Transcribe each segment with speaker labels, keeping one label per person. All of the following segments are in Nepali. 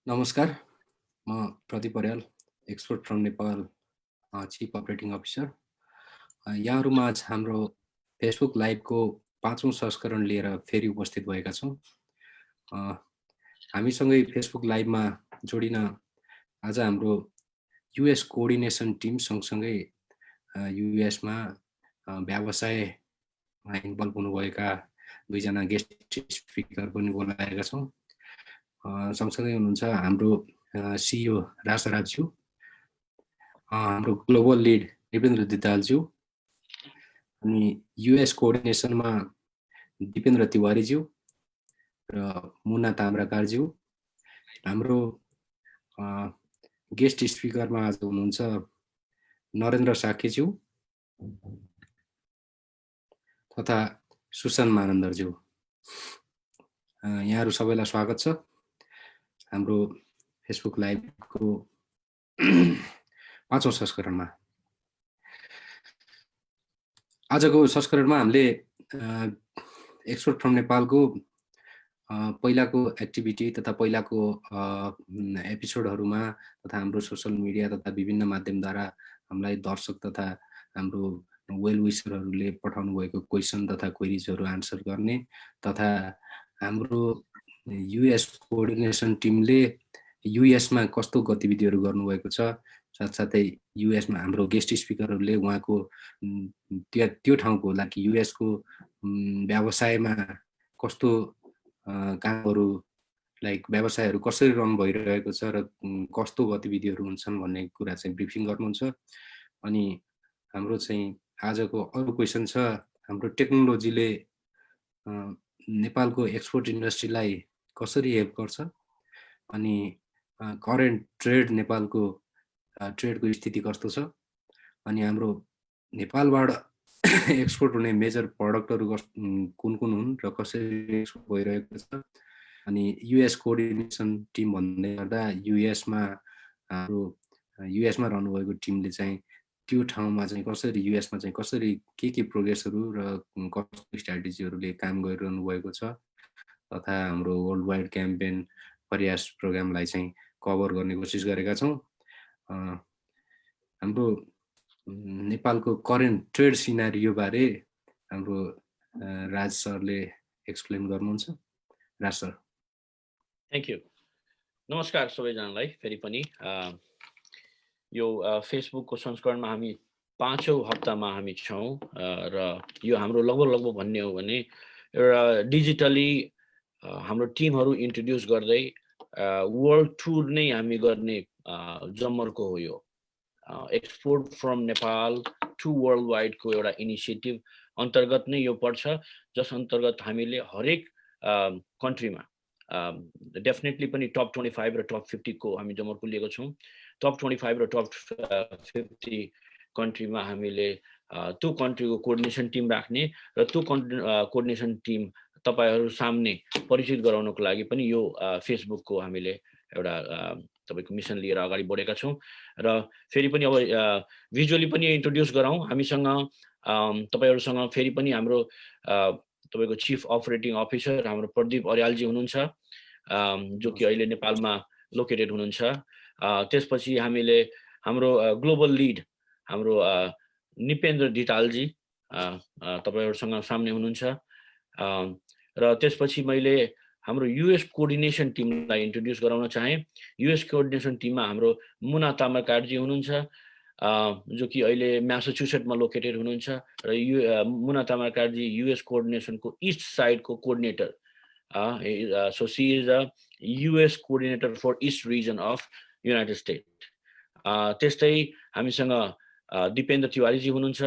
Speaker 1: नमस्कार, म Pradeep Aryal, export from Nepal, chief operating officer. यहाँहरूमा आज हाम्रो फेसबुक लाइभको 5औं संस्करण लिएर फेरि उपस्थित भएका छौँ। हामीसँगै फेसबुक लाइभमा जोडिन आज हाम्रो युएस कोअर्डिनेसन टिम सँगसँगै युएसमा व्यवसायमा इन्भल्भ हुनुभएका दुईजना गेस्ट स्पिकर पनि बोलाएका छौँ। सँगसँगै हुनुहुन्छ हाम्रो सिइओ रासराजज्यू, हाम्रो ग्लोबल लिड निपेन्द्र दितालज्यू, अनि युएस कोअर्डिनेसनमा दिपेन्द्र तिवारीज्यू र मुन्ना ताम्राकारज्यू। हाम्रो गेस्ट स्पिकरमा आज हुनुहुन्छ नरेन्द्र साकेज्यू तथा सुशान्त मानन्दरज्यू। यहाँहरू सबैलाई स्वागत छ हाम्रो फेसबुक लाइभको 5औं संस्करणमा। आजको संस्करणमा हामीले एक्सपोर्ट फ्रम नेपालको पहिलाको एक्टिभिटी तथा पहिलाको एपिसोडहरूमा तथा हाम्रो सोसल मिडिया तथा विभिन्न माध्यमद्वारा हामीलाई दर्शक तथा हाम्रो वेल विसरहरूले पठाउनु भएको क्वेसन तथा क्वेरिजहरू आन्सर गर्ने तथा हाम्रो युएस कोअर्डिनेसन टिमले युएसमा कस्तो गतिविधिहरू गर्नुभएको छ, साथसाथै युएसमा हाम्रो गेस्ट स्पिकरहरूले उहाँको त्यो ठाउँको लाइक युएसको व्यवसायमा कस्तो कामहरू लाइक व्यवसायहरू कसरी रन भइरहेको छ र कस्तो गतिविधिहरू हुन्छन् भन्ने कुरा चाहिँ ब्रिफिङ गर्नुहुन्छ। अनि हाम्रो चाहिँ आजको अरू क्वेसन छ, हाम्रो टेक्नोलोजीले नेपालको एक्सपोर्ट इन्डस्ट्रीलाई कसरी हेल्प गर्छ, अनि करेन्ट ट्रेड नेपालको ट्रेडको स्थिति कस्तो छ, अनि हाम्रो नेपालबाट एक्सपोर्ट हुने मेजर प्रडक्टहरू कुन कुन हुन् र कसरी एक्सपोर्ट भइरहेको छ, अनि युएस कोअर्डिनेसन टिम भन्दै गर्दा युएसमा रहनुभएको टिमले चाहिँ त्यो ठाउँमा चाहिँ कसरी युएसमा चाहिँ कसरी के प्रोग्रेसहरू र कस्तो स्ट्राटेजीहरूले काम गरिरहनु भएको छ तथा हाम्रो वर्ल्ड वाइड क्याम्पेन प्रयास प्रोग्रामलाई चाहिँ कभर गर्ने कोसिस गरेका छौँ। हाम्रो नेपालको करेन्ट ट्रेड सिनारियो बारे हाम्रो राज सरले एक्सप्लेन गर्नुहुन्छ। राज सर।
Speaker 2: Thank you. नमस्कार सबैजनालाई फेरि पनि। यो फेसबुकको संस्करणमा हामी 5औं हप्तामा हामी छौँ र यो हाम्रो लगभग भन्ने हो भने एउटा डिजिटली हाम्रो टिमहरू इन्ट्रोड्युस गर्दै वर्ल्ड टुर नै हामी गर्ने जमर्को हो। यो export from Nepal to world वाइडको एउटा इनिसिएटिभ अन्तर्गत नै यो पर्छ, जस अन्तर्गत हामीले हरेक कन्ट्रीमा डेफिनेटली पनि टप 25 र टप 50 को हामी जमर्को लिएको छौँ। टप 25 र टप 50 कन्ट्रीमा हामीले त्यो कन्ट्रीको कोअर्डिनेसन टिम राख्ने र त्यो कोअर्डिनेसन टिम तपाईहरु सामने परिचित गराउनको लागि पनि यो फेसबुकको हामीले एउटा तपाईको मिसन लिएर अगाडि बढेका छौँ र फेरि पनि अब भिजुअली पनि इन्ट्रोड्युस गराउँ हामीसँग। तपाईहरुसँग फेरि पनि हाम्रो तपाईको चिफ अपरेटिङ अफिसर हाम्रो प्रदीप अर्यालजी हुनुहुन्छ, जो कि अहिले नेपालमा लोकेटेड हुनुहुन्छ। त्यसपछि हामीले हाम्रो ग्लोबल लिड हाम्रो निपेन्द्र दितालजी तपाईहरुसँग सामने हुनुहुन्छ। र त्यसपछि मैले हाम्रो युएस कोअर्डिनेसन टिमलाई इन्ट्रोड्युस गराउन चाहे। युएस कोअर्डिनेसन टिममा हाम्रो मुना ताम्राकारजी हुनुहुन्छ, जो कि अहिले म्यासाचुसेट्समा लोकेटेड हुनुहुन्छ र मुना ताम्राकारजी युएस कोअर्डिनेसनको ईस्ट साइडको coordinator. So she is a US coordinator for east region of United State. त्यस्तै हामीसँग दिपेन्द्र तिवारीजी हुनुहुन्छ,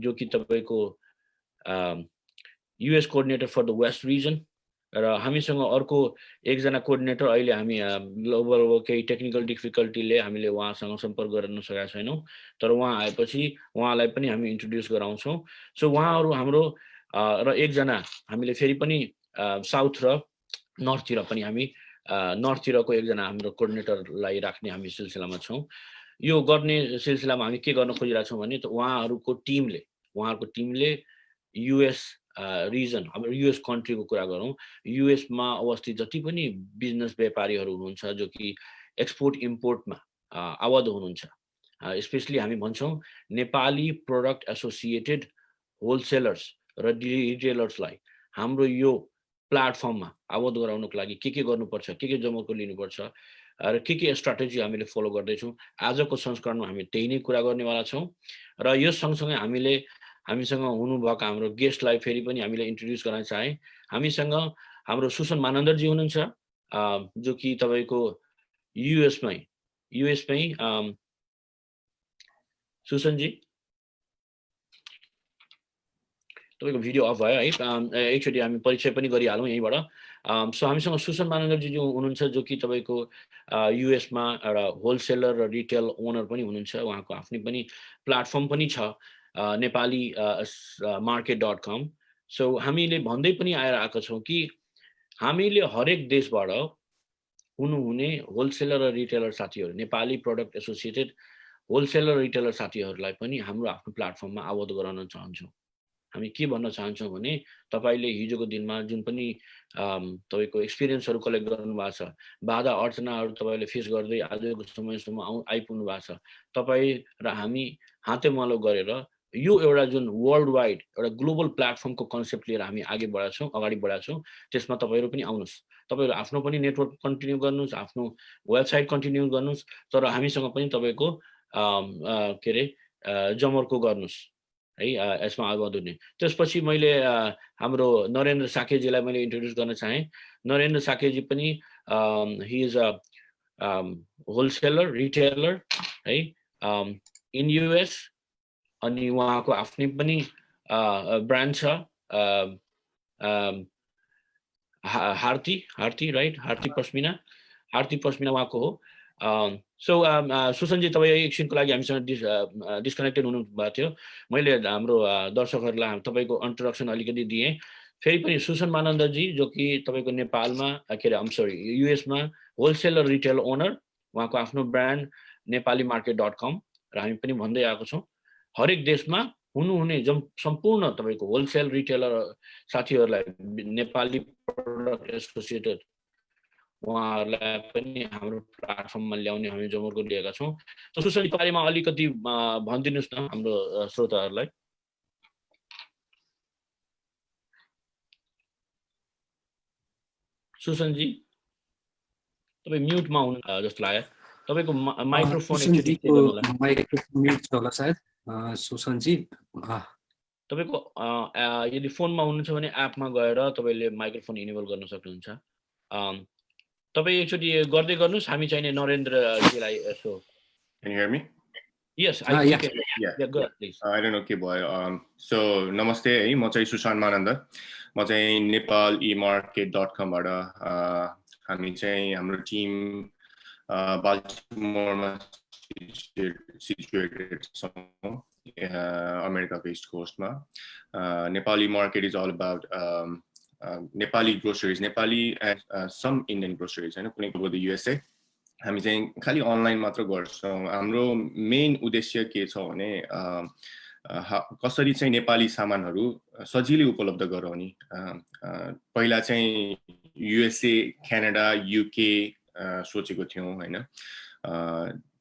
Speaker 2: जो कि तपाईको US coordinator for the west region. र हामीसँग अर्को एकजना कोअर्डिनेटर अहिले हामी ग्लोबल केही टेक्निकल डिफिकल्टीले हामीले उहाँसँग सम्पर्क गर्न सकेका छैनौँ, तर उहाँ आएपछि उहाँलाई पनि हामी इन्ट्रोड्युस गराउँछौँ। सो उहाँहरू हाम्रो र एकजना हामीले फेरि पनि साउथ र नर्थतिर पनि हामी नर्थतिरको एकजना हाम्रो कोअर्डिनेटरलाई राख्ने हामी सिलसिलामा छौँ। यो गर्ने सिलसिलामा हामी के गर्न खोजिरहेका छौँ भने उहाँहरूको टिमले युएस रिजन अब युएस कन्ट्रीको कुरा गरौँ, युएसमा अवस्थित जति पनि बिजनेस व्यापारीहरू हुनुहुन्छ जो कि एक्सपोर्ट इम्पोर्टमा आबद्ध हुनुहुन्छ, स्पेसली हामी भन्छौँ नेपाली प्रोडक्ट एसोसिएटेड होलसेलर्स र रिटेलर्सलाई हाम्रो यो प्लेटफर्ममा आबद्ध गराउनको लागि के गर्नुपर्छ, के जमर्को लिनुपर्छ र के स्ट्राटेजी हामीले फलो गर्दैछौँ। आजको संस्करणमा हामी त्यही नै कुरा गर्नेवाला छौँ र यो सँगसँगै हामीसँग हुनुभएको हाम्रो गेस्टलाई फेरि पनि हामीले इन्ट्रोड्युस गर्न चाहे। हामीसँग हाम्रो सुसन मानन्दरजी हुनुहुन्छ जो कि तपाईँको युएसमै सुसनजी तपाईँको भिडियो अफ भयो है, एकचोटि हामी परिचय पनि गरिहालौँ यहीँबाट। सो हामीसँग सुसन मानन्दरजी जो हुनुहुन्छ जो कि तपाईँको युएसमा एउटा होलसेलर र रिटेल ओनर पनि हुनुहुन्छ, उहाँको आफ्नै पनि प्लेटफर्म पनि छ नेपाली market.com। सो हामीले भन्दै पनि आएका छौँ कि हामीले हरेक देशबाट हुनुहुने होलसेलर र रिटेलर साथीहरू, Nepali product associated wholesaler retailer साथीहरूलाई पनि हाम्रो आफ्नो प्लेटफर्ममा आबद्ध गराउन चाहन्छौँ। हामी के भन्न चाहन्छौँ भने तपाईँले हिजोको दिनमा जुन पनि तपाईँको एक्सपिरियन्सहरू कलेक्ट गर्नुभएको छ, बाधा अर्चनाहरू तपाईँले फेस गर्दै आजको समयसम्म आइपुग्नु भएको छ, तपाईँ र हामी हातेमालो गरेर यो एउटा जुन वर्ल्ड वाइड एउटा ग्लोबल प्लेटफर्मको कन्सेप्ट लिएर हामी अगाडि बढाएको छौँ। त्यसमा तपाईँहरू पनि आउनुहोस्, तपाईँहरू आफ्नो पनि नेटवर्क कन्टिन्यू गर्नुहोस्, आफ्नो वेबसाइट कन्टिन्यू गर्नुहोस्, तर हामीसँग पनि तपाईँको के अरे जमर्को गर्नुहोस् है यसमा आबद्ध हुने। त्यसपछि मैले हाम्रो नरेन्द्र साकेजीलाई मैले इन्ट्रोड्युस गर्न चाहेँ। नरेन्द्र साकेजी पनि he is a wholesaler retailer है इन युएस, अनि उहाँको आफ्नै पनि ब्रान्ड छ हार्ती राइट, हार्ती पस्मिना उहाँको हो। सो सुसनजी तपाईँ एकछिनको लागि हामीसँग डिस्कनेक्टेड हुनुभएको थियो। मैले हाम्रो दर्शकहरूलाई तपाईँको इन्ट्रोडक्सन अलिकति दिएँ। फेरि पनि सुसन मानन्दजी जो कि तपाईँको नेपालमा के अरे युएसमा होलसेलर रिटेल ओनर, उहाँको आफ्नो ब्रान्ड नेपाली market.com र हामी पनि भन्दै आएको छौँ हरेक देशमा हुनुहुने सम्पूर्ण तपाईँको होलसेल रिटेलर साथीहरूलाई नेपाली प्रोडक्ट एसोसिएटेड उहाँहरूलाई पनि हाम्रो प्लेटफर्ममा ल्याउने हामी जमर्को लिएका छौँ। सुसनजी बारेमा अलिकति भनिदिनुहोस् न हाम्रो श्रोताहरूलाई। सुसनजी तपाईँ म्युटमा हुनु जस्तो लाग्यो, तपाईँको माइक्रोफोन
Speaker 1: माइक्रोफोन म्युट छ होला सायद। सुसनजी
Speaker 2: तपाईँको यदि फोनमा हुनुहुन्छ भने एपमा गएर तपाईँले माइक्रोफोन इनेबल गर्न सक्नुहुन्छ। तपाईँ एकचोटि गर्दै गर्नुहोस्, हामी चाहिने नरेन्द्रजीलाई यसो।
Speaker 3: Can you hear me?
Speaker 2: Yes, I can. Yeah, go ahead, please.
Speaker 3: I don't know के भयो। So नमस्ते है, म चाहिँ सुशान्त मानन्दर, म चाहिँ नेपाल market.com बाट हामी चाहिँ हाम्रो टिम बाल्टिमोरमा सिचुएटेड छौँ, अमेरिका वेस्ट कोस्टमा। Nepali market is all about Nepali groceries, Nepali and some Indian groceries हैन, कुनै कुनै युएसए। हामी चाहिँ खालि अनलाइन मात्र गर्छौँ। हाम्रो मेन उद्देश्य के छ भने कसरी चाहिँ नेपाली सामानहरू सजिलै उपलब्ध गराउने। पहिला चाहिँ युएसए, क्यानाडा, युके सोचेको थियौँ हैन,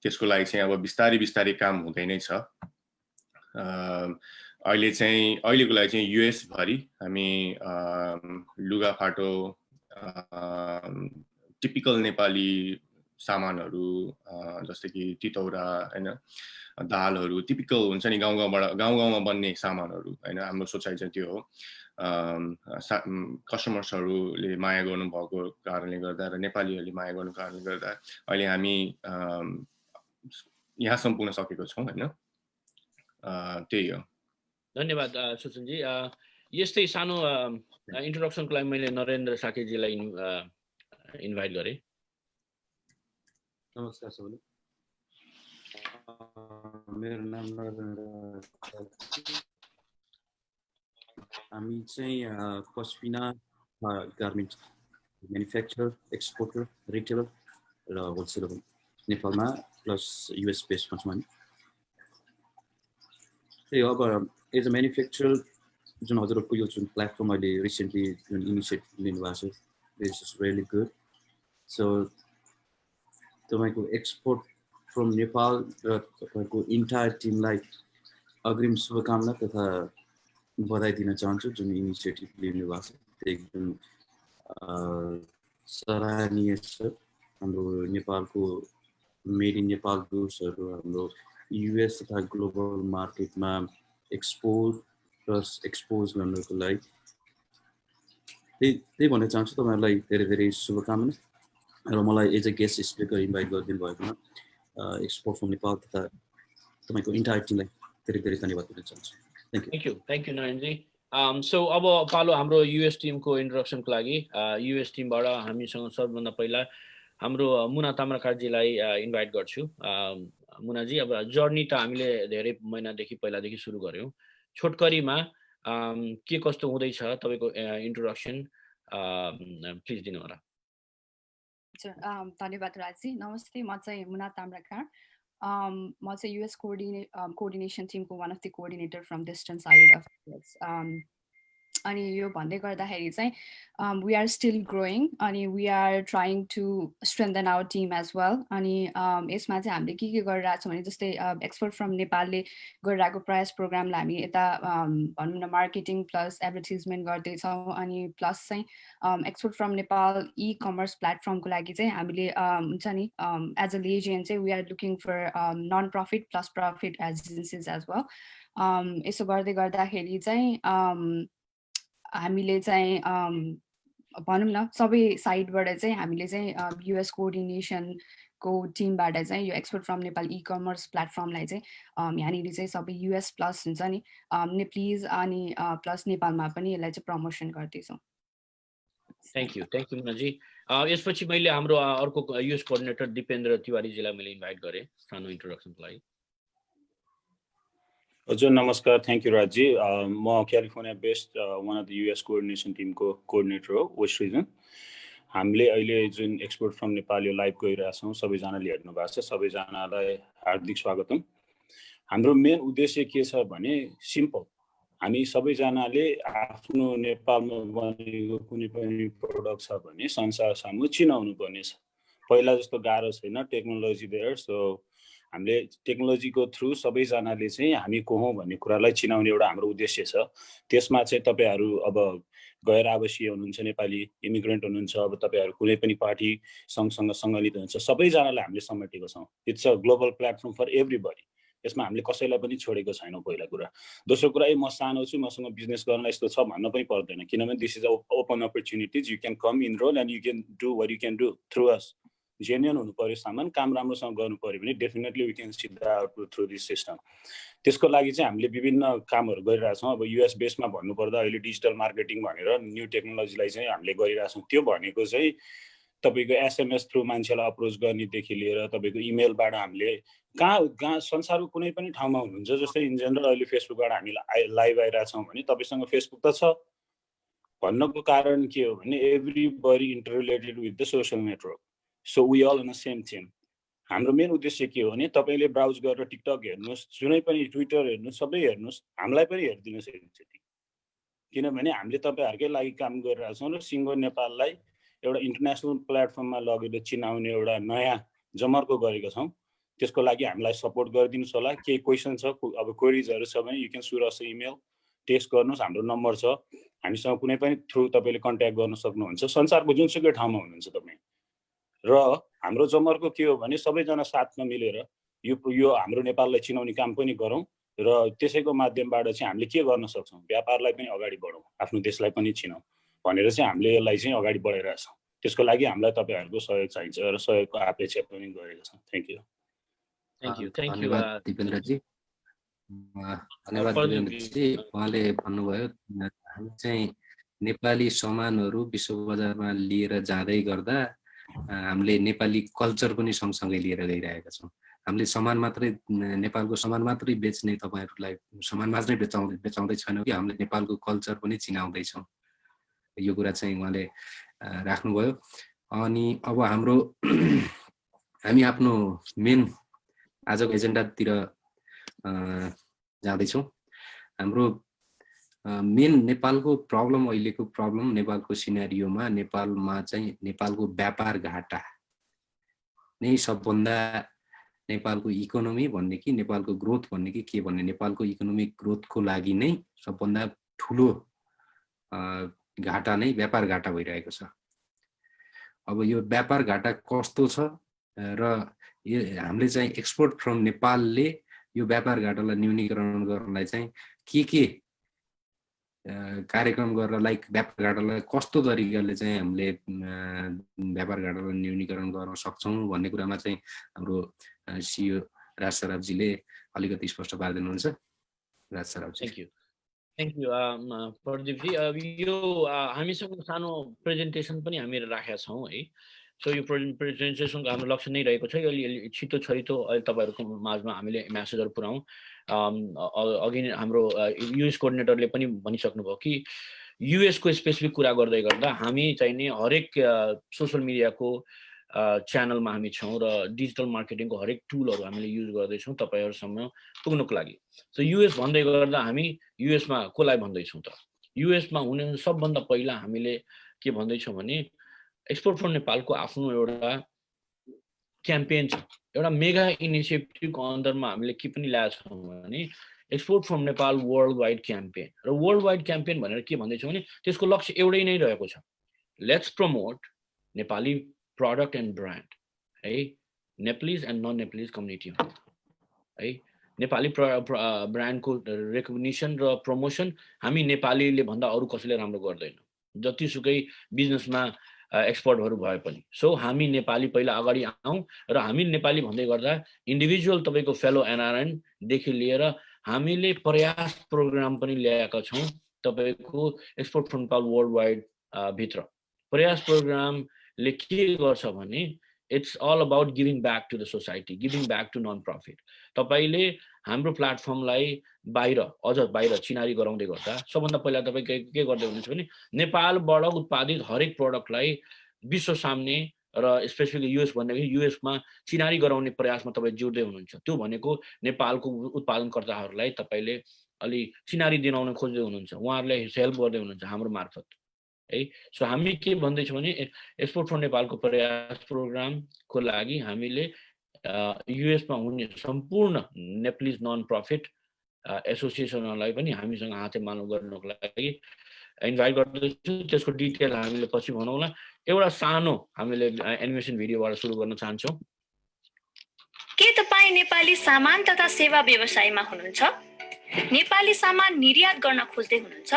Speaker 3: त्यसको लागि चाहिँ अब बिस्तारै काम हुँदै नै छ। अहिलेको लागि चाहिँ युएस भरि हामी लुगाफाटो टिपिकल नेपाली सामानहरू जस्तै कि तितौरा हैन, दालहरू टिपिकल हुन्छ नि गाउँमा बन्ने सामानहरू हैन, हाम्रो सोचाइ चाहिँ त्यो हो। कस्टमर्सहरूले माया गर्नुभएको कारणले गर्दा र नेपालीहरूले माया गर्नुको कारणले गर्दा अहिले हामी यहाँसम्म पुग्न सकेको छौँ हैन। त्यही हो।
Speaker 2: धन्यवाद सुसनजी। यस्तै सानो इन्ट्रोडक्सनको लागि मैले नरेन्द्र साकेजीलाई इन्भाइट गरेँ।
Speaker 4: नमस्कार सबैलाई, मेरो नाम नरेन्द्र। हामी चाहिँ pashmina garment manufacturer, exporter, retailer र होलसेलर नेपालमा प्लस युएस बेसमा छौँ हामी। त्यही अब एज अ म्यानुफ्याक्चरर जुन हजुरहरूको यो जुन प्लेटफर्म अहिले रिसेन्टली जुन इनिसिएटिभ लिनुभएको छ this is really good so तपाईँको एक्सपोर्ट फ्रम नेपाल र तपाईँको इन्टायर टिमलाई अग्रिम शुभकामना तथा बधाई दिन चाहन्छु जुन इनिसिएटिभ लिनुभएको छ त्यो एकदम सराहनीय छ हाम्रो नेपालको मेड इन नेपाल गुड्सहरू हाम्रो युएस तथा ग्लोबल मार्केटमा एक्सपोज गर्नको लागि त्यही भन्न चाहन्छु तपाईँहरूलाई धेरै धेरै शुभकामना र मलाई as a guest speaker invite गरिदिनु भएकोमा एक्सपोर्ट फ्रम नेपाल तथा तपाईँको इन्टायर टिमलाई धेरै धेरै धन्यवाद दिन चाहन्छु
Speaker 2: थ्याङ्क यू नयनजी सो अब पालो हाम्रो युएस टिमको इन्ट्रोडक्सनको लागि युएस टिमबाट हामीसँग सबभन्दा पहिला हाम्रो मुना ताम्राकारजीलाई इन्भाइट गर्छु मुनाजी अब जर्नी त हामीले धेरै महिनादेखि पहिलादेखि सुरु गऱ्यौँ छोटकरीमा के कस्तो हुँदैछ तपाईँको इन्ट्रोडक्सन प्लिज दिनु होला
Speaker 5: धन्यवाद राजी नमस्ते म चाहिँ मुना ताम्राकार म चाहिँ युएस कोअर्डिनेसन टिमको one of the coordinator from distance side of US अनि यो भन्दै गर्दाखेरि चाहिँ वी आर स्टिल ग्रोइङ अनि we are trying to strengthen our team as well अनि यसमा चाहिँ हामीले के गरिरहेको छौँ भने जस्तै एक्सपोर्ट फ्रम नेपालले गरिरहेको प्रयास प्रोग्रामलाई हामी यता भनौँ न मार्केटिङ प्लस एडभर्टिजमेन्ट गर्दैछौँ अनि प्लस चाहिँ export from Nepal e commerce प्लेटफर्मको लागि चाहिँ हामीले हुन्छ नि एज अ लेजियन चाहिँ we are looking for non profit plus profit agencies as well यसो गर्दै गर्दाखेरि चाहिँ हामीले चाहिँ भनौँ न सबै साइडबाट चाहिँ हामीले चाहिँ युएस कोअर्डिनेसनको टिमबाट चाहिँ यो export from Nepal e commerce प्लेटफर्मलाई चाहिँ यहाँनिर चाहिँ सबै युएस प्लस हुन्छ नि नेप्लिज अनि प्लस नेपालमा पनि यसलाई चाहिँ प्रमोसन गर्दैछौँ
Speaker 2: थ्याङ्क यू मुनाजी यसपछि मैले हाम्रो अर्को युएस कोअर्डिनेटर दिपेन्द्र तिवारीजीलाई मैले इन्भाइट गरेँ सानो इन्ट्रोडक्सनको लागि
Speaker 6: हजुर नमस्कार थ्याङ्क यू राजी म California based one of the US coordination टिमको कोअर्डिनेटर हो वेस्ट रिजन हामीले अहिले जुन एक्सपोर्ट फ्रम नेपाल यो लाइभ गइरहेछौँ सबैजनाले हेर्नु भएको छ सबैजनालाई हार्दिक स्वागतम हाम्रो मेन उद्देश्य के छ भने सिम्पल हामी सबैजनाले आफ्नो नेपालमा बनेको कुनै पनि प्रडक्ट छ भने संसार सामु चिनाउनु पर्ने छ पहिला जस्तो गाह्रो छैन टेक्नोलोजी देयर सो हामीले टेक्नोलोजीको थ्रु सबैजनाले चाहिँ हामी को हौँ भन्ने कुरालाई चिनाउने एउटा हाम्रो उद्देश्य छ त्यसमा चाहिँ तपाईहरू अब गैर आवासीय हुनुहुन्छ नेपाली इमिग्रेन्ट हुनुहुन्छ अब तपाईहरू कुनै पनि पार्टी सँगसँग सङ्गठित हुनुहुन्छ सबैजनालाई हामीले समेटेको छौँ it's a global platform for everybody यसमा हामीले कसैलाई पनि छोडेको छैनौँ पहिला कुरा दोस्रो कुरा म सानो छु मसँग बिजनेस गर्न यस्तो छ भन्न पनि पर्दैन किनभने this is open opportunities you can come enroll and you can do what you can do through us genuine हुनु पर्यो सामान काम राम्रोसँग गर्नु पर्यो भने definitely we can see the output through this system त्यसको लागि चाहिँ हामीले विभिन्न कामहरू गरिरहेछौँ अब युएस बेसमा भन्नुपर्दा अहिले डिजिटल मार्केटिङ भनेर न्यू टेक्नोलोजीलाई चाहिँ हामीले गरिरहेछौँ त्यो भनेको चाहिँ तपाईँको एसएमएस थ्रु मान्छेलाई अप्रोच गर्नेदेखि लिएर तपाईँको इमेलबाट हामीले कहाँ संसारको कुनै पनि ठाउँमा हुनुहुन्छ जस्तै इन जेनरल अहिले फेसबुकबाट हामी लाइभ आइरहेछौँ भने तपाईँसँग फेसबुक त छ भन्नको कारण के हो भने everybody interrelated with the social network so we all in the same theme हाम्रो मेन उद्देश्य के हो भने तपाईँले ब्राउज गरेर टिकटक हेर्नुहोस् जुनै पनि ट्विटर हेर्नुहोस् सबै हेर्नुहोस् हामीलाई पनि हेरिदिनुहोस् एकचोटि किनभने हामीले तपाईँहरूकै लागि काम गरिरहेछौँ र सिङ्गो नेपाललाई एउटा इन्टरनेसनल प्लेटफर्ममा लगेर चिनाउने एउटा नयाँ जमर्को गरेको छौँ त्यसको लागि हामीलाई सपोर्ट गरिदिनुहोस् होला केही क्वेसन छ अब क्वेरिजहरू छ भने यु क्यान सुर अस इमेल टेक्स्ट गर्नुहोस् हाम्रो नम्बर छ हामीसँग कुनै पनि थ्रु तपाईँले कन्ट्याक्ट गर्न सक्नुहुन्छ संसारको जुनसुकै ठाउँमा हुनुहुन्छ तपाईँ र हाम्रो जमर्को के हो भने सबैजना साथमा मिलेर यो हाम्रो नेपाललाई चिनाउने काम पनि गरौँ र त्यसैको माध्यमबाट चाहिँ हामीले के गर्न सक्छौँ व्यापारलाई पनि अगाडि बढाउँ आफ्नो देशलाई पनि चिनाउँ भनेर चाहिँ हामीले यसलाई चाहिँ अगाडि बढाइरहेछौँ त्यसको लागि हामीलाई तपाईँहरूको सहयोग चाहिन्छ र सहयोगको अपेक्षा पनि गरेका छौँ थ्याङ्क यू
Speaker 1: धन्यवाद दिपेन्द्रजी धन्यवाद दिपेन्द्रजी उहाँले भन्नुभयो हामी चाहिँ नेपाली सामानहरू विश्व बजारमा लिएर जाँदै गर्दा हामीले नेपाली कल्चर पनि सँगसँगै लिएर गइरहेका छौँ हामीले सामान मात्रै नेपालको सामान मात्रै बेच्ने तपाईँहरूलाई सामान मात्रै बेचाउँदै छैनौँ कि हामीले नेपालको कल्चर पनि चिनाउँदैछौँ यो कुरा चाहिँ उहाँले राख्नुभयो अनि अब हाम्रो हामी आफ्नो मेन आजको एजेन्डातिर जाँदैछौँ हाम्रो मेन नेपालको प्रब्लम अहिलेको प्रब्लम नेपालको सिनेरियोमा नेपालमा चाहिँ नेपालको व्यापार घाटा नै सबभन्दा नेपालको इकोनोमी भन्ने कि नेपालको ग्रोथ भन्ने कि के भन्ने नेपालको इकोनोमिक ग्रोथको लागि नै सबभन्दा ठुलो घाटा नै व्यापार घाटा भइरहेको छ। अब यो व्यापार घाटा कस्तो छ र हामीले चाहिँ एक्सपोर्ट फ्रम नेपालले यो व्यापार घाटालाई न्यूनीकरण गर्नलाई चाहिँ के कार्यक्रम गरेर लाइक व्यापार घाटालाई कस्तो तरिकाले चाहिँ हामीले व्यापार घाटालाई न्यूनीकरण गर्न सक्छौँ भन्ने कुरामा चाहिँ हाम्रो सिइओ राज सराफजीले अलिकति स्पष्ट पारिदिनुहुन्छ। राज सराफजी।
Speaker 2: Thank you प्रदीपजी। यो हामीसँग सानो प्रेजेन्टेसन पनि हामी राखेका छौँ है। सो यो प्रेजेन्टेसनको हाम्रो लक्ष्य नै रहेको छ अलि छिटो छरितो अहिले तपाईँहरूको माझमा हामीले म्यासेजहरू पुऱ्याउँ। अघि हाम्रो युएस कोअर्डिनेटरले पनि भनिसक्नुभयो कि युएसको स्पेसिफिक कुरा गर्दै गर्दा हामी चाहिँ नि हरेक सोसल मिडियाको च्यानलमा हामी छौँ र डिजिटल मार्केटिङको हरेक टुलहरू हामीले युज गर्दैछौँ तपाईँहरूसम्म पुग्नुको लागि। सो युएस भन्दै गर्दा हामी युएसमा कसलाई भन्दैछौँ त? युएसमा हुने सबभन्दा पहिला हामीले के भन्दैछौँ भने एक्सपोर्ट फ्रम नेपालको आफ्नो एउटा क्याम्पेन छ, एउटा मेगा इनिसिएटिभको अन्दरमा हामीले के पनि ल्याएको छौँ भने export from Nepal world wide campaign. र वर्ल्ड वाइड क्याम्पेन भनेर के भन्दैछौँ भने त्यसको लक्ष्य एउटै नै रहेको छ, let's promote Nepali product and brand है, Nepalese and non Nepalese community है। नेपाली ब्रान्डको रेकग्निसन र प्रमोसन हामी नेपालीले भन्दा अरू कसैले राम्रो गर्दैन, जतिसुकै बिजनेसमा एक्सपर्टहरू भए पनि। सो हामी नेपाली पहिला अगाडि आउँ र हामी नेपाली भन्दै गर्दा इन्डिभिजुअल तपाईँको फेलो एनआरएनदेखि लिएर हामीले प्रयास प्रोग्राम पनि ल्याएका छौँ तपाईँको export from Nepal worldwide भित्र। प्रयास प्रोग्रामले के गर्छ भने it's all about giving back to the society, giving back to non profit. तपाईँले हाम्रो प्लेटफर्मलाई बाहिर अझ बाहिर चिनारी गराउँदै गर्दा सबभन्दा पहिला तपाईँ के गर्दै हुनुहुन्छ भने नेपालबाट उत्पादित हरेक प्रडक्टलाई विश्व सामने र स्पेसिफिकली युएस भन्दाखेरि युएसमा चिनारी गराउने प्रयासमा तपाईँ जोड्दै हुनुहुन्छ। त्यो भनेको नेपालको उत्पादनकर्ताहरूलाई तपाईँले अलि चिनारी दिलाउन खोज्दै हुनुहुन्छ, उहाँहरूलाई हेल्प गर्दै हुनुहुन्छ हाम्रो मार्फत है। सो हामी के भन्दैछौँ भने एक्सपोर्ट फ्रम नेपालको प्रयास प्रोग्रामको लागि हामीले युएसमा हुने सम्पूर्ण नेप्लिज नन प्रफिट एसोसिएसनहरूलाई पनि हामीसँग हातेमालो गर्नको लागि इन्भाइट गर्दैछु। त्यसको डिटेल हामीले पछि भनौँला। एउटा सानो हामीले एनिमेसन भिडियोबाट सुरु गर्न चाहन्छौँ।
Speaker 7: के तपाईँ नेपाली सामान तथा सेवा व्यवसायमा हुनुहुन्छ? नेपाली सामान निर्यात गर्न खोज्दै हुनुहुन्छ?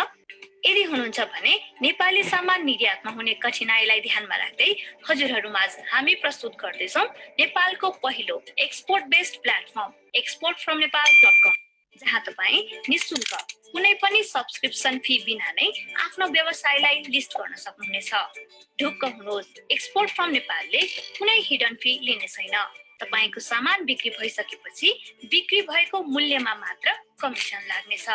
Speaker 7: यदि हुनुहुन्छ भने नेपाली सामान निर्यातमा हुने कठिनाइलाई ध्यानमा राख्दै हजुरहरूमाझ हामी प्रस्तुत गर्दैछौँ नेपालको पहिलो एक्सपोर्ट बेस्ड प्लेटफर्म exportfromnepal.com, जहाँ तपाईँ निशुल्क कुनै पनि सब्सक्रिप्सन फी बिना नै आफ्नो व्यवसायलाई लिस्ट गर्न सक्नुहुनेछ। ढुक्क हुनुहोस्, एक्सपोर्ट फ्रम नेपालले कुनै हिडन फी लिने छैन। तपाईको सामान बिक्री भइसकेपछि बिक्री भएको मूल्यमा मात्र कमिसन लाग्नेछ।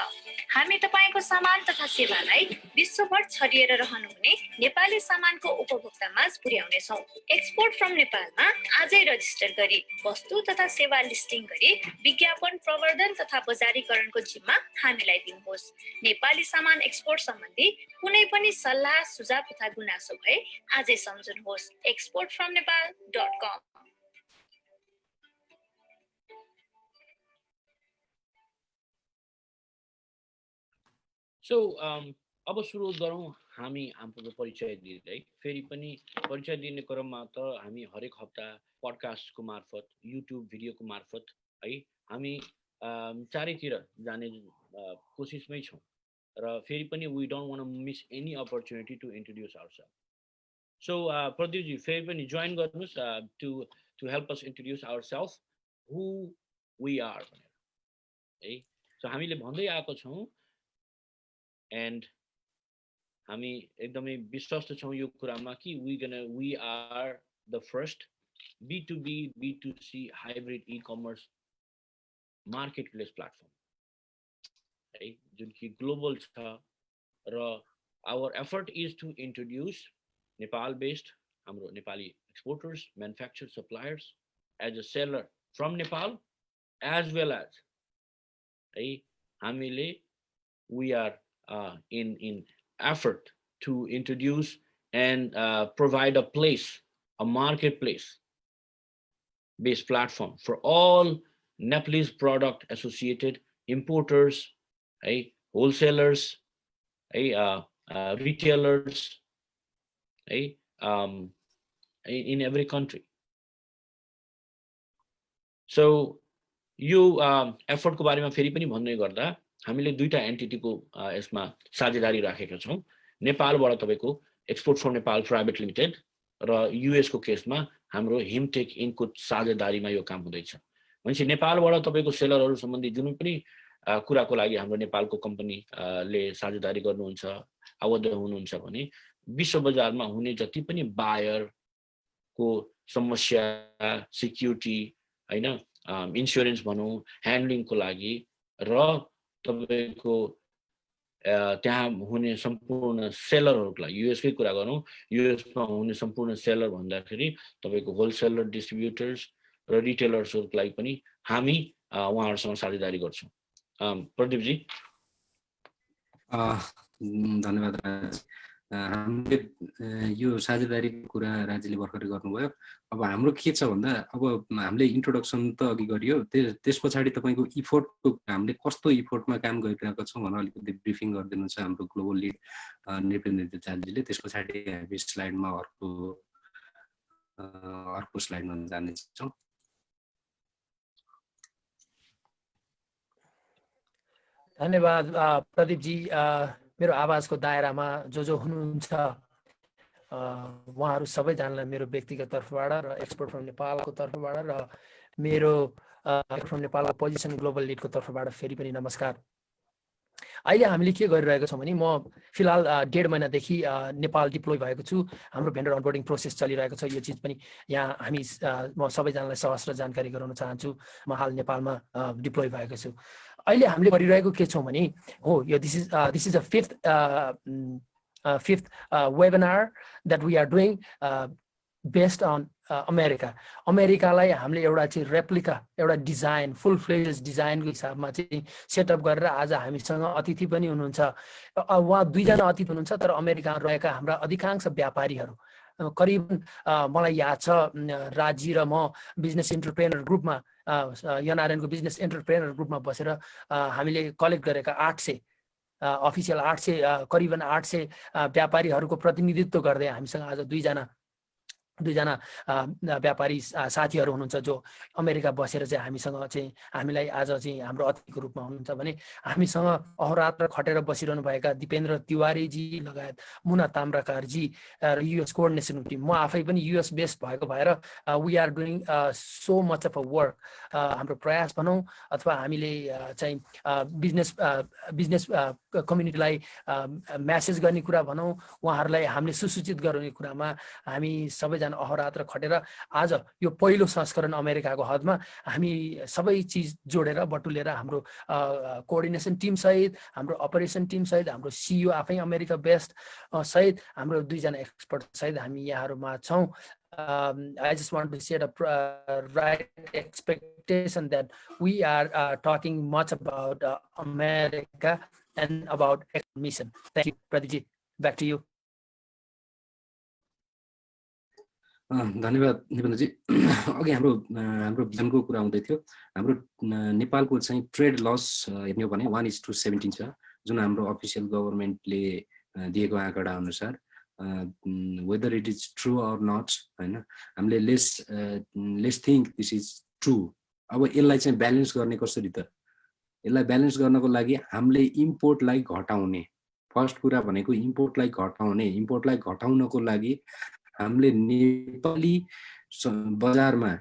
Speaker 7: हामी तपाईको सामान तथा सेवालाई विश्वभर छरिएर रहनुहुने नेपाली सामानको उपभोक्तामाझ पुर्याउनेछौँ। एक्सपोर्ट फ्रम नेपालमा आजै रजिस्टर गरी वस्तु तथा सेवा लिस्टिङ गरी विज्ञापन प्रवर्धन तथा बजारीकरणको जिम्मा हामीलाई दिनुहोस्। नेपाली सामान एक्सपोर्ट सम्बन्धी कुनै पनि सल्लाह सुझाव तथा गुनासो भए आजै सम्झनुहोस् exportfromnepal.com।
Speaker 2: सो अब सुरु गरौँ हामी हाम्रो परिचय दिँदै। फेरि पनि परिचय दिने क्रममा त हामी हरेक हप्ता पडकास्टको मार्फत, युट्युब भिडियोको मार्फत है हामी चारैतिर जाने कोसिसमै छौँ र फेरि पनि we don't want miss any opportunity to introduce ourself. So Pradeepji फेरि पनि जोइन गर्नुहोस् to help us introduce ourself who we are भनेर है। सो हामीले भन्दै आएको छौँ एन्ड हामी एकदमै विश्वस्त छौँ यो कुरामा कि we are the first B2B B2C hybrid e-commerce market place platform है जुन कि ग्लोबल छ र our effort is to introduce Nepal based हाम्रो Nepali exporters, manufacture, suppliers as a seller from Nepal as well as है हामीले we are in effort to introduce and provide a place, a marketplace based platform for all Nepalese product associated importers, wholesalers, retailers, in every country. So यो एफर्टको बारेमा फेरि पनि भन्दै गर्दा हामीले दुईटा एन्टिटीको यसमा साझेदारी राखेका छौं। नेपालबाट तपाईको export from Nepal private limited र युएस को केसमा हाम्रो हिमटेक इनको साझेदारीमा यो काम हुँदैछ। भनेपछि नेपालबाट तपाईको सेलरहरु सम्बन्धी जुन पनि कुराको लागि हाम्रो नेपालको कम्पनीले साझेदारी गर्नुहुन्छ, आबद्ध हुनुहुन्छ भने विश्व बजारमा हुने जति पनि बायरको समस्या, सिक्युरिटी हैन, इन्स्योरेन्स भनौं, ह्यान्डलिङको लागि र तपाईको त्यहाँ हुने सम्पूर्ण सेलरहरुको लागि, युएस कै कुरा गरौं, युएसमा हुने सम्पूर्ण सेलर भन्दाखेरि तपाईको होलसेलर, डिस्ट्रिब्युटर्स र रिटेलर्सहरुको लागि पनि हामी उहाँहरुसँग साझेदारी गर्छौं। प्रदीप जी।
Speaker 1: धन्यवाद राज। हामीले यो साझेदारीको कुरा राज्यले भर्खरै गर्नुभयो। अब हाम्रो के छ भन्दा अब हामीले इन्ट्रोडक्सन त अघि गरियो, त्यसपछि तपाईको इफोर्टको हामीले कस्तो इफोर्टमा काम गरिरहेका छौं भनेर अलिकति ब्रिफिङ गरिदिनुहुन्छ हाम्रो ग्लोबल लिड नृपेन्द्र चालजीले। त्यसपछि हामी स्लाइडमा अर्को स्लाइडमा जाने छौं।
Speaker 8: धन्यवाद प्रदीप जी। मेरो आवाजको दायरामा जो हुनुहुन्छ उहाँहरु सबैजनालाई मेरो व्यक्तिगत तर्फबाट र एक्सपोर्ट फ्रम नेपालको तर्फबाट र मेरो एक्सपोर्ट फ्रम नेपालको पोजिसन ग्लोबल लिडको तर्फबाट फेरि पनि नमस्कार। अहिले हामीले के गरिरहेको छौं भने म फिलहाल 1.5 महिनादेखि नेपाल डिप्लोय भएको छु। हाम्रो भेन्डर अनबोर्डिङ प्रोसेस चलिरहेको छ। यो चिज पनि यहाँ म सबैजनालाई सहस्र जानकारी गराउन चाहन्छु। म हाल नेपालमा डिप्लोय भएको छु। अहिले हामीले गरिरहेको के छौं भने यो this is a fifth webinar that we are doing based on America. अमेरिकालाई हामीले एउटा चाहिँ रेप्लिका, एउटा डिजाइन, फुल फ्लेज डिजाइनको हिसाबमा चाहिँ सेटअप गरेर आज हामीसँग अतिथि पनि हुनुहुन्छ। उहाँ 2 जना अतिथि हुनुहुन्छ, तर अमेरिकामा रहेका हाम्रा अधिकांश व्यापारीहरू करिबन मलाई याद छ राजी र म बिजनेस एन्टरप्रेनर ग्रुपमा एनआरएनको बिजनेस एन्टरप्रेनर ग्रुपमा बसेर हामीले कलेक्ट गरेका 800 अफिसियल 800 करिबन 800 व्यापारीहरूको प्रतिनिधित्व गर्दै हामीसँग आज 2 जना व्यापारी साथीहरू हुनुहुन्छ जो अमेरिका बसेर चाहिँ हामीसँग चाहिँ हामीलाई आज चाहिँ हाम्रो अतिथिको रूपमा हुनुहुन्छ भने हामीसँग अहोरात्र खटेर बसिरहनु भएका दिपेन्द्र तिवारी जी लगायत मुना ताम्राकार जी र युएस कोअर्डिनेसन टिम। म आफै पनि युएस बेस्ड भएको भएर we are doing so much of a work. हाम्रो प्रयास भनौं अथवा हामीले चाहिँ बिजनेस कम्युनिटीलाई मेसेज गर्ने कुरा भनौं, उहाँहरूलाई हामीले सुसूचित गर्ने कुरामा हामी सबैजना अहोरात्र खटेर आज यो पहिलो संस्करण अमेरिकाको हदमा हामी सबै चिज जोडेर बटुलेर हाम्रो कोअर्डिनेसन टिम सहित, हाम्रो अपरेसन टिम सहित, हाम्रो सिइओ आफै अमेरिका बेस्ड सहित, हाम्रो 2 जना एक्सपर्ट सहित हामी यहाँहरुमा छौं। I just want to set a right expectation that we are talking much about America and about mission. Thank you, Pradeep. Back to you.
Speaker 1: धन्यवाद निबन्धजी। अघि हाम्रो भिजनको कुरा हुँदै थियो। हाम्रो नेपालको चाहिँ ट्रेड लस हेर्ने हो भने 1:17 छ, जुन हाम्रो अफिसियल गभर्नमेन्टले दिएको आँकडा अनुसार। Whether it is true or not हैन, हामीले let's think this is true. अब यसलाई चाहिँ ब्यालेन्स गर्ने कसरी त? यसलाई ब्यालेन्स गर्नको लागि हामीले इम्पोर्टलाई घटाउने, फर्स्ट कुरा भनेको इम्पोर्टलाई घटाउने। इम्पोर्टलाई घटाउनको लागि हामीले नेपाली बजारमा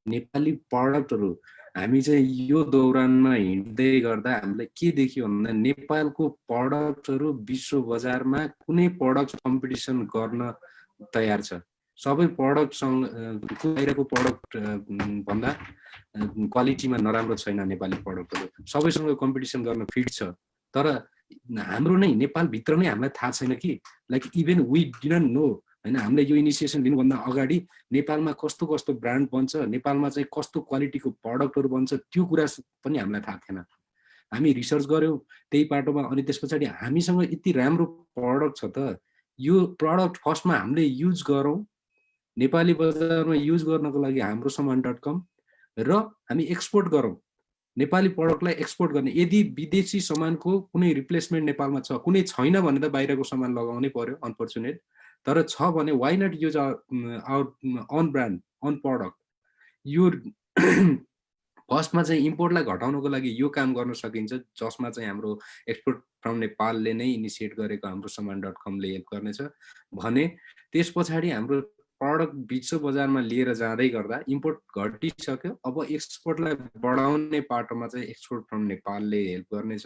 Speaker 1: नेपाली प्रडक्टहरु हामी चाहिँ यो दौरानमा हिँड्दै गर्दा हामीले के देख्यो भन्दा नेपालको प्रडक्टहरु विश्व बजारमा कुनै प्रडक्ट कम्पिटिसन गर्न तयार छ। सबै प्रडक्टसँग बाहिरको प्रडक्ट भन्दा क्वालिटीमा नराम्रो छैन नेपाली प्रडक्टहरु, सबैसँग कम्पिटिसन गर्न फिट छ। तर हाम्रो नै नेपाल भित्र नै हामीलाई थाहा छैन कि like even we didn't know हैन। हामीले यो इनिसिएसन लिनुभन्दा अगाडि नेपालमा कस्तो कस्तो ब्रान्ड बन्छ, नेपालमा चाहिँ कस्तो क्वालिटीको प्रडक्टहरु बन्छ, त्यो कुरा पनि हामीलाई थाहा थिएन। हामी रिसर्च गऱ्यौँ त्यही पाटोमा, अनि त्यस पछाडि हामीसँग यति राम्रो प्रडक्ट छ त, यो प्रडक्ट फर्स्टमा हामीले युज गरौँ, नेपाली बजारमा युज गर्नको लागि हाम्रो सामान.com, र हामी एक्सपोर्ट गरौँ, नेपाली प्रडक्टलाई एक्सपोर्ट गर्ने। यदि विदेशी सामानको कुनै रिप्लेसमेन्ट नेपालमा छ, कुनै छैन भने त बाहिरको सामान लगाउनै पर्यो, अनफर्चुनेट। तर छ भने why not use our own brand, own product. यो फर्स्टमा चाहिँ इम्पोर्टलाई घटाउनको लागि यो काम गर्न सकिन्छ, जसमा चाहिँ हाम्रो एक्सपोर्ट फ्रम नेपालले नै इनिसिएट गरेको हाम्रो सामान.comले हेल्प गर्नेछ भने त्यस पछाडि हाम्रो प्रडक्ट विश्व बजारमा लिएर जाँदै गर्दा इम्पोर्ट घटिसक्यो, अब एक्सपोर्टलाई बढाउने पाटोमा चाहिँ एक्सपोर्ट फ्रम नेपालले हेल्प गर्नेछ।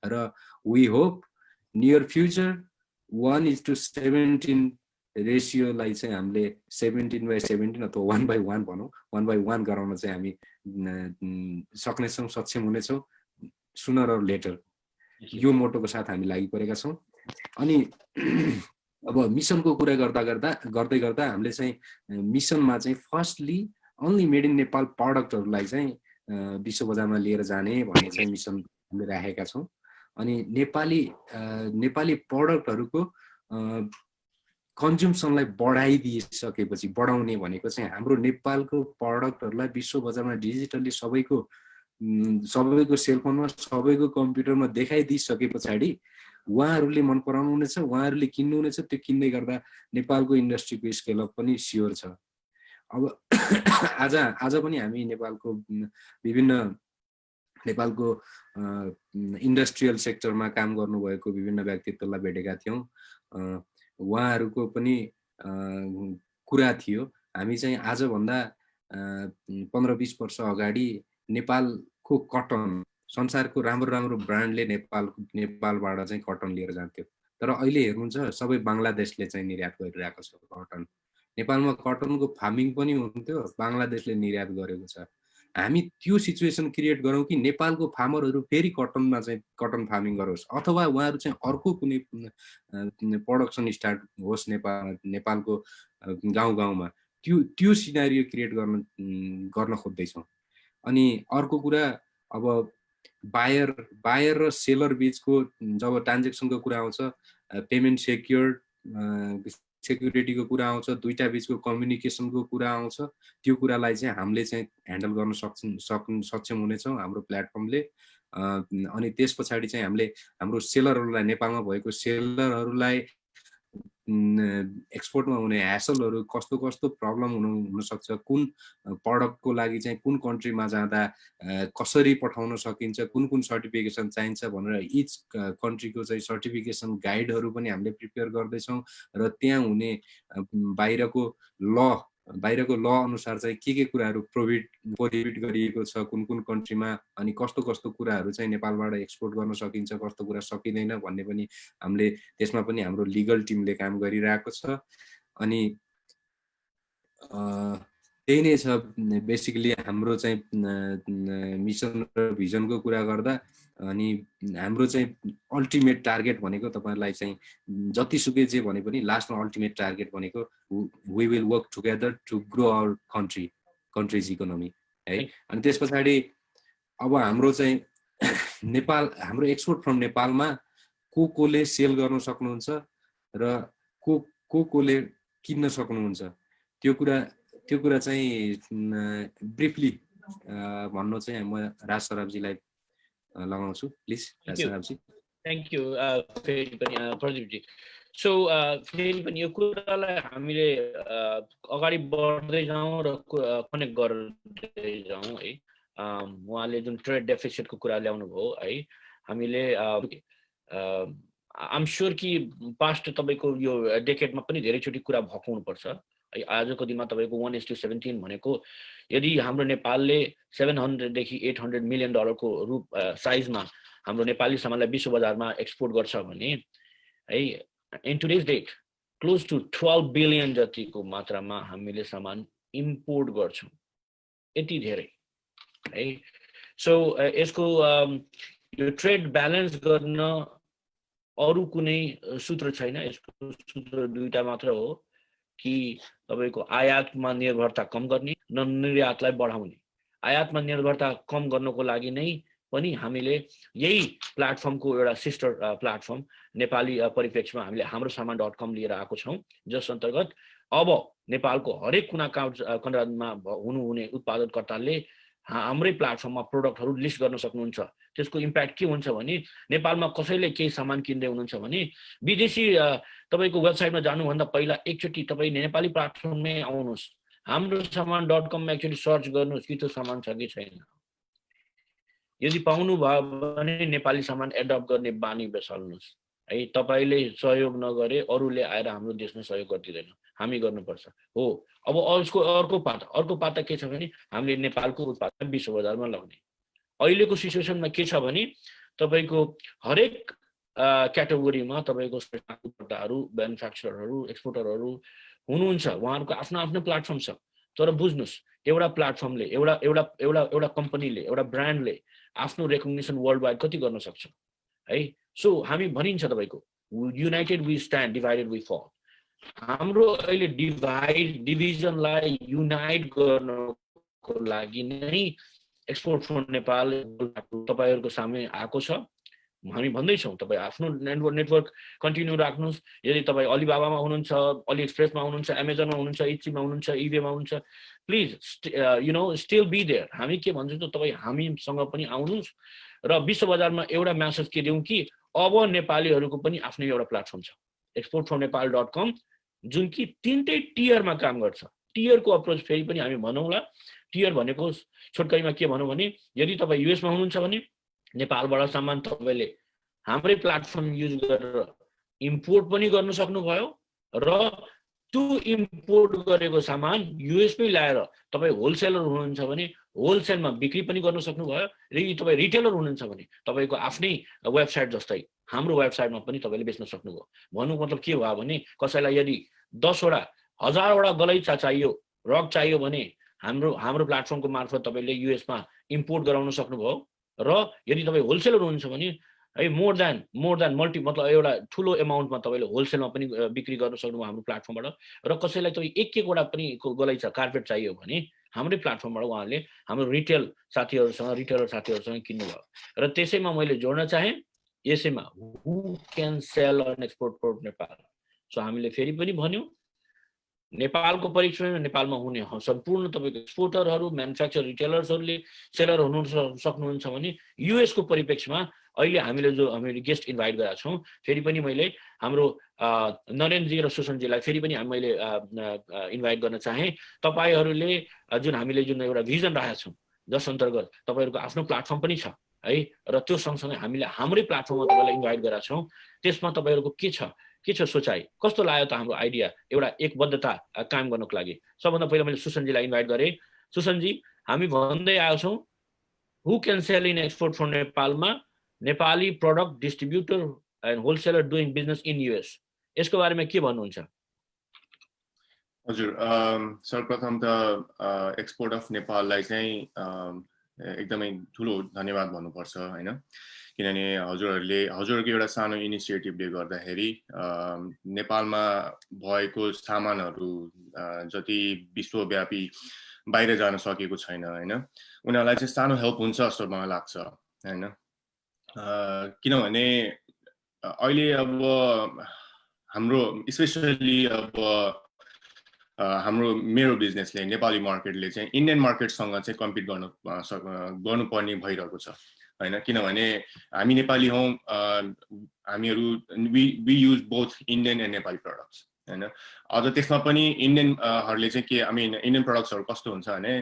Speaker 1: र वी होप नियर फ्युचर 1:17 रेसियोलाई चाहिँ हामीले 17/17 अथवा 1/1 भनौँ, 1/1 गराउन चाहिँ हामी सक्नेछौँ, सक्षम हुनेछौँ सुनर अर लेटर। यो मोटोको साथ हामी लागि परेका छौँ। अनि अब मिसनको कुरा गर्दै गर्दा हामीले चाहिँ मिसनमा चाहिँ firstly only made in Nepal प्रडक्टहरूलाई चाहिँ विश्व बजारमा लिएर जाने भन्ने चाहिँ मिसन हामीले राखेका छौँ। अनि नेपाली प्रडक्टहरूको कन्ज्युम्सनलाई बढाइदिइसकेपछि, बढाउने भनेको चाहिँ हाम्रो नेपालको प्रडक्टहरूलाई विश्व बजारमा डिजिटल्ली सबैको सेलफोनमा, सबैको कम्प्युटरमा देखाइदिइसके पछाडि उहाँहरूले मन पराउनुहुनेछ, उहाँहरूले किन्नुहुनेछ। त्यो किन्दै गर्दा नेपालको इन्डस्ट्रीको स्केलअप पनि स्योर छ। अब आज पनि हामी नेपालको इन्डस्ट्रियल सेक्टरमा काम गर्नुभएको विभिन्न व्यक्तित्वलाई भेटेका थियौँ। उहाँहरूको पनि कुरा थियो। हामी चाहिँ आजभन्दा 15-20 वर्ष अगाडि नेपालको कटन, संसारको राम्रो ब्रान्डले नेपालबाट चाहिँ कटन लिएर जान्थ्यो। तर अहिले हेर्नुहुन्छ सबै बङ्गलादेशले चाहिँ निर्यात गरिरहेको छ कटन। नेपालमा कटनको फार्मिङ पनि हुन्थ्यो, बङ्गलादेशले निर्यात गरेको छ। हामी त्यो सिचुएसन क्रिएट गरौँ कि नेपालको फार्मरहरू फेरि कटनमा चाहिँ कटन फार्मिङ गरोस्, अथवा उहाँहरू चाहिँ अर्को कुनै प्रोडक्सन स्टार्ट होस् नेपालको गाउँमा। त्यो सिनारियो क्रिएट गर्न खोज्दैछौँ। अनि अर्को कुरा, अब बायर र सेलर बीचको जब ट्रान्जेक्सनको कुरा आउँछ, पेमेन्ट सेक्युरिटीको कुरा आउँछ, दुईटा बीचको कम्युनिकेसनको कुरा आउँछ, त्यो कुरालाई चाहिँ हामीले चाहिँ ह्यान्डल गर्न सक्षम हुनेछौँ हाम्रो प्लेटफर्मले। अनि त्यस पछाडि चाहिँ हामीले हाम्रो सेलरहरूलाई, नेपालमा भएको सेलरहरूलाई एक्सपोर्टमा हुने ह्यासलहरू, कस्तो प्रब्लम हुनसक्छ, कुन प्रडक्टको लागि चाहिँ कुन कन्ट्रीमा जाँदा कसरी पठाउन सकिन्छ, कुन सर्टिफिकेसन चाहिन्छ भनेर इच कन्ट्रीको चाहिँ सर्टिफिकेसन गाइडहरू पनि हामीले प्रिपेयर गर्दैछौँ। र त्यहाँ हुने बाहिरको ल अनुसार चाहिँ के कुराहरू प्रोहिबिट गरिएको छ कुन कन्ट्रीमा, अनि कस्तो कुराहरू चाहिँ नेपालबाट एक्सपोर्ट गर्न सकिन्छ, कस्तो कुरा सकिँदैन भन्ने पनि हामीले त्यसमा पनि हाम्रो लिगल टिमले काम गरिरहेको छ। अनि त्यही नै छ बेसिकली हाम्रो चाहिँ मिसन र भिजनको कुरा गर्दा। अनि हाम्रो चाहिँ अल्टिमेट टार्गेट भनेको तपाईहरुलाई चाहिँ जतिसुकै जे भने पनि लास्टमा अल्टिमेट टार्गेट भनेको we will work together to grow our country's economy है। अनि त्यस पछाडि अब हाम्रो चाहिँ नेपाल, हाम्रो एक्सपोर्ट फ्रम नेपालमा कोले सेल गर्न सक्नुहुन्छ र कोले किन्न सक्नुहुन्छ, त्यो कुरा चाहिँ ब्रिफली भन्नु चाहिँ म राज सराबजीलाई लगाउँछु। Please Raj Sarabji.
Speaker 2: Thank you फेरि पनि प्रदीपजी। सो फेरि पनि यो कुरालाई हामीले अगाडि बढ्दै जाउँ र कनेक्ट गर्दै जाउँ है। उहाँले जुन ट्रेड डेफिसिटको कुरा ल्याउनु भयो है, हामीले आइएम स्योर कि पास्ट तपाईँको यो डेकेडमा पनि धेरैचोटि कुरा भएको हुनुपर्छ है। आजको दिनमा तपाईँको 1:17 भनेको यदि हाम्रो नेपालले 700 देखि 800 मिलियन डलरको साइजमा हाम्रो नेपाली सामानलाई विश्व बजारमा एक्सपोर्ट गर्छ भने है, in today's date close to 12 billion जतिको मात्रामा हामीले सामान इम्पोर्ट गर्छौँ, यति धेरै है। सो यसको यो ट्रेड ब्यालेन्स गर्न अरू कुनै सूत्र छैन। यसको सूत्र दुईटा मात्र हो कि तपाईको आयातमा निर्भरता कम गर्ने र निर्यातलाई बढाउने। आयातमा निर्भरता कम गर्नको लागि नै पनि हामीले यही प्लेटफर्मको एउटा सिस्टर प्लेटफर्म नेपाली परिप्रेक्ष्यमा हामीले हाम्रो सामान.com लिएर आएको छौँ, जस अन्तर्गत अब नेपालको हरेक कुना कन्डामा हुनुहुने उत्पादनकर्ताले हाम्रै प्लेटफर्ममा प्रोडक्टहरू लिस्ट गर्न सक्नुहुन्छ। त्यसको इम्प्याक्ट के हुन्छ भने नेपालमा कसैले केही सामान किन्दै हुनुहुन्छ भने विदेशी तपाईँको वेबसाइटमा जानुभन्दा पहिला एकचोटि तपाईँ नेपाली प्लेटफर्ममै आउनुहोस्, हाम्रो सामान.com मा एकचोटि सर्च गर्नुहोस् कि त्यो सामान छ कि छैन। यदि पाउनु भयो भने नेपाली सामान एडप्ट गर्ने बानी बेसाल्नुहोस् है। तपाईँले सहयोग नगरे अरूले आएर हाम्रो देशमा सहयोग गरिदिँदैन, हामी गर्नुपर्छ हो। अब अर्को पाता के छ भने हामीले नेपालको उत्पादन विश्व बजारमा लगाउने। अहिलेको सिचुएसनमा के छ भने तपाईँको हरेक क्याटेगोरीमा तपाईँको उत्पादकहरू, म्यानुफ्याक्चररहरू, एक्सपोर्टरहरू हुनुहुन्छ, उहाँहरूको आफ्नो आफ्नो प्लेटफर्म छ। तर बुझ्नुहोस्, एउटा प्लेटफर्मले एउटा कम्पनीले एउटा ब्रान्डले आफ्नो रेकग्निसन वर्ल्ड वाइड कति गर्न सक्छ है। सो हामी भनिन्छ तपाईँको united we stand, divided we fall. हाम्रो अहिले डिभिजनलाई युनाइट गर्नको लागि नै एक्सपोर्ट फ्रम नेपाल तपाईँहरूको सामने आएको छ। हामी भन्दैछौँ तपाईँ आफ्नो नेटवर्क कन्टिन्यू राख्नुहोस्। यदि तपाईँ अलिबाबामा हुनुहुन्छ, अली एक्सप्रेसमा हुनुहुन्छ, एमाजोनमा हुनुहुन्छ, इट्सीमा हुनुहुन्छ, इबेमा हुनुहुन्छ, प्लिज स्टिल बी देयर। हामी के भन्छौँ त तपाईँ हामीसँग पनि आउनुहोस् र विश्व बजारमा एउटा म्यासेज के दिउँ कि अब नेपालीहरूको पनि आफ्नै एउटा प्लेटफर्म छ, exportfromnepal.com, जुन कि 3टै टियरमा काम गर्छ। टियरको अप्रोच फेरि पनि हामी भनौँला। टियर भनेको छोटकरीमा के भनौँ भने यदि तपाईँ युएसमा हुनुहुन्छ भने नेपालबाट सामान तपाईँले हाम्रै प्लेटफर्म युज गरेर इम्पोर्ट पनि गर्न सक्नुभयो र त्यो इम्पोर्ट गरेको सामान युएसमै ल्याएर तपाईँ होलसेलर हुनुहुन्छ भने होलसेलमा बिक्री पनि गर्न सक्नुभयो। र यदि तपाईँ रिटेलर हुनुहुन्छ भने तपाईँको आफ्नै वेबसाइट जस्तै हाम्रो वेबसाइटमा पनि तपाईँले बेच्न सक्नुभयो। भन्नु मतलब के भयो भने कसैलाई यदि 10वटा 1000वटा गलैँचा चाहियो, रक चाहियो भने हाम्रो प्लेटफर्मको मार्फत तपाईँले युएसमा इम्पोर्ट गराउन सक्नुभयो। र यदि तपाईँ होलसेलर हुनुहुन्छ भने है मोर देन मल्टी मतलब एउटा ठुलो एमाउन्टमा तपाईँले होलसेलमा पनि बिक्री गर्न सक्नुभयो हाम्रो प्लेटफर्मबाट। र कसैलाई तपाईँ एक-एकवटा पनि गलैँचा कार्पेट चाहियो भने हाम्रै प्लेटफर्मबाट उहाँहरूले हाम्रो रिटेलर साथीहरूसँग किन्नुभयो। र त्यसैमा मैले जोड्न चाहेँ यसैमा who can sell on export from Nepal. So हामीले फेरि पनि भन्यौँ नेपालको परिप्रेक्ष्यमा नेपालमा हुने सम्पूर्ण तपाईँको एक्सपोर्टरहरू, म्यानुफ्याक्चर, रिटेलर्सहरूले सेलर हुनु सक्नुहुन्छ भने युएसको परिप्रेक्ष्यमा अहिले हामीले गेस्ट इन्भाइट गरेका छौँ। फेरि पनि मैले हाम्रो नरेन्द्रजी र सुसनजीलाई फेरि पनि मैले इन्भाइट गर्न चाहेँ। तपाईँहरूले हामीले एउटा भिजन राखेका छौँ जस अन्तर्गत तपाईँहरूको आफ्नो प्लेटफर्म पनि छ है, र त्यो सँगसँगै हामीले हाम्रै प्लेटफर्ममा तपाईँलाई इन्भाइट गरेका छौँ। त्यसमा तपाईँहरूको के छ सोचाइ, कस्तो लाग्यो त हाम्रो आइडिया एउटा एकबद्धता कायम गर्नको लागि। सबभन्दा पहिला मैले सुसनजीलाई इन्भाइट गरेँ। सुसनजी, हामी भन्दै आएको छौँ who can sell in export from नेपालमा Nepali product distributor and wholesaler doing business in US, यसको बारेमा के भन्नुहुन्छ?
Speaker 3: हजुर, सर्वप्रथम त एक्सपोर्ट अफ नेपाललाई चाहिँ एकदमै ठुलो धन्यवाद भन्नुपर्छ होइन, किनभने हजुरहरूको एउटा सानो इनिसिएटिभले गर्दाखेरि नेपालमा भएको सामानहरू जति विश्वव्यापी बाहिर जान सकेको छैन होइन, उनीहरूलाई चाहिँ सानो हेल्प हुन्छ जस्तो मलाई लाग्छ होइन। किनभने अहिले अब हाम्रो स्पेसली अब हाम्रो मेरो बिजनेसले नेपाली मार्केटले चाहिँ इन्डियन मार्केटसँग चाहिँ कम्पिट गर्नुपर्ने भइरहेको छ होइन, किनभने हामी नेपाली हौँ, हामीहरू we use both Indian and Nepali products होइन। अझ त्यसमा पनि इन्डियनहरूले चाहिँ के इन्डियन प्रडक्ट्सहरू कस्तो हुन्छ भने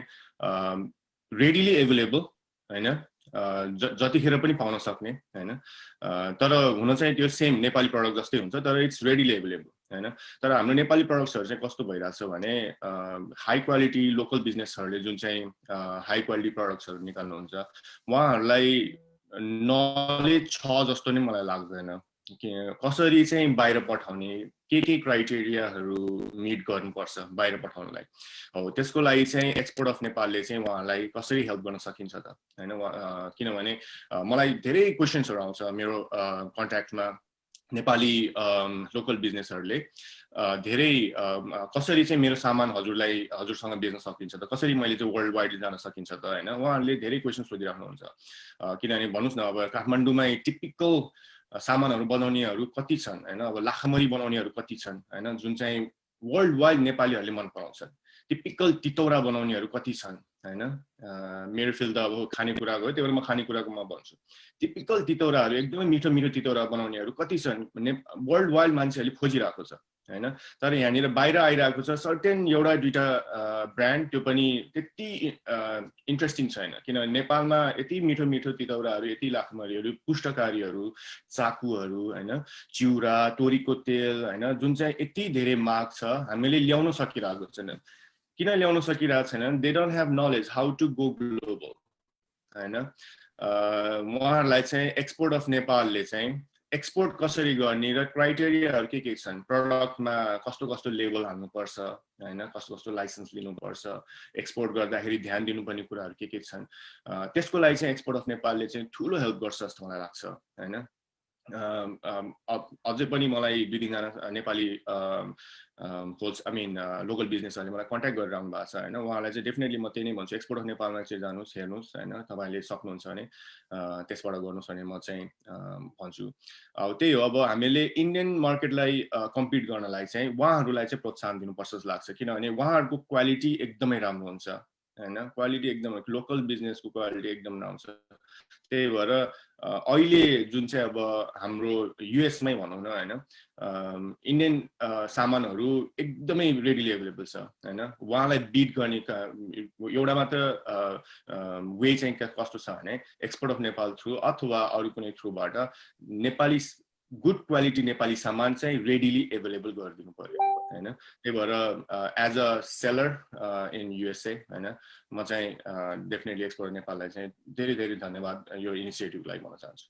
Speaker 3: रेडिली एभाइलेबल होइन, जतिखेर पनि पाउन सक्ने होइन, तर हुन चाहिँ त्यो सेम नेपाली प्रडक्ट जस्तै हुन्छ तर इट्स रेडिली एभाइलेबल होइन। तर हाम्रो नेपाली प्रडक्ट्सहरू चाहिँ कस्तो भइरहेछ भने हाई क्वालिटी लोकल बिजनेसहरूले जुन चाहिँ हाई क्वालिटी प्रडक्ट्सहरू निकाल्नुहुन्छ उहाँहरूलाई नलेज छ जस्तो नै मलाई लाग्दैन। कसरी चाहिँ बाहिर पठाउने, के क्राइटेरियाहरू मिट गर्नुपर्छ बाहिर पठाउनलाई हो, त्यसको लागि चाहिँ एक्सपोर्ट अफ नेपालले चाहिँ उहाँहरूलाई कसरी हेल्प गर्न सकिन्छ त होइन। किनभने मलाई धेरै क्वेसन्सहरू आउँछ मेरो कन्ट्याक्टमा नेपाली लोकल बिजनेसहरूले धेरै कसरी चाहिँ मेरो सामान हजुरसँग बेच्न सकिन्छ त, कसरी मैले चाहिँ वर्ल्ड वाइड जान सकिन्छ त हैन, उहाँहरूले धेरै क्वेसन सोधिराख्नुहुन्छ। किनभने भन्नुस् न, अब काठमाडौँमा टिपिकल सामानहरू बनाउनेहरू कति छन् हैन, अब लाखमरी बनाउनेहरू कति छन् हैन, जुन चाहिँ वर्ल्ड वाइड नेपालीहरूले मन पराउँछन्। टिपिकल तितौरा बनाउनेहरू कति छन् हैन, मेरो फिल्ड त अब खानेकुराको हो, त्यही भएर म खानेकुराको म भन्छु। टिपिकल तितौराहरू एकदमै मिठो मिठो तितौरा बनाउनेहरू कति छन् वर्ल्ड वाइड मान्छेहरूले खोजिरहेको छ हैन। तर यहाँनिर बाहिर आइरहेको छ सर्टेन एउटा दुईटा ब्रान्ड, त्यो पनि त्यति इन्ट्रेस्टिङ छैन, किनभने नेपालमा यति मिठो मिठो तितौराहरू, यति लाखमरीहरू, पुष्टकारीहरू, चाकुहरू हैन, चिउरा, तोरीको तेल हैन, जुन चाहिँ यति धेरै माग छ, हामीले ल्याउन सकिरहेको छैन। किन ल्याउन सकिरहेको छैन? They don't have knowledge how to go global हैन। उहाँहरूलाई चाहिँ एक्सपोर्ट अफ नेपालले चाहिँ एक्सपोर्ट कसरी गर्ने र क्राइटेरियाहरू के छन्, प्रडक्टमा कस्तो कस्तो लेबल हाल्नुपर्छ हैन, कस्तो कस्तो लाइसेन्स लिनुपर्छ, एक्सपोर्ट गर्दाखेरि ध्यान दिनुपर्ने कुराहरू के छन्, त्यसको लागि चाहिँ एक्सपोर्ट अफ नेपालले चाहिँ ठुलो हेल्प गर्छ जस्तो मलाई लाग्छ हैन। अझै पनि मलाई 2-3 जना नेपाली लोकल बिजनेसहरूले मलाई कन्ट्याक्ट गरेर आउनु भएको छ हैन। उहाँलाई चाहिँ डेफिनेटली म त्यही नै भन्छु, एक्सपोर्ट अफ नेपालमा चाहिँ जानुहोस्, हेर्नुहोस् हैन, तपाईँले सक्नुहुन्छ भने त्यसबाट गर्नुहोस् भने म चाहिँ भन्छु। अब त्यही हो, अब हामीले इन्डियन मार्केटलाई कम्पिट गर्नलाई चाहिँ उहाँहरूलाई चाहिँ प्रोत्साहन दिनुपर्छ जस्तो लाग्छ, किनभने उहाँहरूको क्वालिटी एकदमै राम्रो हुन्छ हैन, क्वालिटी एकदमै, लोकल बिजनेसको क्वालिटी एकदम राम्रो हुन्छ। त्यही भएर अहिले जुन चाहिँ अब हाम्रो युएसमै भनौँ न हैन, इन्डियन सामानहरू एकदमै रेडिली एभाइलेबल छ हैन। उहाँलाई बिट गर्ने एउटा मात्र वे चाहिँ कस्तो छ भने एक्सपोर्ट अफ नेपाल थ्रु अथवा अरू कुनै थ्रुबाट नेपाली गुड क्वालिटी नेपाली सामान चाहिँ रेडिली एभाइलेबल गरिदिनु पर्यो हैन। त्यही भएर as a seller in USA हैन, म चाहिँ डेफिनेटली एक्सपोर्ट नेपाललाई चाहिँ धेरै धेरै धन्यवाद यो इनिसिएटिभलाई भन्न चाहन्छु।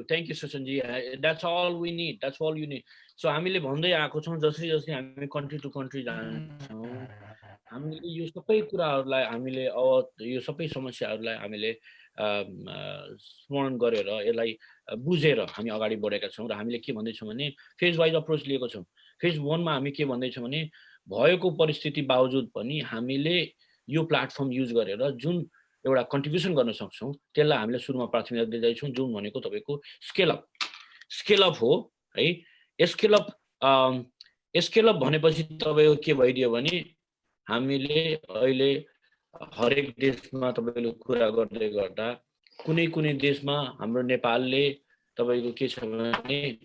Speaker 2: Thank you Susanji, that's all we need, that's all you need. So हामीले भन्दै आएको छौँ, जसरी हामी कन्ट्री टु कन्ट्री जान्छौँ, हामीले यो सबै कुराहरूलाई हामीले यो सबै समस्याहरूलाई हामीले स्मरण गरेर यसलाई बुझेर हामी अगाडि बढेका छौँ र हामीले के भन्दैछौँ भने फेज वाइज अप्रोच लिएको छौँ। फेज 1मा हामी के भन्दैछौँ भने भएको परिस्थिति बावजुद पनि हामीले यो प्लेटफर्म युज गरेर जुन एउटा कन्ट्रिब्युसन गर्न सक्छौँ त्यसलाई हामीले सुरुमा प्राथमिकता दिँदैछौँ, जुन भनेको तपाईँको स्केलअप हो है। स्केलअप भनेपछि तपाईँको के भइदियो भने हामीले अहिले हरेक देशमा तपाईँले कुरा गर्दै गर्दा कुनै देशमा हाम्रो नेपालले तपाईँको के छ भने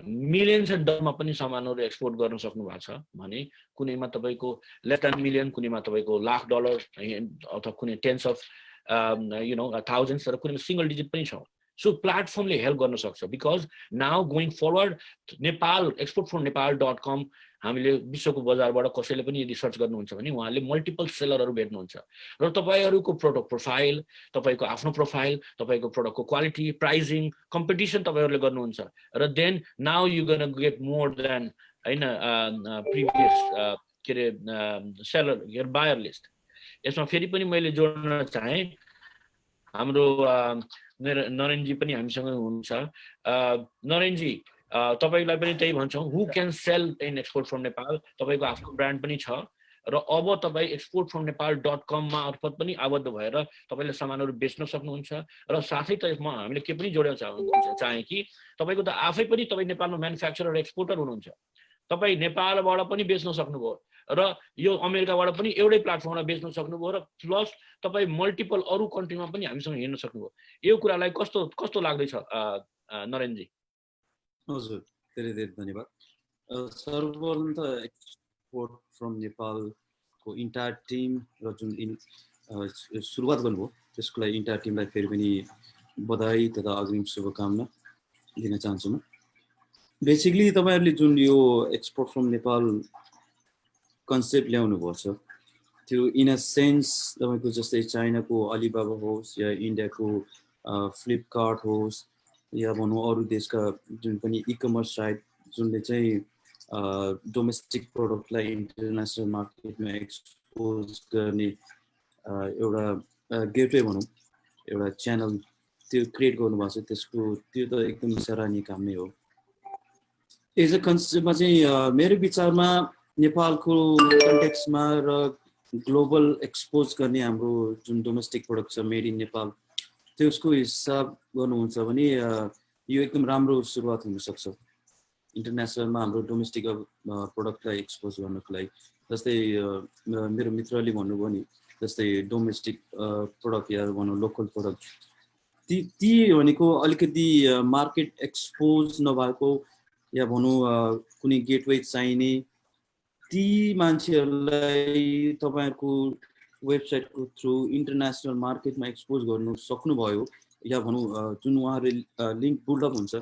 Speaker 2: मिलियन्स एन्ड डलरमा पनि सामानहरू एक्सपोर्ट गर्न सक्नु भएको छ भने कुनैमा तपाईँको लेस देन मिलियन, कुनैमा तपाईँको लाख डलर अथवा कुनै टेन्स अफ थाउजन्ड्स, तर कुनैमा सिंगल डिजिट पनि छ। सो प्लेटफर्मले हेल्प गर्न सक्छ, because now going forward Nepal exportfromnepal.com हामीले विश्वको बजारबाट कसैले पनि यदि सर्च गर्नुहुन्छ भने उहाँले मल्टिपल सेलरहरू भेट्नुहुन्छ र तपाईँहरूको प्रोडक्ट प्रोफाइल, तपाईँको आफ्नो प्रोफाइल, तपाईँको प्रोडक्टको क्वालिटी, प्राइजिङ, कम्पिटिसन तपाईँहरूले गर्नुहुन्छ र then now you gonna get more than हैन प्रिभियस के अरे सेलर बायर लिस्ट। यसमा फेरि पनि मैले जोड्न चाहेँ, हाम्रो नरेनजी पनि हामीसँग हुनुहुन्छ। नरेनजी, तपाईँलाई पनि त्यही भन्छौँ, हु can sell in export from Nepal, तपाईँको आफ्नो ब्रान्ड पनि छ र अब तपाईँ exportfromnepal.com मा अर्फत पनि आबद्ध भएर तपाईँले सामानहरू बेच्न सक्नुहुन्छ र साथै हामीले के पनि जोड्न चाहेँ कि तपाईँको त आफै पनि तपाईँ नेपालमा म्यानुफ्याक्चरर र एक्सपोर्टर हुनुहुन्छ, तपाईँ नेपालबाट पनि बेच्न सक्नुभयो र यो अमेरिकाबाट पनि एउटै प्लेटफर्ममा बेच्न सक्नुभयो र प्लस तपाईँ मल्टिपल अरू कन्ट्रीमा पनि हामीसँग हिँड्न सक्नुभयो। यो कुरालाई कस्तो लाग्दैछ नरेनजी?
Speaker 4: हजुर, धेरै धेरै धन्यवाद। सर्वप्रथम त एक्सपोर्ट फ्रम नेपालको इन्टायर टिम र जुन सुरुवात गर्नुभयो त्यसको लागि इन्टायर टिमलाई फेरि पनि बधाई तथा अग्रिम शुभकामना दिन चाहन्छु म। बेसिकली तपाईँहरूले जुन यो एक्सपोर्ट फ्रम नेपाल कन्सेप्ट ल्याउनु भएको छ त्यो इन अ सेन्स तपाईँको जस्तै चाइनाको अलिबाबा होस् या इन्डियाको फ्लिपकार्ट होस् या भनौँ अरू देशका जुन पनि इकमर्स साइट जुनले चाहिँ डोमेस्टिक प्रोडक्टलाई इन्टरनेसनल मार्केटमा एक्सपोज गर्ने एउटा गेटवे भनौँ, एउटा च्यानल त्यो क्रिएट गर्नुभएको छ, त्यसको त्यो त एकदम सराहनीय काम नै हो। एज अ कन्सेप्टमा चाहिँ मेरो विचारमा नेपालको कन्टेक्स्टमा र ग्लोबल एक्सपोज गर्ने हाम्रो जुन डोमेस्टिक प्रोडक्ट छ मेड इन नेपाल त्यसको हिसाब गर्नुहुन्छ भने यो एकदम राम्रो सुरुवात हुनसक्छ इन्टरनेसनलमा हाम्रो डोमेस्टिक प्रोडक्टलाई एक्सपोज गर्नको लागि। जस्तै मेरो मित्रले भन्नुभयो नि जस्तै डोमेस्टिक प्रोडक्ट या भनौँ लोकल प्रोडक्ट ती भनेको अलिकति मार्केट एक्सपोज नभएको या भनौँ कुनै गेटवे चाहिने ती मान्छेहरूलाई तपाईँहरूको वेबसाइटको थ्रु इन्टरनेसनल मार्केटमा एक्सपोज गर्नु सक्नुभयो या भनौँ जुन उहाँहरूले लिङ्क बिल्डअप हुन्छ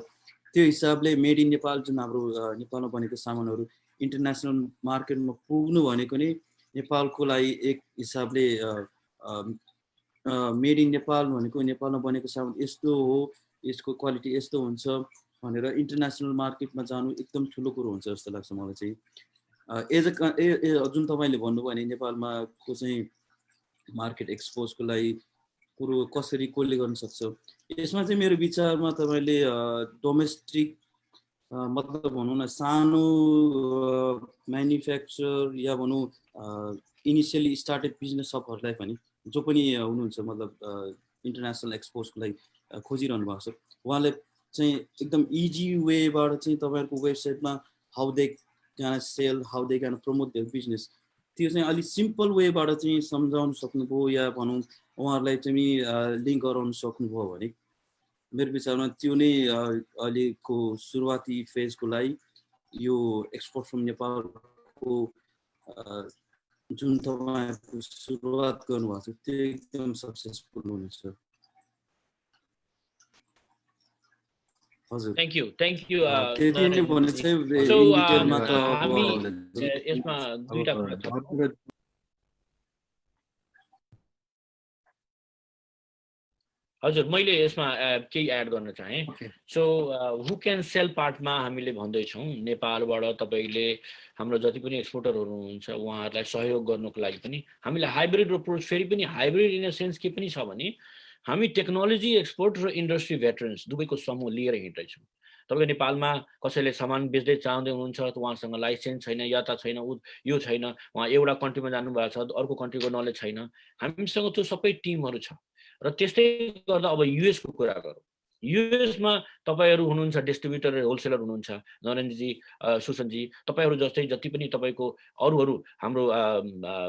Speaker 4: त्यो हिसाबले मेड इन नेपाल जुन हाम्रो नेपालमा बनेको सामानहरू इन्टरनेसनल मार्केटमा पुग्नु भनेको नै नेपालको लागि एक हिसाबले मेड इन नेपाल भनेको नेपालमा बनेको सामान यस्तो हो यसको क्वालिटी यस्तो हुन्छ भनेर इन्टरनेसनल मार्केटमा जानु एकदम ठुलो कुरो हुन्छ जस्तो लाग्छ मलाई चाहिँ। एज अ जुन तपाईँले भन्नुभयो भने नेपालमा को चाहिँ मार्केट एक्सपोजको लागि कुरो कसरी कसले गर्न सक्छ यसमा चाहिँ मेरो विचारमा तपाईँले डोमेस्टिक मतलब भनौँ न सानो म्यानुफ्याक्चर या भनौँ इनिसियली स्टार्टेड बिजनेस सपहरूलाई पनि जो पनि हुनुहुन्छ मतलब इन्टरनेसनल एक्सपोजको लागि खोजिरहनु भएको छ उहाँले चाहिँ एकदम इजी वेबाट चाहिँ तपाईँहरूको वेबसाइटमा how they can sell how they can promote their business त्यो चाहिँ अलिक सिम्पल वेबाट चाहिँ सम्झाउन सक्नुभयो या भनौँ उहाँहरूलाई चाहिँ लिङ्क गराउन सक्नुभयो भने मेरो विचारमा त्यो नै अहिलेको सुरुवाती फेजको लागि यो एक्सपोर्ट फ्रम नेपालको जुन तपाईँहरूको सुरुवात गर्नुभएको छ त्यो एकदम सक्सेसफुल हुनेछ। हजुर
Speaker 2: थ्याङ्क यू
Speaker 4: त्यति नै भने चाहिँ
Speaker 2: डिटेलमा त यसमा दुईटा कुरा छ। हजुर मैले यसमा केही एड गर्न चाहेँ। सो हु क्यान सेल पार्टमा हामीले भन्दैछौँ नेपालबाट तपाईँले हाम्रो जति पनि एक्सपोर्टरहरू हुनुहुन्छ उहाँहरूलाई सहयोग गर्नुको लागि पनि हामीले हाइब्रिड अप्रोच फेरि पनि हाइब्रिड इन अ सेन्स के पनि छ भने हामी टेक्नोलोजी एक्सपोर्ट र इन्डस्ट्री भेटरन्स दुवैको समूह लिएर हिँड्दैछौँ। तपाईँ नेपालमा कसैले सामान बेच्दै चाहँदै हुनुहुन्छ उहाँसँग लाइसेन्स छैन या त छैन यो छैन उहाँ एउटा कन्ट्रीमा जानुभएको छ अर्को कन्ट्रीको नलेज छैन हामीसँग त्यो सबै टिमहरू छ। र त्यस्तै गर्दा अब युएसको कुरा गरौँ युएसमा तपाईँहरू हुनुहुन्छ डिस्ट्रिब्युटर होलसेलर हुनुहुन्छ नरेन्द्रजी सुसनजी तपाईँहरू जस्तै जति पनि तपाईँको अरूहरू हाम्रो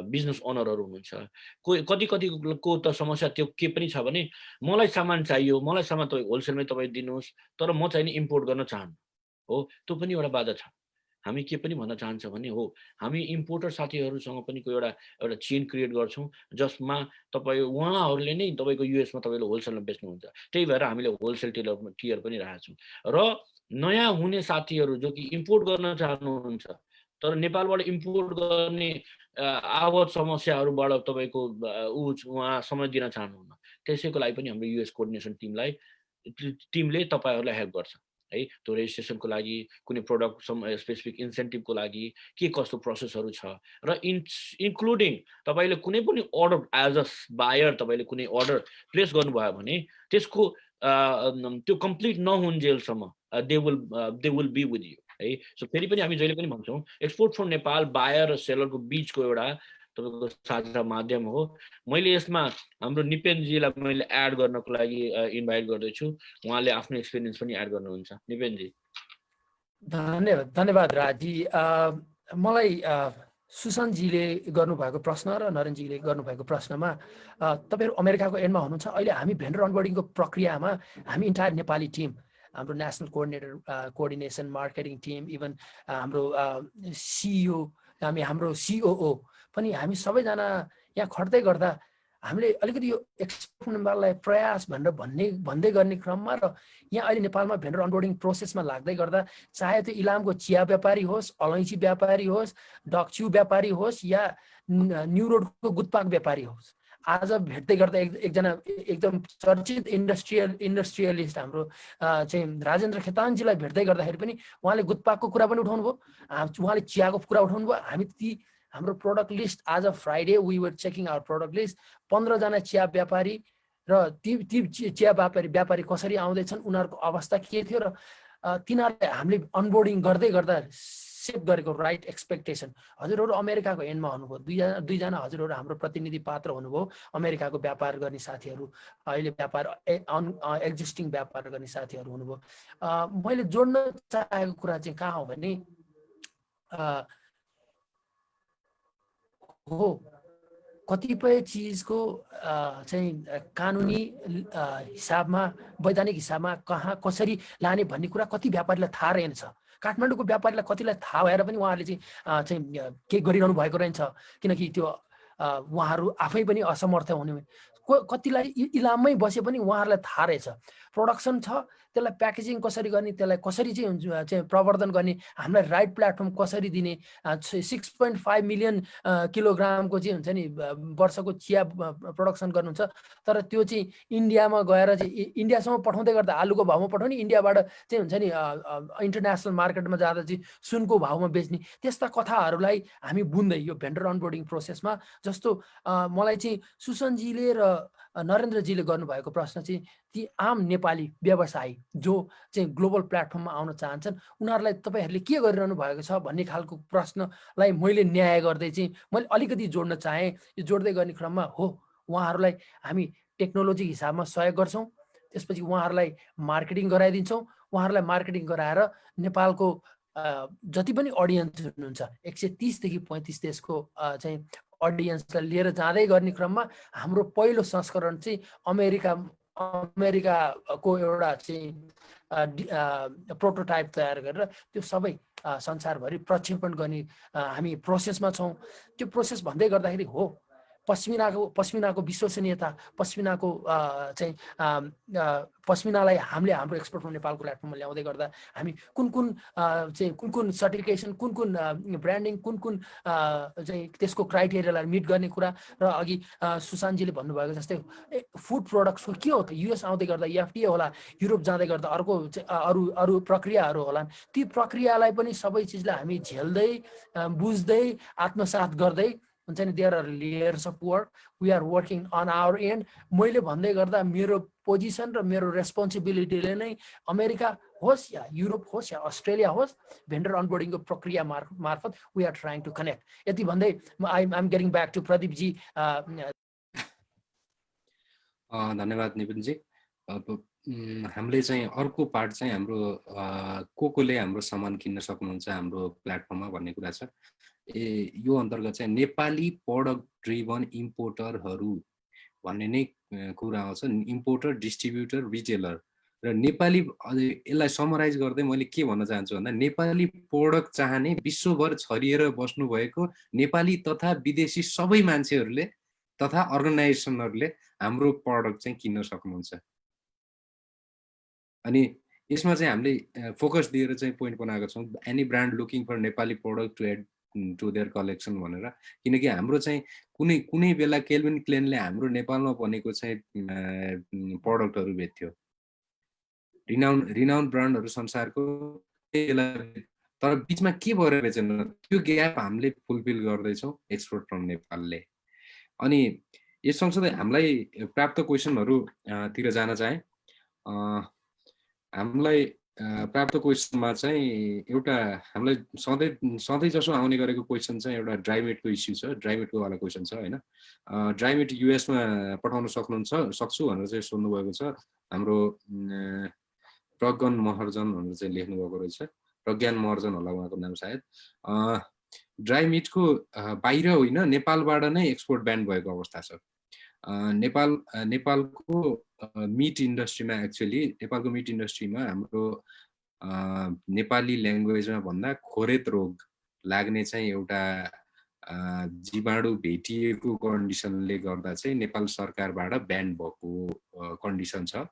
Speaker 2: बिजनेस ओनरहरू हुनुहुन्छ कतिको त समस्या त्यो के पनि छ भने मलाई सामान चाहियो मलाई सामान तपाईँ होलसेलमै तपाईँ दिनुहोस् तर म चाहिँ नि इम्पोर्ट गर्न चाहन्छु हो त्यो पनि एउटा बाधा छ। हामी के पनि भन्न चाहन्छ भने हो हामी इम्पोर्टर साथीहरूसँग पनि एउटा चेन क्रिएट गर्छौँ जसमा तपाईँ उहाँहरूले नै तपाईँको युएसमा तपाईँले होलसेलमा बेच्नुहुन्छ त्यही भएर हामीले होलसेल टियर पनि राखेको छौँ। र नयाँ हुने साथीहरू जो कि इम्पोर्ट गर्न चाहनुहुन्छ तर नेपालबाट इम्पोर्ट गर्ने आवत समस्याहरूबाट तपाईँको उहाँ समय दिन चाहनुहुन्न त्यसैको लागि पनि हाम्रो युएस कोअर्डिनेसन टिमले तपाईँहरूलाई हेल्प गर्छ है त्यो रेजिस्ट्रेसनको लागि कुनै प्रोडक्ट स्पेसिफिक इन्सेन्टिभको लागि के कस्तो प्रोसेसहरू छ र इन्क्लुडिङ तपाईँले कुनै पनि अर्डर एज अ बायर तपाईँले कुनै अर्डर प्लेस गर्नुभयो भने त्यसको त्यो कम्प्लिट नहुन्जेलसम्म they will be with you है। सो फेरि पनि हामी जहिले पनि भन्छौँ एक्सपोर्ट फ्रम नेपाल बायर र सेलरको बिचको एउटा तपाईँको साझा माध्यम हो। मैले यसमा हाम्रो निपेनजीलाई मैले एड गर्नको लागि इन्भाइट गर्दैछु उहाँले आफ्नो एक्सपिरियन्स पनि एड गर्नुहुन्छ। निपेनजी
Speaker 8: धन्यवाद राजी। मलाई सुसनजीले गर्नुभएको प्रश्न र नरेनजीले गर्नुभएको प्रश्नमा तपाईँहरू अमेरिकाको एन्डमा हुनुहुन्छ अहिले हामी भेन्डर अनबोर्डिङको प्रक्रियामा हामी इन्टायर नेपाली टिम हाम्रो national coordination marketing team even हाम्रो सिइओ हाम्रो सिओओ पनि हामी सबैजना यहाँ खट्दै गर्दा हामीले अलिकति यो एक्सपोर्ट नेपाललाई प्रयास भनेर भन्दै गर्ने क्रममा र यहाँ अहिले नेपालमा भेन्डर अनबोर्डिङ प्रोसेसमा लाग्दै गर्दा चाहे त्यो इलामको चिया व्यापारी होस् अलैँची व्यापारी होस् डक्च्यु व्यापारी होस् या न्यू रोडको गुटपाक व्यापारी होस् आज भेट्दै गर्दा एकजना एकदम चर्चित इन्डस्ट्रियलिस्ट हाम्रो चाहिँ राजेन्द्र खेतानजीलाई भेट्दै गर्दाखेरि पनि उहाँले गुटपाकको कुरा पनि उठाउनु भयो उहाँले चियाको कुरा उठाउनु भयो। हामी ती हाम्रो प्रोडक्ट लिस्ट आज Friday we were checking our product list 15 जना चिया व्यापारी र ती चिया व्यापारी कसरी आउँदैछन् उनीहरूको अवस्था के थियो र तिनीहरूले हामीले अनबोर्डिङ गर्दै गर्दा सेट गरेको राइट एक्सपेक्टेसन। हजुरहरू अमेरिकाको एन्डमा हुनुभयो, दुईजना हजुरहरू हाम्रो प्रतिनिधि पात्र हुनुभयो, अमेरिकाको व्यापार गर्ने साथीहरू, अहिले व्यापार एक्जिस्टिङ व्यापार गर्ने साथीहरू हुनुभयो। मैले जोड्न चाहेको कुरा चाहिँ कहाँ हो भने हो कतिपय चिजको चाहिँ कानुनी हिसाबमा वैधानिक हिसाबमा कहाँ कसरी लाने भन्ने कुरा कति व्यापारीलाई थाहा रहेनछ। काठमाडौँको व्यापारीलाई कतिलाई थाहा भएर पनि उहाँहरूले चाहिँ केही गरिरहनु भएको रहेछ, किनकि त्यो उहाँहरू आफै पनि असमर्थ हुने, कतिलाई इलाममै बसे पनि उहाँहरूलाई थाहा रहेछ। प्रोडक्सन छ, त्यसलाई प्याकेजिङ कसरी गर्ने, त्यसलाई कसरी चाहिँ प्रवर्धन गर्ने, हामीलाई राइट प्लेटफर्म कसरी दिने। 6.5 मिलियन किलोग्रामको चाहिँ हुन्छ नि वर्षको चिया प्रोडक्सन गर्नुहुन्छ, तर त्यो चाहिँ इन्डियामा गएर चाहिँ इन्डियासम्म पठाउँदै गर्दा आलुको भाउमा पठाउने, इन्डियाबाट चाहिँ हुन्छ नि इन्टरनेसनल मार्केटमा जाँदा चाहिँ सुनको भाउमा बेच्ने, त्यस्ता कथाहरूलाई हामी बुन्दै यो भेन्डर अनबोर्डिङ प्रोसेसमा जस्तो मलाई चाहिँ सुसनजीले र नरेन्द्रजीले गर्नुभएको प्रश्न चाहिँ ती आम नेपाली व्यवसायी जो चाहिँ ग्लोबल प्लेटफर्ममा आउन चाहन्छन् उनीहरूलाई तपाईँहरूले के गरिरहनु भएको छ भन्ने खालको प्रश्नलाई मैले न्याय गर्दै चाहिँ मैले अलिकति जोड्न चाहेँ। यो जोड्दै गर्ने क्रममा हो उहाँहरूलाई हामी टेक्नोलोजी हिसाबमा सहयोग गर्छौँ, त्यसपछि उहाँहरूलाई मार्केटिङ गराइदिन्छौँ। उहाँहरूलाई मार्केटिङ गराएर नेपालको जति पनि अडियन्स हुनुहुन्छ 130 देखि 35 देशको चाहिँ अडियन्सलाई लिएर जाँदै गर्ने क्रममा हाम्रो पहिलो संस्करण चाहिँ अमेरिकाको एउटा चाहिँ प्रोटोटाइप तयार गरेर त्यो सबै संसारभरि प्रक्षेपण गर्ने हामी प्रोसेसमा छौँ। त्यो प्रोसेस भन्दै गर्दाखेरि हो पश्मिनाको विश्वसनीयता, पश्मिनाको चाहिँ पश्मिनालाई हामीले हाम्रो एक्सपोर्ट फ्रम नेपालको प्लेटफर्ममा ल्याउँदै गर्दा हामी कुन सर्टिफिकेसन, कुन ब्रान्डिङ, कुन चाहिँ त्यसको क्राइटेरियालाई मिट गर्ने कुरा। र अघि सुशान्तजीले भन्नुभएको जस्तै फुड प्रोडक्ट्सको के हो त, युएस आउँदै गर्दा एफडिए होला, युरोप जाँदै गर्दा अर्को अरू प्रक्रियाहरू होलान्। ती प्रक्रियालाई पनि सबै चिजलाई हामी झेल्दै बुझ्दै आत्मसात गर्दै हुन्छ नि, there are layers of work, we are working on our end. मैले भन्दै गर्दा मेरो पोजिसन र मेरो रेस्पोन्सिबिलिटीले नै अमेरिका होस् या युरोप होस् या अस्ट्रेलिया होस्, भेन्डर अनबोर्डिङको प्रक्रिया मार्फत we are trying to connect. यति भन्दै I am getting back to Pradeepji.
Speaker 1: धन्यवाद निपुणजी। हामीले चाहिँ अर्को पार्ट चाहिँ हाम्रो कोले हाम्रो सामान किन्न सक्नुहुन्छ हाम्रो प्लेटफर्ममा भन्ने कुरा छ। यो अन्तर्गत चाहिँ नेपाली प्रोडक्ट ड्रिभन इम्पोर्टरहरू भन्ने नै कुरा आउँछ। इम्पोर्टर, डिस्ट्रिब्युटर, रिटेलर र नेपाली। यसलाई समराइज गर्दै मैले के भन्न चाहन्छु भन्दा नेपाली प्रोडक्ट चाहने विश्वभर छरिएर बस्नुभएको नेपाली तथा विदेशी सबै मान्छेहरूले तथा अर्गनाइजेसनहरूले हाम्रो प्रोडक्ट चाहिँ किन्न सक्नुहुन्छ। अनि यसमा चाहिँ हामीले फोकस दिएर चाहिँ पोइन्ट बनाएको छौँ, any brand looking for Nepali product to add to their collection भनेर। किनकि हाम्रो चाहिँ कुनै बेला केल्भिन क्लेनले हाम्रो नेपालमा बनेको चाहिँ प्रोडक्टहरू बेच्थ्यो, रिनाउन्ड ब्रान्डहरू संसारको, तर बिचमा के भएर बेचेन, त्यो ग्याप हामीले फुलफिल गर्दैछौँ एक्सपोर्ट फ्रम नेपालले। अनि यस सँगसँगै हामीलाई प्राप्त क्वेसनहरू तिर जान चाहे। हामीलाई प्राप्त क्वेसनमा चाहिँ एउटा हामीलाई सधैँ जसो आउने गरेको क्वेसन चाहिँ एउटा ड्राइमेटको इस्यु छ, ड्राइमेटको वाला क्वेसन छ होइन। ड्राइमेट युएसमा पठाउन सक्छु भनेर चाहिँ सोध्नुभएको छ। हाम्रो प्रज्ञान महर्जन भनेर चाहिँ लेख्नुभएको रहेछ, प्रज्ञान महर्जन होला उहाँको नाम सायद। ड्राइमेटको बाहिर होइन, नेपालबाट नै एक्सपोर्ट ब्यान भएको अवस्था छ। नेपालको मिट इन्डस्ट्रीमा एक्चुअली नेपालको मिट इन्डस्ट्रीमा हाम्रो नेपाली ल्याङ्ग्वेजमा भन्दा खोरेत रोग लाग्ने चाहिँ एउटा जीवाणु भेटिएको कन्डिसनले गर्दा चाहिँ नेपाल सरकारबाट ब्यान भएको कन्डिसन छ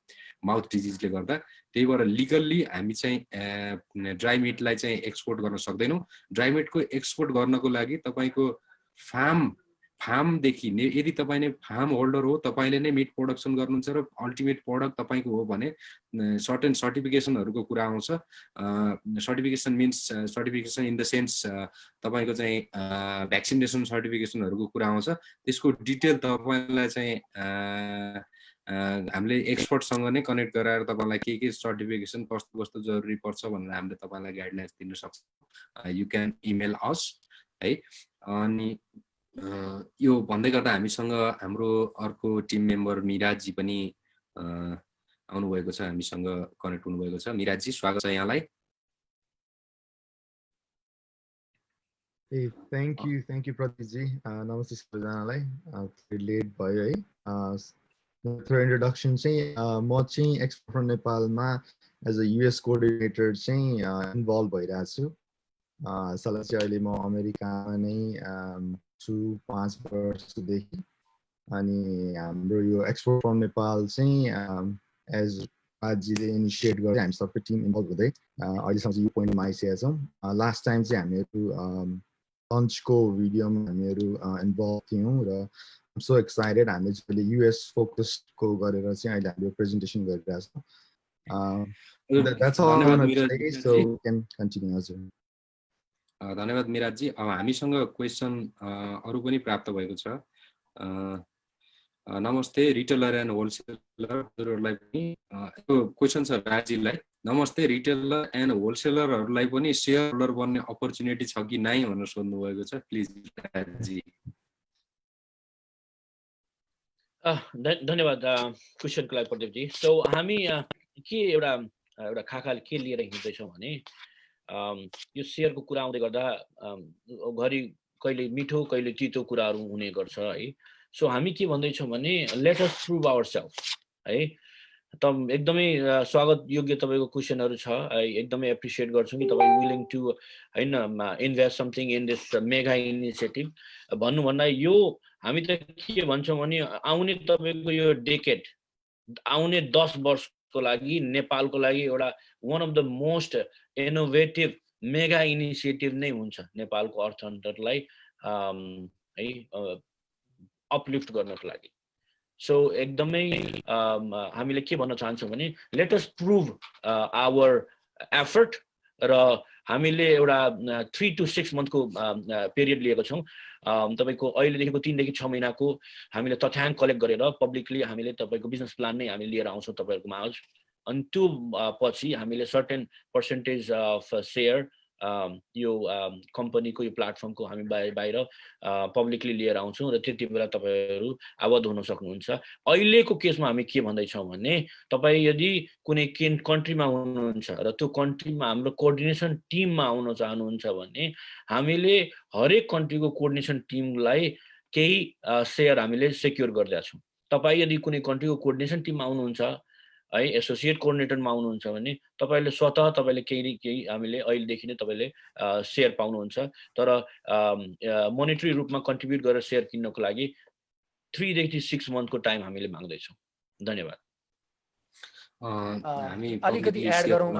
Speaker 1: माउथ डिजिजले गर्दा। त्यही भएर लिगल्ली हामी चाहिँ ड्राई मिटलाई चाहिँ एक्सपोर्ट गर्न सक्दैनौँ। ड्राई मिटको एक्सपोर्ट गर्नको लागि तपाईँको फार्मदेखि यदि तपाईँ नै फार्म होल्डर हो, तपाईँले नै मिट प्रोडक्सन गर्नुहुन्छ र अल्टिमेट प्रोडक्ट तपाईँको हो भने सर्टेन सर्टिफिकेसनहरूको कुरा आउँछ। Certification means certification in the sense तपाईँको चाहिँ भ्याक्सिनेसन सर्टिफिकेसनहरूको कुरा आउँछ। त्यसको डिटेल तपाईँलाई चाहिँ हामीले एक्सपर्टसँग नै कनेक्ट गराएर तपाईँलाई के सर्टिफिकेसन कस्तो कस्तो जरुरी पर्छ भनेर हामीले तपाईँलाई गाइडलाइन्स दिन सक्छौँ। यु क्यान इमेल अस है। अनि यो भन्दै गर्दा हामीसँग हाम्रो अर्को टिम मेम्बर मिराजी पनि आउनुभएको छ, हामीसँग कनेक्ट हुनुभएको छ। मिराजी स्वागत छ यहाँलाई।
Speaker 9: Hey, thank you Pratikji. Namaste सबैजनालाई। लेट भयो है। थ्रो इन्ट्रोडक्सन चाहिँ म चाहिँ एक्सपर्ट फ्रम नेपालमा एज अ युएस कोअर्डिनेटर चाहिँ इन्भल्भ भइरहेको छु। साला चाहिँ अहिले म अमेरिकामा नै छु 5 वर्षदेखि। अनि हाम्रो यो एक्सपर्ट फ्रम नेपाल चाहिँ एज राजीले इनिसिएट गर्दै हामी सबै टिम इन्भल्भ हुँदै अहिलेसम्म चाहिँ यो पोइन्टमा आइसकेका छौँ। लास्ट टाइम चाहिँ हामीहरू लन्चको भिडियोमा हामीहरू इन्भल्भ थियौँ र I'm so excited. हामीले चाहिँ US फोकस्डको गरेर चाहिँ अहिले हामीले प्रेजेन्टेसन गरिरहेका छौँ। That's all I want to say, so we can continue.
Speaker 1: धन्यवाद मिराजी। अब हामीसँग क्वेसन अरू पनि प्राप्त भएको छ। नमस्ते रिटेलर एन्ड होलसेलरहरूलाई पनि यो क्वेसन छ राजीलाई। नमस्ते रिटेलर एन्ड होलसेलरहरूलाई पनि सेयर होल्डर बन्ने अपर्च्युनिटी छ कि नै भनेर सोध्नु भएको छ। प्लिज राजी।
Speaker 2: धन्यवाद क्वेसनको लागि प्रदीपजी। सो हामी के एउटा खाकाले के लिएर हिँड्दैछौँ भने यो सेयरको कुरा आउँदै गर्दा घरि कहिले मिठो कहिले तितो कुराहरू हुने गर्छ है। सो हामी के भन्दैछौँ भने लेट अस प्रुभ आवरसेल्फ है। त एकदमै स्वागत योग्य तपाईँको क्वेसनहरू छ, एकदमै एप्रिसिएट गर्छौँ कि तपाईँ विलिङ टु होइन invest something in this mega initiative भन्नुभन्दा यो हामी त के भन्छौँ भने आउने तपाईँको यो डेकेड आउने 10 वर्षको लागि नेपालको लागि एउटा one of the most innovative mega initiative नै हुन्छ नेपालको अर्थतन्त्रलाई है अपलिफ्ट गर्नको लागि। सो एकदमै हामीले के भन्न चाहन्छौँ भने let us prove our effort र हामीले एउटा 3 to 6 मन्थको पिरियड लिएको छौँ। तपाईँको अहिलेदेखिको 3 देखि 6 महिनाको हामीले तथ्याङ्क कलेक्ट गरेर पब्लिकली हामीले तपाईँको बिजनेस प्लान नै हामीले लिएर आउँछौँ तपाईँहरूकोमा आज। अनि त्यो पछि हामीले सर्टेन पर्सेन्टेज अफ सेयर यो कम्पनीको यो प्लेटफर्मको हामी बाहिर पब्लिकली लिएर आउँछौँ र त्यति बेला तपाईँहरू आबद्ध हुन सक्नुहुन्छ। अहिलेको केसमा हामी के भन्दैछौँ भने तपाईँ यदि कुनै कन्ट्रीमा हुनुहुन्छ र त्यो कन्ट्रीमा हाम्रो कोअर्डिनेसन टिममा आउन चाहनुहुन्छ भने हामीले हरेक कन्ट्रीको कोअर्डिनेसन टिमलाई केही सेयर हामीले सेक्युर गरिदिएका छौँ। तपाईँ यदि कुनै कन्ट्रीको कोअर्डिनेसन टिममा आउनुहुन्छ है, एसोसिएट कोअर्डिनेटरमा आउनुहुन्छ भने तपाईँले स्वतः तपाईँले केही हामीले अहिलेदेखि नै तपाईँले सेयर पाउनुहुन्छ। तर मोनिटरी रूपमा कन्ट्रिब्युट गरेर सेयर किन्नको लागि 3 देखि 6 मन्थको टाइम हामीले माग्दैछौँ। धन्यवाद।
Speaker 8: अलिकति एड गरौँ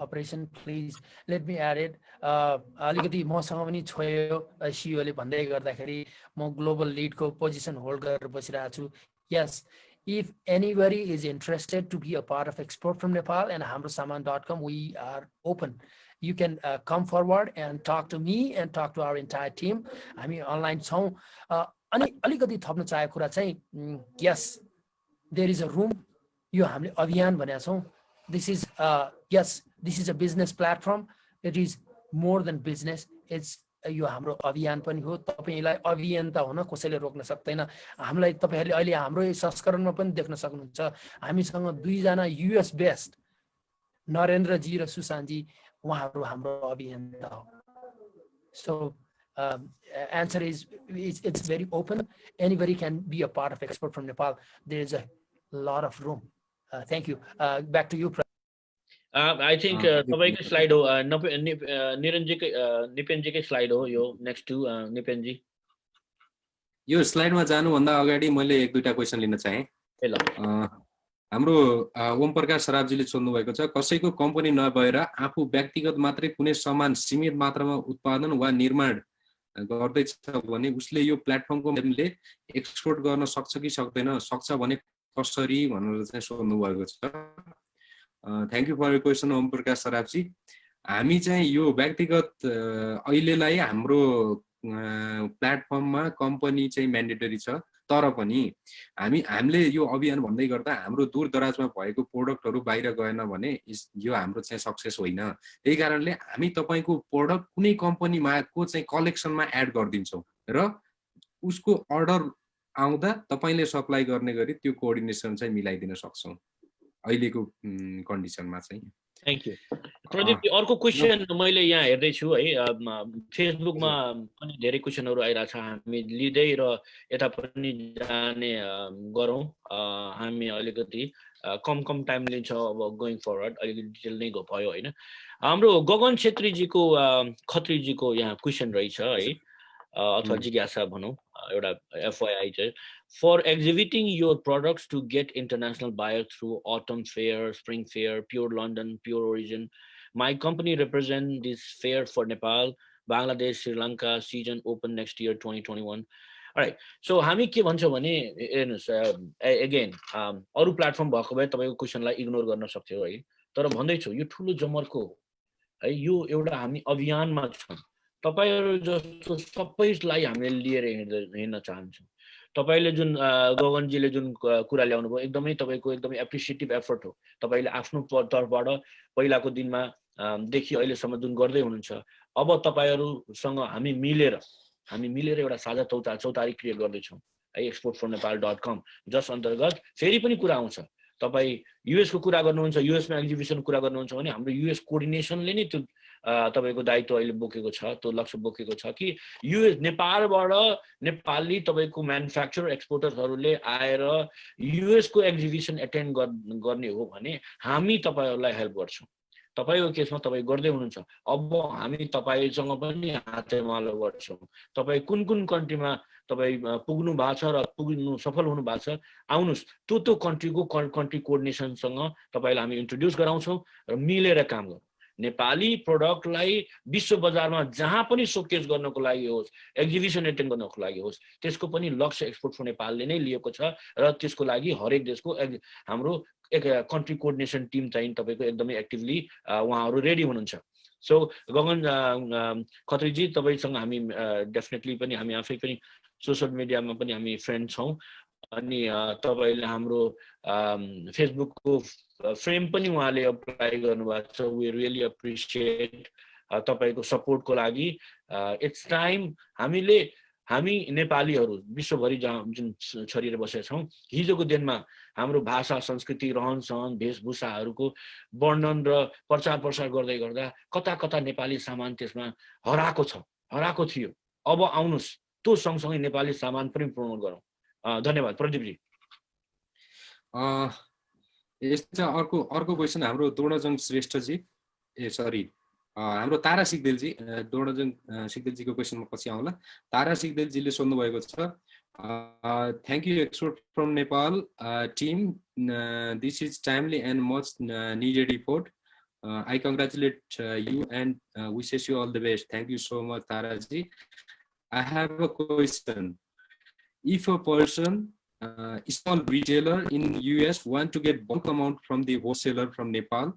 Speaker 8: operation please let me add it. अलिकति मसँग पनि छोयो सिओले भन्दै गर्दाखेरि म ग्लोबल लिडको पोजिसन होल्ड गरेर बसिरहेको छु। यस, if anybody is interested to be a part of Export from Nepal and hamrosaman.com, we are open. You can come forward and talk to me and talk to our entire team. हामी अनलाइन छौँ। अनि अलिकति थप्न चाहेको कुरा चाहिँ yes, there is a room. यो हामीले अभियान भनेका छौँ। This is yes, this is a business platform. It is more than business. It's यो हाम्रो अभियान पनि हो। तपाईलाई अभियन्ता हुन कसैले रोक्न सक्दैन। हामीलाई तपाईहरुले अहिले हाम्रो संस्करणमा पनि देख्न सक्नुहुन्छ। हामीसँग 2 जना युएस बेस्ड नरेन्द्र जी र सुशान्त जी उहाँहरू हाम्रो अभियन्ता हो। So answer is it's very open. Anybody can be a part of Export from Nepal. There is a lot of room. Thank you. Back to you.
Speaker 2: I think तपाईँकै स्लाइड हो, निपेनजीकै स्लाइड हो यो। Next to Nipenji.
Speaker 1: यो स्लाइडमा जानुभन्दा अगाडि मैले 1-2टा क्वेसन लिन चाहे।
Speaker 2: ल
Speaker 1: हाम्रो ओम प्रकाश सराफजीले सोध्नु भएको छ, कसैको कम्पनी नभएर आफू व्यक्तिगत मात्रै कुनै सामान सीमित मात्रामा उत्पादन वा निर्माण गर्दैछ भने उसले यो प्लेटफर्मको माध्यमले एक्सपोर्ट गर्न सक्छ कि सक्दैन, सक्छ भने कसरी भनेर चाहिँ सोध्नु भएको छ। Thank you for your question Om Prakash Sarafji. हामी चाहिँ यो व्यक्तिगत अहिलेलाई हाम्रो प्लेटफर्ममा कम्पनी चाहिँ म्यान्डेटरी छ। तर पनि हामीले यो अभियान भन्दै गर्दा हाम्रो दूरदराजमा भएको प्रोडक्टहरू बाहिर गएन भने यो हाम्रो चाहिँ सक्सेस होइन। त्यही कारणले हामी तपाईँको प्रोडक्ट कुनै कम्पनीमाको चाहिँ कलेक्सनमा एड गरिदिन्छौँ र उसको अर्डर आउँदा तपाईँले सप्लाई गर्ने गरी त्यो कोअर्डिनेसन चाहिँ मिलाइदिन सक्छौँ अहिलेको कन्डिसनमा चाहिँ।
Speaker 2: Thank you Pradeep. अर्को क्वेसन मैले यहाँ हेर्दैछु है, फेसबुकमा पनि धेरै क्वेसनहरू आइरहेछ, हामी लिँदै र यता पनि जाने गरौँ। हामी अलिकति कम टाइम लिन्छ अब गोइङ फरवर्ड, अलिकति डिटेल नै भयो होइन। हाम्रो गगन छेत्रीजीको खत्रीजीको यहाँ क्वेसन रहेछ है, अथवा जिज्ञासा भनौँ, एउटा FYI चाहिँ, for exhibiting your products to get international buyer through autumn fair, spring fair, Pure London, Pure Origin. My company represent this fair for Nepal, Bangladesh, Sri Lanka season open next year 2021. Alright, so हामी के भन्छौँ भने हेर्नुस्, अगेन अरू प्लेटफर्म भएको भए तपाईँको क्वेसनलाई इग्नोर गर्न सक्थ्यो है, तर भन्दैछु यो ठुलो जमर्को है, यो एउटा हामी अभियानमा छौँ। तपाईहरु जस्तो सबैलाई हामीले लिएर हिँड्न चाहन्छौँ। तपाईले जुन गगनजीले जुन कुरा ल्याउनु भयो एकदमै तपाईको एकदमै एप्रिसिएटिभ एफर्ट हो। तपाईले आफ्नो तर्फबाट पहिलाको दिनमा देखि अहिलेसम्म जुन गर्दै हुनुहुन्छ, अब तपाईहरुसँग हामी मिलेर एउटा साझा चौतारी क्रिएट गर्दै छौँ है, exportfromnepal.com, जस अन्तर्गत फेरि पनि कुरा आउँछ। तपाई युएस को कुरा गर्नुहुन्छ, युएस मा एक्जिबिसन कुरा गर्नुहुन्छ भने हाम्रो युएस कोअर्डिनेसनले नै त्यो तपाईको दायित्व अहिले बोकेको छ, त्यो लक्ष्य बोकेको छ कि युएस नेपालबाट नेपाली तपाईको म्यानुफ्याक्चरर एक्सपोर्टर्सहरूले आएर युएस को एक्जिबिसन एटेन्ड गर्ने हो भने हामी तपाईहरुलाई हेल्प गर्छौं। तपाईको केसमा तपाई गर्दै हुनुहुन्छ, अब हामी तपाईसँग पनि हातेमालो गर्छौं। तपाई कुन कन्ट्रीमा तपाई पुग्नु भएको छ र पुग्नु सफल हुनु भएको छ, आउनुस् त्यो कन्ट्रीको कन्ट्री कोअर्डिनेसनसँग तपाईलाई हामी इन्ट्रोड्युस गराउँछौं र मिलेर काम गरौँ। नेपाली प्रोडक्टलाई विश्व बजारमा जहाँ पनि सोकेस गर्नको लागि होस्, एक्जिबिसन एटेन्ड गर्नको लागि होस्, त्यसको पनि लक्ष्य एक्सपोर्ट फर नेपालले नै लिएको छ र त्यसको लागि हरेक देशको हाम्रो एक कन्ट्री कोअर्डिनेसन टिम चाहिँ तपाईको एकदमै एक्टिभली उहाँहरु रेडी हुनुहुन्छ। सो गगन खत्रीजी, तपाईसँग हामी डेफिनेटली पनि हामी आफै पनि सोशल मिडियामा पनि हामी फ्रेन्ड छौं, अनि तपाईले हाम्रो फेसबुकको फ्रेम पनि उहाँले अप्लाई गर्नुभएको छ। वी रियली एप्रिसिएट तपाईको सपोर्टको लागि। इट्स टाइम हामी नेपालीहरु विश्वभरि जुन छरिएर बसेका छौं, हिजोको दिनमा हाम्रो भाषा, संस्कृति, रहनसहन, वेशभूषाहरुको वर्णन र प्रचार प्रसार गर्दै गर्दा कता नेपाली सामान त्यसमा हराएको थियो। अब आउनुस् त्यो सँगसँगै नेपाली सामान पनि प्रमोट गरौँ। धन्यवाद प्रदीपजी।
Speaker 1: यस्तो अर्को क्वेसन हाम्रो द्रोणजङ श्रेष्ठजी, हाम्रो तारा सिग्देलजी, द्रोणजङ सिग्देलजीको क्वेसनमा पछि आउँला। तारा सिग्देलजीले सोध्नु भएको छ, thank you export from Nepal team, this is timely and much needed report, I congratulate you and wishes you all the best. Thank you so much Taraji. I have a question, if a person small retailer in US want to get bulk amount from the wholesaler from Nepal,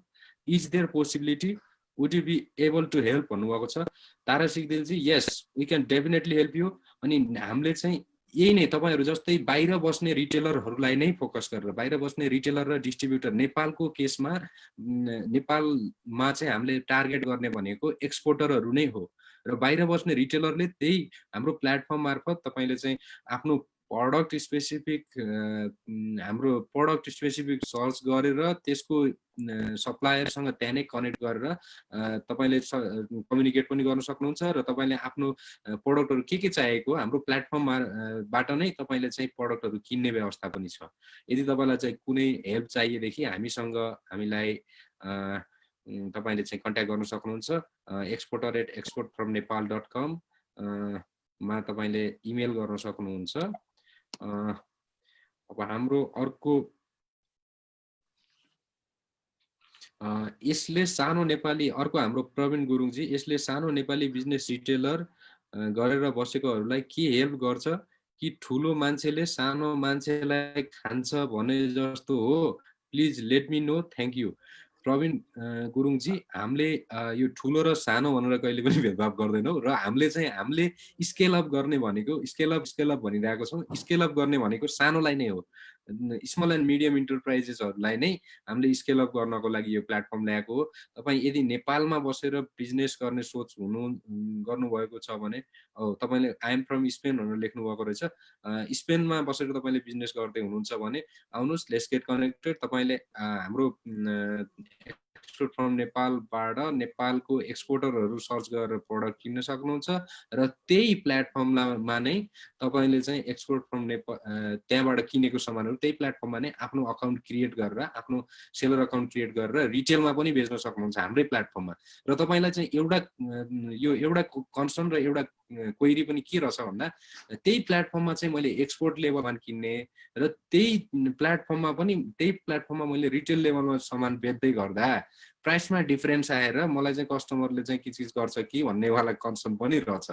Speaker 1: is there possibility? Would you be able to help? भन्नुभएको छ तारा सिग्देलजी। yes, we can definitely help you। अनि हामीले चाहिँ यही नै तपाईहरु जस्तै बाहिर बस्ने रिटेलरहरुलाई नै फोकस गरेर, बाहिर बस्ने रिटेलर र डिस्ट्रिब्युटर, नेपालको केसमा नेपालमा चाहिँ हामीले टार्गेट गर्ने भनेको एक्सपोर्टरहरु नै हो र बाहिर बस्ने रिटेलरले त्यही हाम्रो प्लेटफर्म मार्फत तपाईले चाहिँ आफ्नो प्रोडक्ट स्पेसिफिक सर्च गरेर त्यसको सप्लायरसँग त्यहाँ नै कनेक्ट गरेर तपाईले कम्युनिकेट पनि गर्न सक्नुहुन्छ र तपाईले आफ्नो प्रोडक्टहरु के चाहिएको हाम्रो प्लेटफर्मबाट नै तपाईले चाहिँ प्रोडक्टहरु किन्ने व्यवस्था पनि छ। यदि तपाईलाई चाहिँ कुनै हेल्प चाहिएदेखि हामीलाई तपाईले चाहिँ कन्ट्याक्ट गर्न सक्नुहुन्छ। exporter@exportfromnepal.com मा तपाईले इमेल गर्न सक्नुहुन्छ। अब हाम्रो अर्को यसले सानो नेपाली, अर्को हाम्रो प्रवीण गुरुङजी, यसले सानो नेपाली बिजनेस रिटेलर गरेर बसेकोहरूलाई के हेल्प गर्छ कि ठुलो मान्छेले सानो मान्छेलाई खान्छ भने जस्तो हो? Please let me know, thank you. Praveen Gurungji, हामीले यो ठुलो र सानो भनेर कहिले पनि भेदभाव गर्दैनौँ र हामीले स्केल अप गर्ने भनेको स्केल अप भनिरहेको छौँ। स्केल अप गर्ने भनेको सानोलाई नै हो। स्मल एन्ड मिडियम इन्टरप्राइजेसहरूलाई नै हामीले स्केल अप गर्नको लागि यो प्लेटफर्म ल्याएको हो। तपाईँ यदि नेपालमा बसेर बिजनेस गर्ने सोच गर्नुभएको छ भने, तपाईँले आई एम फ्रम स्पेन भनेर लेख्नुभएको रहेछ। स्पेनमा बसेर तपाईँले बिजनेस गर्दै हुनुहुन्छ भने आउनुहोस्, लेट्स गेट कनेक्टेड। तपाईँले हाम्रो एक्सपोर्ट फ्रम नेपालबाट नेपालको एक्सपोर्टरहरू सर्च गरेर प्रडक्ट किन्न सक्नुहुन्छ र त्यही प्लेटफर्ममा नै तपाईँले चाहिँ एक्सपोर्ट फ्रम नेपाल त्यहाँबाट किनेको सामानहरू त्यही प्लेटफर्ममा नै आफ्नो अकाउन्ट क्रिएट गरेर, आफ्नो सेलर अकाउन्ट क्रिएट गरेर रिटेलमा पनि बेच्न सक्नुहुन्छ हाम्रै प्लेटफर्ममा। र तपाईँलाई चाहिँ एउटा कन्सर्न र एउटा क्वेरी पनि के रहेछ भन्दा, त्यही प्लेटफर्ममा चाहिँ मैले एक्सपोर्ट लेभलमा किन्ने र त्यही प्लेटफर्ममा मैले रिटेल लेभलमा सामान बेच्दै गर्दा प्राइसमा डिफरेन्स आएर मलाई चाहिँ कस्टमरले चाहिँ के चिज गर्छ कि भन्नेवाला कन्सर्न पनि रहेछ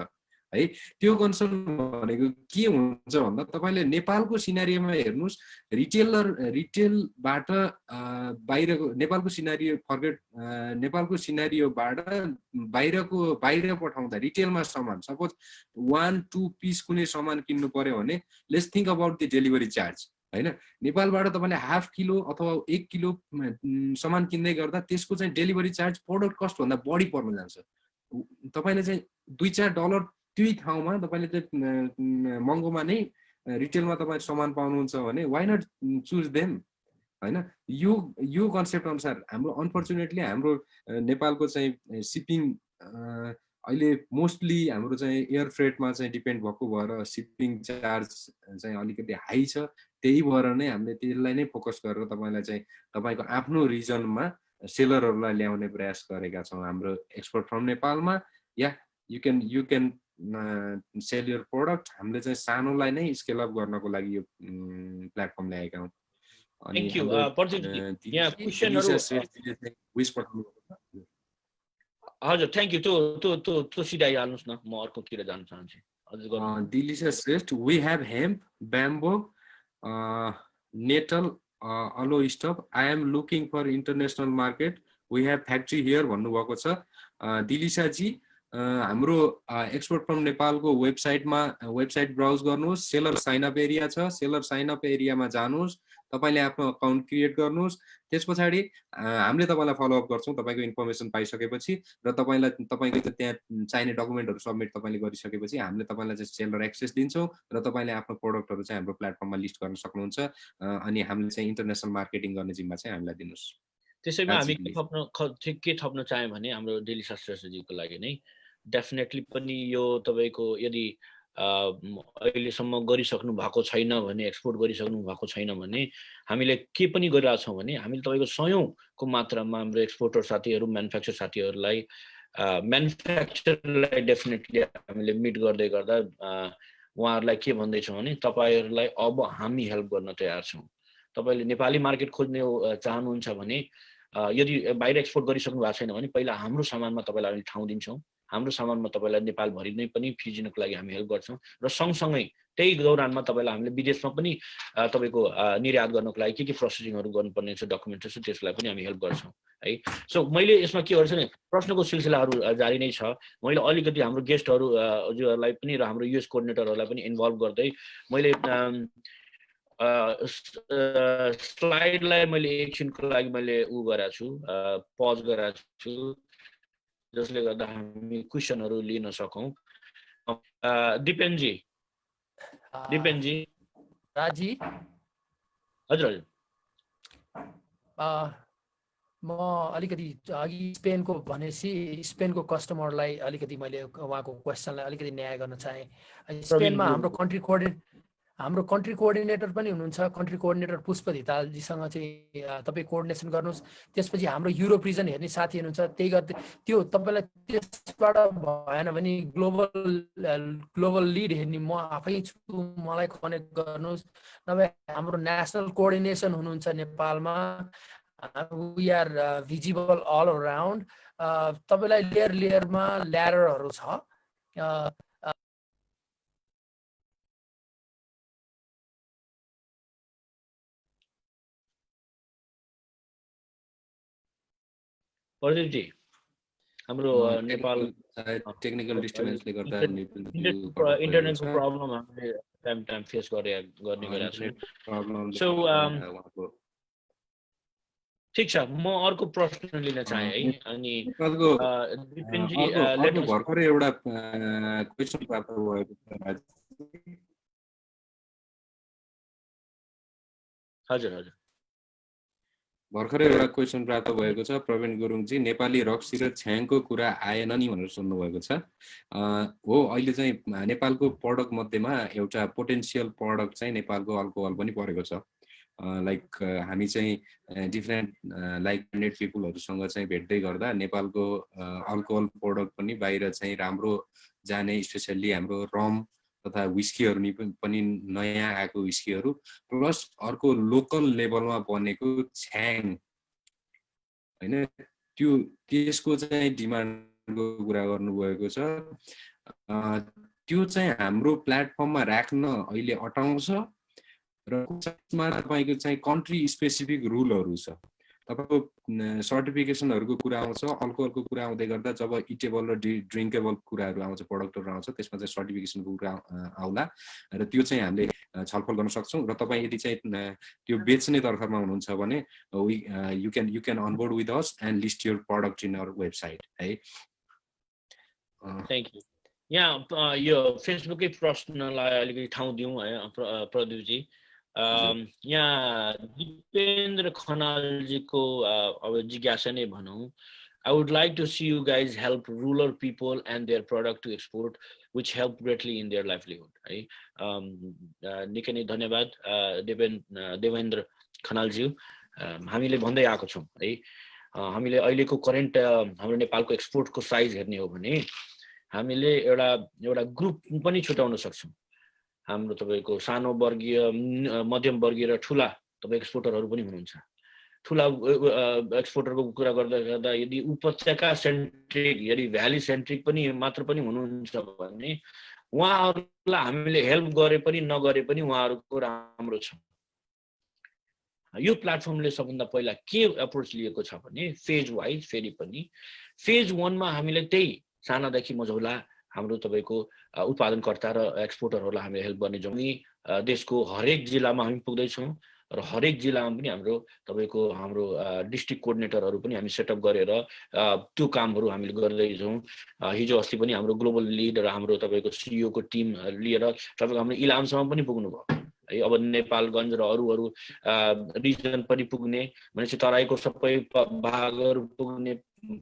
Speaker 1: है। त्यो कन्सर्न भनेको के हुन्छ भन्दा, तपाईँले नेपालको सिनारीमा हेर्नुहोस्, रिटेलबाट बाहिरको नेपालको सिनारीयोबाट बाहिर पठाउँदा रिटेलमा सामान सपोज 1-2 पिस कुनै सामान किन्नु पर्यो भने let's think about the delivery charge हैन। नेपालबाट तपाईँले हाफ किलो अथवा 1 किलो सामान किन्दै गर्दा त्यसको चाहिँ डेलिभरी चार्ज प्रोडक्ट कस्ट भन्दा बढी पर्न जान्छ। तपाईँले चाहिँ $2-4 त्यही ठाउँमा तपाईँले चाहिँ महँगोमा नै रिटेलमा तपाईँ सामान पाउनुहुन्छ भने वाइ नट चुज देम हैन। यो कन्सेप्ट अनुसार हाम्रो अनफर्चुनेटली हाम्रो नेपालको चाहिँ सिपिङ अहिले मोस्टली हाम्रो चाहिँ एयर फ्रेटमा चाहिँ डिपेन्ड भएको भएर सिपिङ चार्ज चाहिँ अलिकति हाई छ। त्यही भएर नै हामीले त्यसलाई नै फोकस गरेर तपाईँलाई चाहिँ तपाईँको आफ्नो रिजनमा सेलरहरूलाई ल्याउने प्रयास गरेका छौँ हाम्रो एक्सपोर्ट फ्रम नेपालमा। Yeah you can sell your product. हामीले चाहिँ सानोलाई नै स्केल अप गर्नको लागि यो प्लेटफर्म ल्याएका हौँ। अनि
Speaker 2: थ्याङ्क यू प्रदीपजी, यहाँ क्वेसनहरु हजुर थ्याङ्क यू। त्यो सिधाइहाल्नुहोस् न, म अर्कोतिर जान चाहन्छु।
Speaker 1: Delicious Rest, we have hemp, bamboo, nettle, aloe stuff. I am looking for international market. We have factory here भन्नुभएको छ। दिलिसा जी, हाम्रो एक्सपोर्ट फ्रम नेपालको वेबसाइट ब्राउज गर्नुहोस्। सेलर साइन अप एरिया छ, सेलर साइन अप एरियामा जानुहोस्, तपाईले आफ्नो अकाउन्ट क्रिएट गर्नुहोस्। त्यसपछि हामीले तपाईलाई फलोअप गर्छौँ तपाईको इन्फर्मेसन पाइसकेपछि र तपाईको त्यहाँ चाहिने डकुमेन्टहरु सबमिट तपाईले गरिसकेपछि हामीले तपाईलाई चाहिँ सेलर एक्सेस दिन्छौँ र तपाईले आफ्नो प्रोडक्टहरु चाहिँ हाम्रो प्लेटफर्ममा लिस्ट गर्न सक्नुहुन्छ। अनि हामीले चाहिँ इन्टरनेशनल मार्केटिङ गर्ने जिम्मा चाहिँ हामीलाई दिनुस्।
Speaker 2: त्यसैमा हामी के थप्न चाह्यौँ भने हाम्रो डेलिसा स्ट्रेटेजीको लागि नै डेफिनेटली पनि यो तपाईको यदि अहिलेसम्म गरिसक्नु भएको छैन भने, एक्सपोर्ट गरिसक्नु भएको छैन भने हामीले के पनि गरिरहेछौँ भने हामीले तपाईको सयौंको मात्रामा हाम्रो एक्सपोर्टर साथीहरू, म्यानुफ्याक्चर साथीहरूलाई म्यानुफ्याक्चरलाई डेफिनेटली हामीले मिट गर्दै गर्दा उहाँहरूलाई के भन्दैछौँ भने तपाईहरूलाई अब हामी हेल्प गर्न तयार छौँ। तपाईले नेपाली मार्केट खोज्ने चाहनुहुन्छ भने यदि बाहिर एक्सपोर्ट गरिसक्नु भएको छैन भने पहिला हाम्रो सामानमा तपाईलाई हामी ठाउँ दिन्छौँ। हाम्रो सामानमा तपाईलाई नेपालभरि नै पनि फिजिनको लागि हामी हेल्प गर्छौँ र सँगसँगै त्यही दौरानमा तपाईलाई हामीले विदेशमा पनि तपाईको निर्यात गर्नको लागि के प्रोसेसिङहरु गर्नुपर्ने छ, डकुमेन्टहरु छ, त्यसलाई पनि हामी हेल्प गर्छौँ है। सो मैले यसमा के गर्छु भने प्रश्नको सिलसिलाहरु जारी नै छ। मैले अलिकति हाम्रो गेस्टहरु हजुरहरूलाई पनि र हाम्रो युएस कोअर्डिनेटरहरूलाई पनि इन्भल्भ गर्दै मैले स्लाइडलाई मैले एकछिनको लागि मैले गरेको छु, पज गरेको छु, जसले गर्दा हामी क्वेशनहरु लिन सकौं। दिपेनजी
Speaker 8: राजी
Speaker 2: हजुर
Speaker 8: म अलिकति अघि स्पेनको भनेपछि स्पेनको कस्टमरलाई अलिकति मैले उहाँको क्वेशनलाई अलिकति न्याय गर्न चाहे। स्पेनमा हाम्रो कन्ट्री कोअर्डिनेटर पनि हुनुहुन्छ, कन्ट्री कोअर्डिनेटर पुष्प धितालजीसँग चाहिँ तपाईँ कोअर्डिनेसन गर्नुहोस्। त्यसपछि हाम्रो युरोप रिजन हेर्ने साथी हुनुहुन्छ, त्यही गर्दै त्यो तपाईँलाई त्यसबाट भएन भने ग्लोबल लिड हेर्ने म आफै छु, मलाई कनेक्ट गर्नुहोस्। नभए हाम्रो नेसनल कोअर्डिनेसन हुनुहुन्छ नेपालमा, we are visible all around. तपाईँलाई लेयरमा ल्याडरहरू छ।
Speaker 2: प्रदीपजी हाम्रो नेपाल
Speaker 1: टेक्निकल डिस्टर्बेन्सले गर्दा
Speaker 2: इन्टरनेटको प्रब्लम हामीले टाइम फेस गर्ने गरेका छौँ। सो ठिक छ, म अर्को प्रश्न लिन चाहे है। अनि
Speaker 1: भर्खरै एउटा क्वेसन प्राप्त भएको छ।
Speaker 2: हजुर हजुर,
Speaker 1: भर्खरै एउटा क्वेसन प्राप्त भएको छ। प्रवीण गुरुङजी, नेपाली रक्सी र छ्याङको कुरा आएन नि भनेर सोध्नु भएको छ। हो, अहिले चाहिँ नेपालको प्रडक्ट मध्येमा एउटा पोटेन्सियल प्रडक्ट चाहिँ नेपालको अल्कोहल पनि परेको छ। लाइक हामी चाहिँ डिफ्रेन्ट लाइक माइन्डेड पिपुलहरूसँग चाहिँ भेट्दै गर्दा नेपालको अल्कोहल प्रोडक्ट पनि बाहिर चाहिँ राम्रो जाने, स्पेसल्ली हाम्रो रम तथा विस्कीहरू पनि नयाँ आएको विस्कीहरू, प्लस अर्को लोकल लेभलमा बनेको छ्याङ होइन, त्यसको चाहिँ डिमान्डको कुरा गर्नुभएको छ। त्यो चाहिँ हाम्रो प्लेटफर्ममा राख्न अहिले अटाउँछ र त्यसमा तपाईँको चाहिँ कन्ट्री स्पेसिफिक रुलहरू छ। तपाईँको सर्टिफिकेसनहरूको कुरा आउँछ, अल्कोहलको कुरा आउँदै गर्दा जब इटेबल र ड्रिङ्केबल कुराहरू आउँछ, प्रडक्टहरू आउँछ, त्यसमा चाहिँ सर्टिफिकेसनको कुरा आउला र त्यो चाहिँ हामीले छलफल गर्न सक्छौँ। र तपाईँ यदि चाहिँ त्यो बेच्ने तर्फमा हुनुहुन्छ भने you can onboard with us and list your product in our website है।
Speaker 2: Thank you. यहाँ यो फेसबुकै प्रश्नलाई अलिकति ठाउँ दिउँ है प्रदीपजी। यहाँ दिपेन्द्र खनालजीको अब जिज्ञासा नै भनौँ, I would like to see you guys help rural people and their product to export, which help greatly in their livelihood. है निकै नै धन्यवाद देवेन्द्र खनालज्यू। हामीले भन्दै आएको छौँ है, हामीले अहिलेको करेन्ट हाम्रो नेपालको एक्सपोर्टको साइज हेर्ने हो भने हामीले एउटा ग्रुप पनि छुटाउन सक्छौँ। हाम्रो तपाईँको सानो वर्गीय, मध्यम वर्गीय र ठुला तपाईँ एक्सपोर्टरहरू पनि हुनुहुन्छ। ठुला एक्सपोर्टरको कुरा गर्दा यदि उपत्यका सेन्ट्रिक, यदि भ्याली सेन्ट्रिक पनि मात्र पनि हुनुहुन्छ भने उहाँहरूलाई हामीले हेल्प गरे पनि नगरे पनि उहाँहरूको राम्रो छ। यो प्लेटफर्मले सबभन्दा पहिला के अप्रोच लिएको छ भने फेज वाइज, फेरि पनि फेज 1 मा हामीले त्यही सानादेखि मझौला हाम्रो तपाईँको उत्पादनकर्ता र एक्सपोर्टरहरूलाई हामीले हेल्प गर्ने छौँ। देशको हरेक जिल्लामा हामी पुग्दैछौँ र हरेक जिल्लामा पनि हाम्रो डिस्ट्रिक्ट कोअर्डिनेटरहरू पनि हामी सेटअप गरेर त्यो कामहरू हामीले गर्दैछौँ। हिजो अस्ति पनि हाम्रो ग्लोबल लिड र हाम्रो तपाईँको सिइओ को टिम लिएर तपाईँको हाम्रो इलामसम्म पनि पुग्नुभयो है। अब नेपालगञ्ज र अरू रिजन पनि पुग्ने भनेपछि तराईको सबै भागहरू पुग्ने,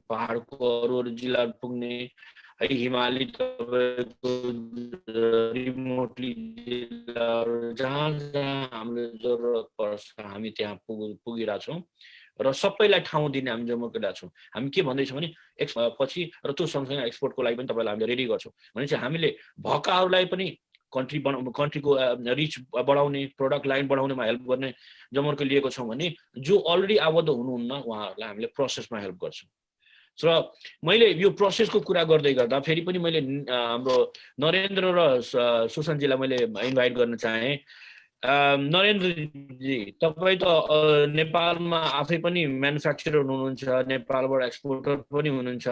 Speaker 2: पहाडको अरू जिल्लाहरू पुग्ने है, हिमाली तपाईँको रिमोटली जिल्लाहरू जहाँ हामीले जरुरत पर्छ हामी त्यहाँ पुगिरहेछौँ र सबैलाई ठाउँ दिने हामी जम्मा गरिरहेछौँ। हामी के भन्दैछौँ भने पछि र त्यो सँगसँगै एक्सपोर्टको लागि पनि तपाईँलाई हामीले रेडी गर्छौँ भनेपछि हामीले भएकाहरूलाई पनि कन्ट्रीको रिच बढाउने, प्रडक्ट लाइन बढाउनेमा हेल्प गर्ने जमर्को लिएको छौँ भने जो अलरेडी आबद्ध हुनुहुन्न उहाँहरूलाई हामीले प्रोसेसमा हेल्प गर्छौँ। र मैले यो प्रोसेसको कुरा गर्दै गर्दा फेरि पनि मैले हाम्रो नरेन्द्र र सुशान्तजीलाई मैले इन्भाइट गर्न चाहेँ। नरेन्द्रजी, तपाईँ त नेपालमा आफै पनि म्यानुफ्याक्चरर हुनुहुन्छ, नेपालबाट एक्सपोर्टर पनि हुनुहुन्छ,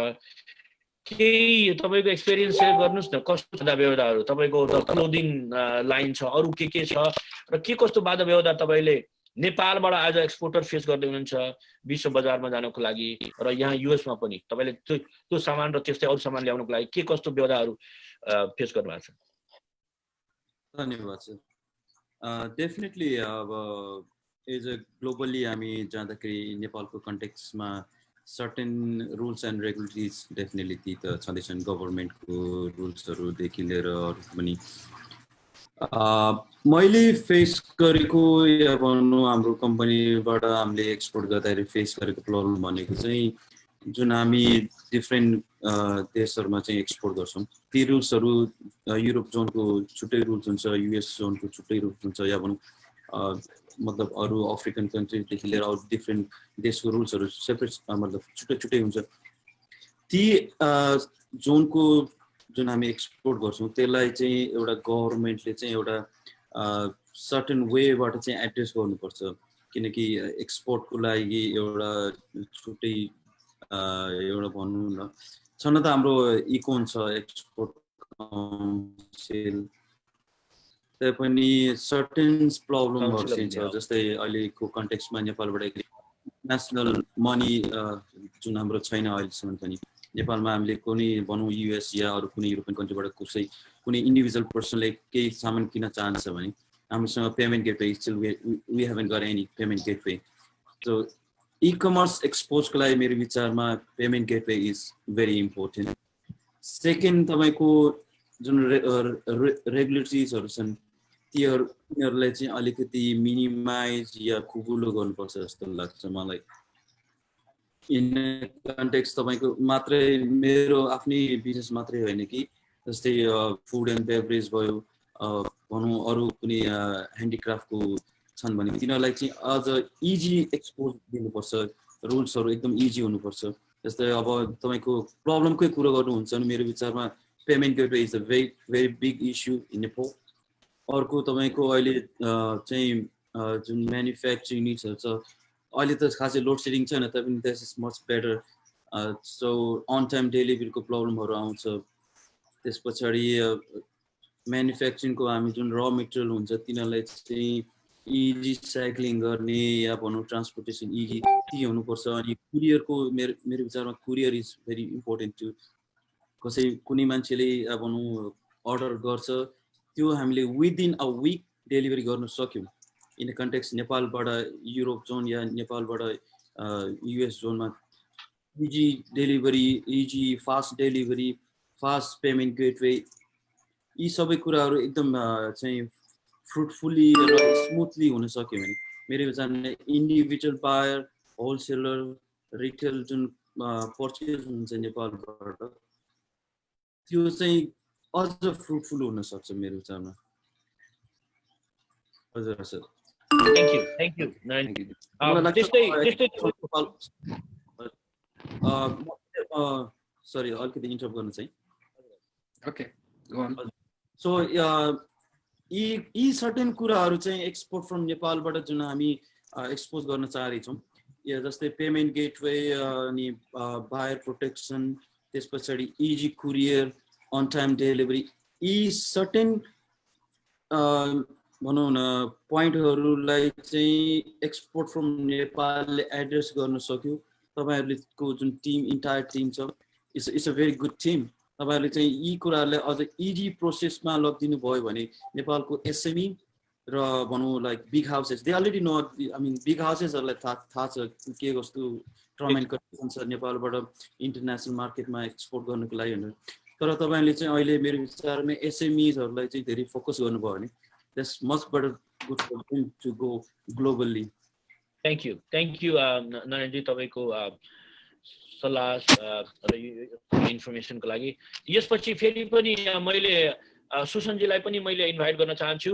Speaker 2: केही तपाईँको एक्सपिरियन्स सेयर गर्नुहोस् न। कस्तो बाधा व्यवधाहरू तपाईँको क्लोदिङ लाइन छ, अरू के छ र के कस्तो बाधा व्यवधार तपाईँले नेपालबाट आज एक्सपोर्टर फेस गर्दै हुनुहुन्छ विश्व बजारमा जानको लागि र यहाँ युएसमा पनि तपाईँले त्यो सामान र त्यस्तै अरू सामान ल्याउनको लागि के कस्तो व्यवधारहरू फेस गर्नुभएको छ?
Speaker 4: धन्यवाद सर। डेफिनेटली अब एज अ ग्लोबली हामी जाँदाखेरि नेपालको कन्टेक्समा सर्टेन रुल्स एन्ड रेगुलेटरिज डेफिनेटली ती त छँदैछन्, गभर्मेन्टको रुल्सहरूदेखि लिएर अरू पनि। मैले फेस गरेको या भनौँ हाम्रो कम्पनीबाट हामीले एक्सपोर्ट गर्दाखेरि फेस गरेको प्रब्लम भनेको चाहिँ जुन हामी डिफ्रेन्ट देशहरूमा चाहिँ एक्सपोर्ट गर्छौँ ती रुल्सहरू युरोप जोनको छुट्टै रुल्स हुन्छ, युएस जोनको छुट्टै रुल्स हुन्छ, या भनौँ मतलब अरू अफ्रिकन कन्ट्रीदेखि लिएर अरू डिफ्रेन्ट देशको रुल्सहरू सेपरेट मतलब छुट्टै हुन्छ। ती जोनको जुन हामी एक्सपोर्ट गर्छौँ त्यसलाई चाहिँ एउटा गभर्मेन्टले चाहिँ एउटा सर्टेन वेबाट चाहिँ एड्रेस गर्नुपर्छ, किनकि एक्सपोर्टको लागि एउटा छुट्टै एउटा भनौँ न छन त हाम्रो इकोन छ एक्सपोर्ट काउन्सिल त्यही पनि सर्टेन प्रब्लमहरू चाहिँ छ जस्तै अहिलेको कन्टेक्स्टमा नेपालबाट नेसनल मनी जुन हाम्रो छैन अहिलेसम्म पनि नेपालमा हामीले कुनै भनौँ युएस या अरू कुनै युरोपियन कन्ट्रीबाट कुनै इन्डिभिजुअल पर्सनले केही सामान किन्न चाहन्छ भने हामीसँग payment gateway still we haven't got any payment gateway so e commerce एक्सपोजको लागि मेरो विचारमा payment gateway is very important second तपाईँको जुन रेगुलेटरिजहरू छन् तिनीहरूलाई चाहिँ अलिकति मिनिमाइज या खुकुलो गर्नुपर्छ जस्तो लाग्छ मलाई इन कन्टेक्स्ट तपाईँको मात्रै मेरो आफ्नै बिजनेस मात्रै होइन कि जस्तै फुड एन्ड बेभरेज भयो भनौँ अरू कुनै ह्यान्डिक्राफ्टको छन् भने तिनीहरूलाई चाहिँ अझ इजी एक्सपोज दिनुपर्छ रुल्सहरू एकदम इजी हुनुपर्छ जस्तै अब तपाईँको प्रब्लमकै कुरो गर्नुहुन्छ भने मेरो विचारमा payment gateway is a very big issue in Nepal अर्को तपाईँको अहिले चाहिँ जुन म्यानुफ्याक्चरिङ निड्सहरू छ अहिले त खासै लोड सेडिङ छैन तैपनि this is much better so on time डेलिभरीको प्रब्लमहरू आउँछ त्यस पछाडि म्यानुफ्याक्चरिङको हामी जुन र मेटेरियल हुन्छ तिनीहरूलाई चाहिँ इजी साइक्लिङ गर्ने या भनौँ ट्रान्सपोर्टेसन इजी ती हुनुपर्छ अनि कुरियरको मेरो विचारमा courier is very important to कसै कुनै मान्छेले भनौँ अर्डर गर्छ त्यो हामीले विदिन अ विक डेलिभरी गर्न सक्यौँ इन कन्टेक्स्ट नेपालबाट युरोप जोन या नेपालबाट युएस जोनमा easy delivery easy fast delivery fast payment gateway यी सबै कुराहरू एकदम चाहिँ फ्रुटफुल्ली र स्मुथली हुन सक्यो भने मेरो विचारमा इन्डिभिजुअल बायर होलसेलर रिटेल जुन पर्चेज हुन्छ नेपालबाट त्यो चाहिँ अझ फ्रुटफुल हुन सक्छ मेरो विचारमा हजुर सर
Speaker 2: थ्याङ्क यू
Speaker 4: सरी अलिकति इन्टरप्ट गर्न चाहिँ
Speaker 1: ओके गो अन
Speaker 4: सो यी सर्टेन कुराहरू चाहिँ एक्सपोर्ट फ्रम नेपालबाट जुन हामी एक्सपोज गर्न चाहेछौँ या जस्तै पेमेन्ट गेटवे अनि बायर प्रोटेक्सन त्यस पछाडि easy courier on time delivery यी सर्टेन भनौँ न पोइन्टहरूलाई चाहिँ एक्सपोर्ट फ्रम नेपालले एड्रेस गर्न सक्यो तपाईँहरूको जुन टिम इन्टायर टिम छ it's a very good team तपाईँहरूले चाहिँ यी कुराहरूलाई अझ इजी प्रोसेसमा लगिदिनु भयो भने नेपालको एसएमई र भनौँ like big houses they already know I mean big हाउसेसहरूलाई थाहा छ के कस्तो टर्म एन्ड कन्डिसन छ नेपालबाट इन्टरनेसनल मार्केटमा एक्सपोर्ट गर्नुको लागि भनेर तर तपाईँले चाहिँ अहिले मेरो विचारमा एसएमइजहरूलाई चाहिँ धेरै फोकस गर्नुभयो भने that's much better good for them to go globally
Speaker 2: thank you Narayanji तपाईँको सल्लाह र इन्फर्मेसनको लागि यसपछि फेरि पनि मैले सुसनजीलाई पनि मैले इन्भाइट गर्न चाहन्छु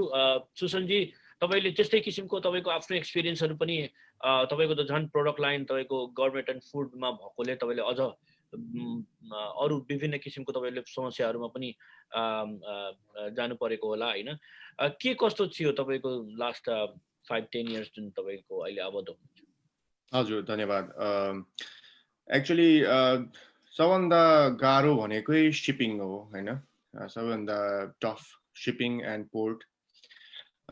Speaker 2: सुसनजी तपाईँले त्यस्तै किसिमको तपाईँको आफ्नो एक्सपिरियन्सहरू पनि तपाईँको त झन् प्रोडक्ट लाइन तपाईँको गभर्मेन्ट एन्ड फुडमा भएकोले तपाईँले अझ अरू विभिन्न किसिमको तपाईँले समस्याहरूमा पनि जानु परेको होला होइन के कस्तो थियो तपाईँको लास्ट 5-10 इयर्स जुन तपाईँको अहिले आबद्ध हुनुहुन्छ
Speaker 3: हजुर धन्यवाद एक्चुअली सबभन्दा गाह्रो भनेकै सिपिङ हो होइन सबभन्दा टफ सिपिङ एन्ड पोर्ट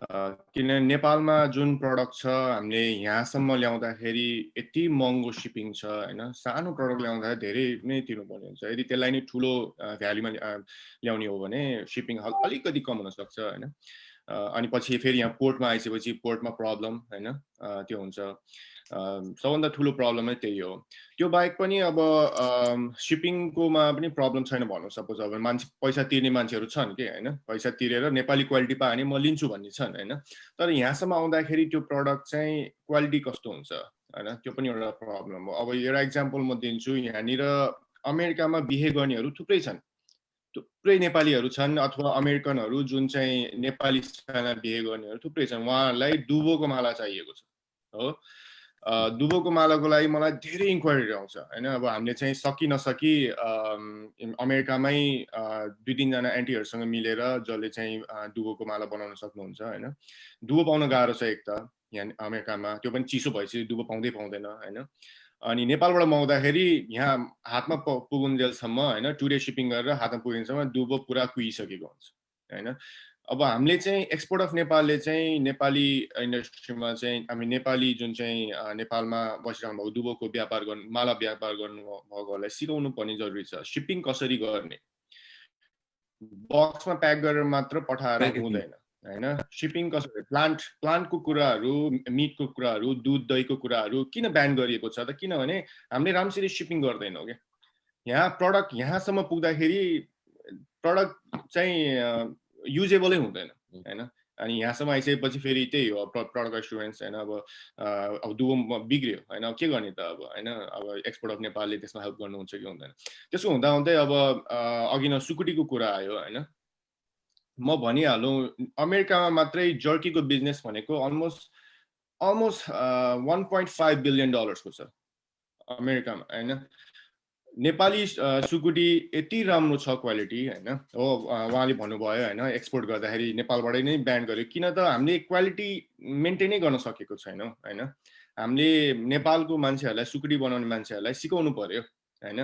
Speaker 3: किनभने नेपालमा जुन प्रडक्ट छ हामीले यहाँसम्म ल्याउँदाखेरि यति महँगो सिपिङ छ होइन सानो प्रडक्ट ल्याउँदा धेरै नै तिर्नुपर्ने हुन्छ यदि त्यसलाई नै ठुलो भ्याल्युमा ल्याउने हो भने सिपिङ अलिकति कम हुनसक्छ होइन अनि पछि फेरि यहाँ पोर्टमा आइसकेपछि पोर्टमा प्रब्लम होइन त्यो हुन्छ सबभन्दा ठुलो प्रब्लम नै त्यही हो त्यो बाहेक पनि अब सिपिङकोमा पनि प्रब्लम छैन भन्नु सपोज अब मान्छे पैसा तिर्ने मान्छेहरू छन् कि होइन पैसा तिरेर नेपाली क्वालिटी पायो भने म लिन्छु भन्ने छन् होइन तर यहाँसम्म आउँदाखेरि त्यो प्रडक्ट चाहिँ क्वालिटी कस्तो हुन्छ होइन त्यो पनि एउटा प्रब्लम हो अब एउटा इक्जाम्पल म दिन्छु यहाँनिर अमेरिकामा बिहे गर्नेहरू थुप्रै छन् थुप्रै नेपालीहरू छन् अथवा अमेरिकनहरू जुन चाहिँ नेपालीसँग बिहे गर्नेहरू थुप्रै छन् उहाँहरूलाई दुबोको माला चाहिएको छ हो दुबोको मालाको लागि मलाई धेरै इन्क्वायरी आउँछ होइन अब हामीले चाहिँ सकि नसकी अमेरिकामै 2-3 जना एन्टीहरूसँग मिलेर जसले चाहिँ दुबोको माला बनाउन सक्नुहुन्छ होइन दुबो पाउन गाह्रो छ एक त यहाँ अमेरिकामा त्यो पनि चिसो भएपछि दुबो पाउँदैन होइन अनि नेपालबाट मगाउँदाखेरि यहाँ हातमा पुगुन्जेलसम्म होइन 2 डे शिपिङ गरेर हातमा पुगिन्जेलसम्म दुबो पुरा कुहिसकेको हुन्छ होइन। अब हामीले चाहिँ एक्सपोर्ट अफ नेपालले चाहिँ नेपाली इन्डस्ट्रीमा चाहिँ हामी नेपाली जुन चाहिँ नेपालमा बसिरहनु भएको दुबोको व्यापार गर्नु माला व्यापार गर्नुभएकोहरूलाई सिकाउनु पर्ने जरुरी छ। शिपिङ कसरी गर्ने, बक्समा प्याक गरेर मात्र पठाएर हुँदैन होइन। शिपिङ कसरी, प्लान्टको कुराहरू, मिटको कुराहरू, दुध दहीको कुराहरू किन ब्यान गरिएको छ त? किनभने हामीले राम्रोसित शिपिङ गर्दैनौँ क्या। यहाँ प्रडक्ट यहाँसम्म पुग्दाखेरि प्रडक्ट चाहिँ युजेबलै हुँदैन होइन। अनि यहाँसम्म आइसकेपछि फेरि त्यही हो प्रडक्ट एस्युरेन्स होइन। अब दुबो बिग्रियो होइन, अब के गर्ने त अब होइन। अब एक्सपोर्ट अफ नेपालले त्यसमा हेल्प गर्नुहुन्छ कि हुँदैन। त्यसो हुँदाहुँदै अब अघि न सुकुटीको कुरा आयो होइन। म भनिहालौँ अमेरिकामा मात्रै जर्कीको बिजनेस भनेको अलमोस्ट 1.5 बिलियन डलर्सको छ अमेरिकामा होइन। नेपाली सुकुटी यति राम्रो छ क्वालिटी होइन। हो उहाँले भन्नुभयो होइन एक्सपोर्ट गर्दाखेरि नेपालबाटै नै ब्यान गर्यो, किन त हामीले क्वालिटी मेन्टेनै गर्न सकेको छैनौँ होइन। हामीले नेपालको मान्छेहरूलाई सुकुटी बनाउने मान्छेहरूलाई सिकाउनु पर्यो होइन।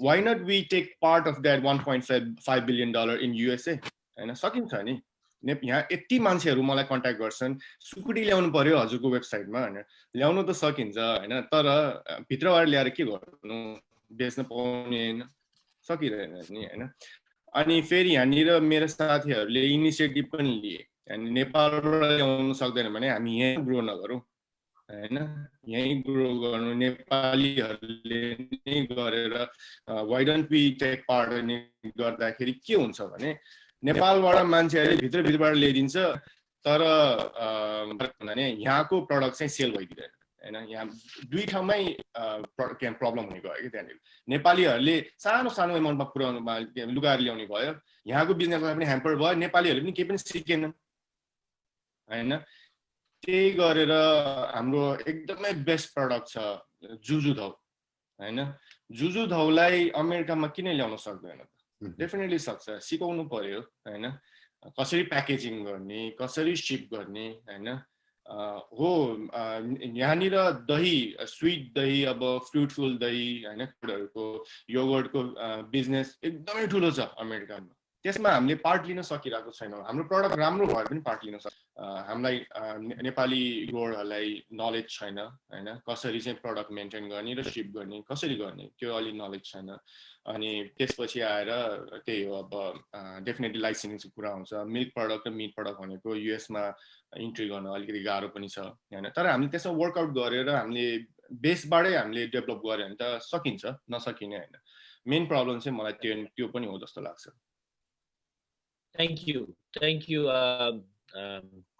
Speaker 3: Why not we take part of that 1.5 billion dollar in USA होइन। सकिन्छ नि। यहाँ यति मान्छेहरू मलाई कन्ट्याक्ट गर्छन्, सुकुटी ल्याउनु पर्यो हजुरको वेबसाइटमा होइन। ल्याउनु त सकिन्छ होइन, तर भित्रबाट ल्याएर के गर्नु, बेच्न पाउने होइन, सकिँदैन नि होइन। अनि फेरि यहाँनिर मेरो साथीहरूले इनिसिएटिभ पनि लिए, अनि नेपालबाट ल्याउनु सक्दैन भने हामी यहीँ ग्रो नगरौँ होइन। यहीँ ग्रो गर्नु नेपालीहरूले नै गरेर why don't we take part अनि गर्दाखेरि के हुन्छ भने नेपालबाट मान्छेहरूले भित्रबाट ल्याइदिन्छ, तर यहाँको प्रडक्ट चाहिँ सेल भइदिँदैन होइन। यहाँ दुई ठाउँमै प्रब्लम हुने गयो कि त्यहाँनिर नेपालीहरूले सानो सानो एमाउन्टमा पुऱ्याउनुमा लुगाहरू ल्याउने भयो, यहाँको बिजनेसलाई पनि ह्याम्पर भयो, नेपालीहरूले पनि केही पनि सिकेनन् होइन। त्यही गरेर हाम्रो एकदमै बेस्ट प्रडक्ट छ जुजुधौ होइन। जुजुधौलाई अमेरिकामा किन ल्याउन सक्दैन? डेफिनेटली सक्छ, सिकाउनु पर्यो होइन। कसरी प्याकेजिङ गर्ने, कसरी सिप गर्ने होइन। हो यहाँनिर दही, स्विट दही, अब फ्रुटफुल दही होइन, योगर्टको बिजनेस एकदमै ठुलो छ अमेरिकामा। त्यसमा हामीले पार्ट लिन सकिरहेको छैनौँ। हाम्रो प्रडक्ट राम्रो भएर पनि पार्ट लिन हामीलाई नेपाली ग्रोअरहरूलाई नलेज छैन होइन। कसरी चाहिँ प्रडक्ट मेन्टेन गर्ने र सिप गर्ने कसरी गर्ने त्यो अलि नलेज छैन। अनि त्यसपछि आएर त्यही हो अब डेफिनेटली लाइसेन्सिङको कुरा आउँछ। मिल्क प्रडक्ट र मिट प्रडक्ट भनेको युएसमा इन्ट्री गर्न अलिकति गाह्रो पनि छ होइन। तर हामीले त्यसमा वर्कआउट गरेर हामीले बेसबाटै हामीले डेभलप गऱ्यो भने त सकिन्छ, नसकिने होइन। मेन प्रब्लम चाहिँ मलाई त्यो पनि हो जस्तो लाग्छ।
Speaker 2: थ्याङ्क यू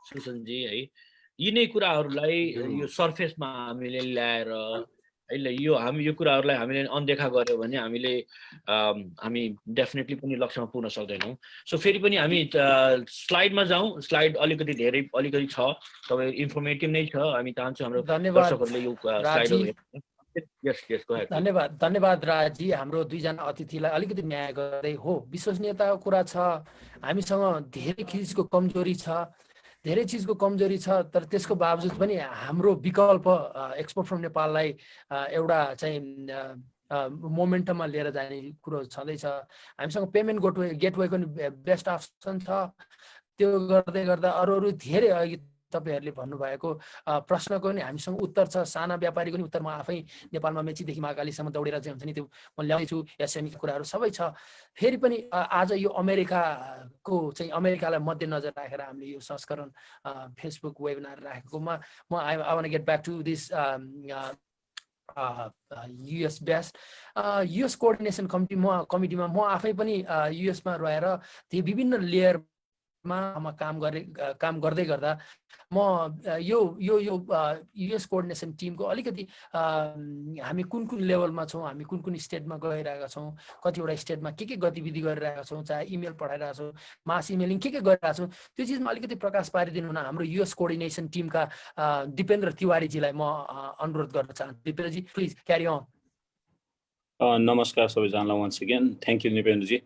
Speaker 2: सुसनजी है। यिनै कुराहरूलाई यो सर्फेसमा हामीले ल्याएर अहिले यो कुराहरूलाई हामीले अनदेखा गर्यो भने हामी डेफिनेटली पनि लक्ष्यमा पुग्न सक्दैनौँ। सो फेरि पनि हामी स्लाइडमा जाउँ। स्लाइड अलिकति छ, तपाईँ इन्फर्मेटिभ नै छ। हामी चाहन्छौँ हाम्रो दर्शकहरूले यो स्लाइडहरू
Speaker 8: धन्यवाद राजी। हाम्रो दुईजना अतिथिलाई अलिकति न्याय गर्दै हो। विश्वसनीयताको कुरा छ, हामीसँग धेरै चिजको कमजोरी छ, तर त्यसको बावजुद पनि हाम्रो विकल्प एक्सपोर्ट फ्रम नेपाललाई एउटा चाहिँ मोमेन्टममा लिएर जाने कुरो छँदैछ। हामीसँग पेमेन्ट गेटवेको नि बेस्ट अप्सन छ। त्यो गर्दै गर्दा अरू धेरै अघि तपाईँहरूले भन्नुभएको प्रश्नको नि हामीसँग उत्तर छ। साना व्यापारीको नि उत्तर म आफै नेपालमा मेचीदेखि महाकालीसम्म दौडेर चाहिँ हुन्छ नि त्यो म ल्याउँदैछु। एसएमईको कुराहरू सबै छ। फेरि पनि आज यो अमेरिकालाई मध्यनजर राखेर हामीले यो संस्करण फेसबुक वेबिनार राखेकोमा म I want get back to this US best US coordination कमिटीमा म आफै पनि युएसमा रहेर त्यो विभिन्न लेयरमा काम गर्दै गर्दा म यो युएस कोअर्डिनेसन टिमको अलिकति हामी कुन लेभलमा छौँ, हामी कुन स्टेटमा गइरहेका छौँ, कतिवटा स्टेटमा के गतिविधि गरिरहेका छौँ, चाहे इमेल पठाइरहेका छौँ, मास इमेलिङ के गरिरहेका छौँ, त्यो चिजमा अलिकति प्रकाश पारिदिनु हुन हाम्रो युएस कोअर्डिनेसन टिमका दिपेन्द्र तिवारीजीलाई म अनुरोध गर्न चाहन्छु। दिपेन्द्रजी प्लिज क्यारी अन।
Speaker 6: नमस्कार सबैजनालाई वन्स अगेन थ्याङ्क यू निपेन्द्रजी।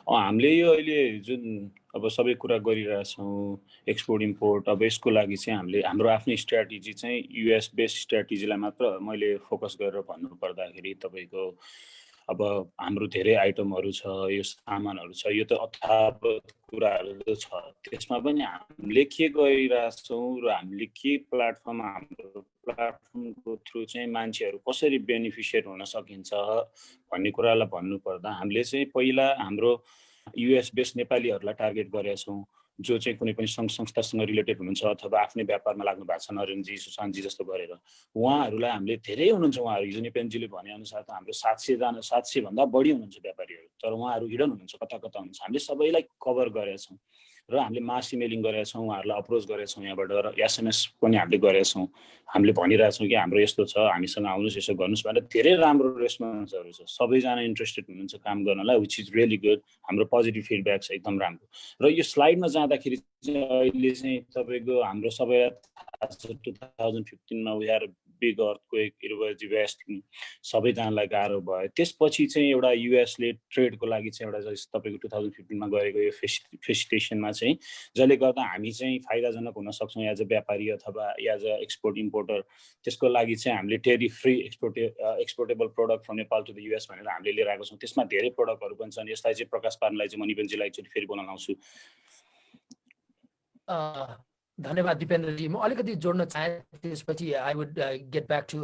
Speaker 6: हामीले यो अहिले जुन अब सबै कुरा गरिरहेछौँ एक्सपोर्ट इम्पोर्ट, अब यसको लागि चाहिँ हामीले हाम्रो आफ्नै स्ट्राटेजी चाहिँ युएस बेस्ड स्ट्राटेजीलाई मात्र मैले फोकस गरेर भन्नु पर्दाखेरि तपाईँको अब हाम्रो धेरै आइटमहरू छ, यो सामानहरू छ, यो त अथावत कुराहरू त छ। त्यसमा पनि हामीले के गरिरहेछौँ र हामीले के प्लेटफर्म हाम्रो प्लेटफर्मको थ्रु चाहिँ मान्छेहरू कसरी बेनिफिसियर हुन सकिन्छ भन्ने कुरालाई भन्नुपर्दा हामीले चाहिँ पहिला हाम्रो युएस बेस्ड नेपालीहरूलाई टार्गेट गरेका छौँ, जो चाहिँ कुनै पनि सङ्घ संस्थासँग रिलेटेड हुनुहुन्छ अथवा आफ्नै व्यापारमा लाग्नु भएको छ, नरेनजी सुशान्तजी जस्तो गरेर उहाँहरूलाई हामीले धेरै हुनुहुन्छ। उहाँहरू हिजो निपेनजीले भनेअनुसार त हाम्रो 700 भन्दा बढी हुनुहुन्छ व्यापारीहरू, तर उहाँहरू हिडन हुनुहुन्छ, कता कता हुनुहुन्छ। हामीले सबैलाई कभर गरेका छौँ र हामीले मास इमेलिङ गरेका छौँ, उहाँहरूलाई अप्रोच गरेका छौँ यहाँबाट, र एसएमएस पनि हामीले गरेका छौँ। हामीले भनिरहेछौँ कि हाम्रो यस्तो छ, हामीसँग आउनुहोस्, यसो गर्नुहोस् भनेर धेरै राम्रो रेस्पोन्सहरू छ। सबैजना इन्ट्रेस्टेड हुनुहुन्छ काम गर्नलाई, विच इज रियली गुड। हाम्रो पोजिटिभ फिडब्याक छ एकदम राम्रो। र यो स्लाइडमा जाँदाखेरि चाहिँ अहिले चाहिँ तपाईँको हाम्रो सबैलाई थाहा छ 2015मा we are big earthquake, it was devastating, सबैजनालाई गाह्रो भयो। त्यसपछि चाहिँ एउटा युएसले ट्रेडको लागि चाहिँ एउटा तपाईँको 2015मा गरेको यो फेसिलिटेसनमा चाहिँ जसले गर्दा हामी चाहिँ फाइदाजनक हुन सक्छौँ एज अ व्यापारी अथवा एज अ एक्सपोर्ट इम्पोर्टर। त्यसको लागि चाहिँ हामीले टेरी free exportable product from Nepal to the US भनेर हामीले लिएर आएको छौँ। त्यसमा धेरै प्रोडक्टहरू पनि छन्। यसलाई चाहिँ प्रकाश पार्नलाई चाहिँ म निपेनजीलाई एकचोटि फेरि बोलाउन आउँछु।
Speaker 8: धन्यवाद दिपेन्द्रजी। म अलिकति जोड्न चाहे, त्यसपछि I would get back to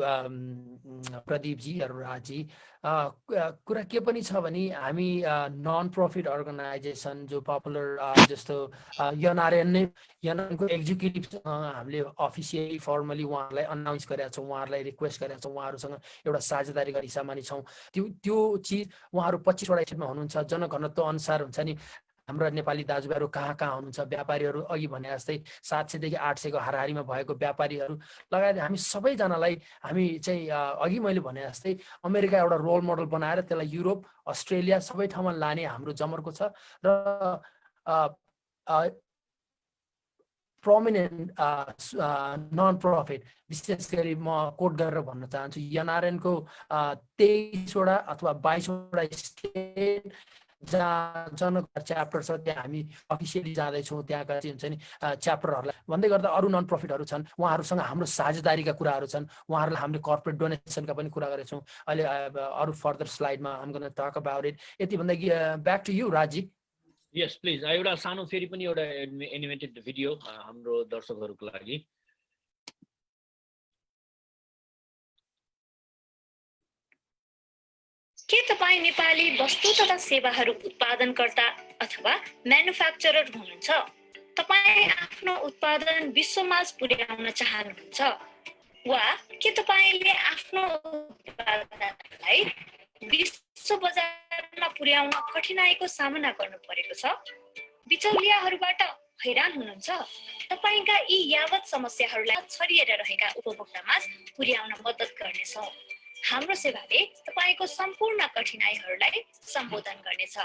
Speaker 8: Pradeepji या राजजी। कुरा के पनि छ भने हामी नन प्रफिट अर्गनाइजेसन जो पपुलर जस्तो यनआरएनको एक्जिक्युटिभसँग हामीले अफिसियली फर्मली उहाँहरूलाई अनाउन्स गरेका छौँ, उहाँहरूलाई रिक्वेस्ट गरेका छौँ, उहाँहरूसँग एउटा साझेदारी गर्ने हिसाबमा नि छौँ। त्यो चिज उहाँहरू 25 वटा स्टेटमा हुनुहुन्छ। जनघनत्व अनुसार हुन्छ नि हाम्रा नेपाली दाजुभाइहरू कहाँ हुनुहुन्छ, व्यापारीहरू अघि भने जस्तै 700 देखि 800 को हाराहारीमा भएको व्यापारीहरू लगायत हामी सबैजनालाई हामी चाहिँ अघि मैले भने जस्तै अमेरिका एउटा रोल मोडल बनाएर त्यसलाई युरोप, अस्ट्रेलिया सबै ठाउँमा लाने हाम्रो जमर्को छ। र प्रोमिनेन्ट नन प्रफिट विशेष गरी म कोट गरेर भन्न चाहन्छु, एनआरएनको 23 वटा अथवा 22 वटा स्टेट जहाँ जनक च्याप्टर छ, त्यहाँ हामी अफिसियली जाँदैछौँ। त्यहाँका चाहिँ हुन्छ नि च्याप्टरहरूलाई भन्दै गर्दा अरू नन प्रफिटहरू छन्, उहाँहरूसँग हाम्रो साझेदारीका कुराहरू छन्, उहाँहरूलाई हामीले कर्पोरेट डोनेसनका पनि कुरा गरेका छौँ। अहिले अरू फर्दर स्लाइडमा आम गर्न टक अबाउट इट। यति भन्दा ब्याक टु यु राजी।
Speaker 2: यस प्लिज। एउटा सानो फेरि पनि एउटा एनिमेटेड भिडियो हाम्रो दर्शकहरूको लागि।
Speaker 7: के तपाईँ नेपाली वस्तु तथा सेवाहरू उत्पादनकर्ता अथवा म्यानुफ्याक्चरर हुनुहुन्छ? तपाईँ आफ्नो उत्पादन विश्वमाझ पुर्याउन चाहनुहुन्छ? वा के तपाईँले आफ्नो उत्पादनलाई विश्व बजारमा पुर्याउन कठिनाइको सामना गर्नु परेको छ? बिचौलियाहरूबाट हैरान हुनुहुन्छ? तपाईँका यी यावत समस्याहरूलाई छरिएर रहेका उपभोक्तामाझ पुर्याउन मद्दत गर्नेछौँ। हाम्रो सेवाले तपाईँको सम्पूर्ण कठिनाइहरूलाई सम्बोधन गर्नेछ।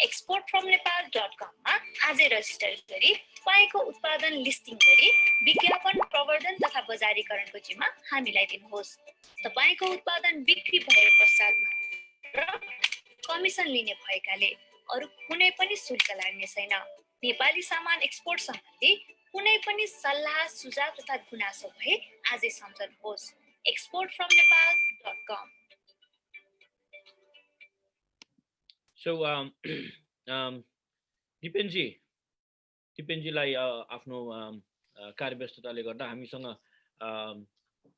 Speaker 7: exportfromnepal.com मा आजै रजिस्टर गरी तपाईँको उत्पादन लिस्टिङ गरी विज्ञापन, प्रवर्धन तथा बजारीकरणको जिम्मा हामीलाई दिनुहोस्। तपाईँको उत्पादन बिक्री भए पश्चात कमिसन लिने भएकाले अरू कुनै पनि शुल्क लाग्ने छैन। नेपाली सामान एक्सपोर्ट सम्बन्धी कुनै पनि सल्लाह, सुझाव तथा गुनासो भए आजै सम्झनुहोस्। exportfromnepal.com.
Speaker 2: So दिपेनजीलाई आफ्नो कार्यव्यस्तताले गर्दा हामीसँग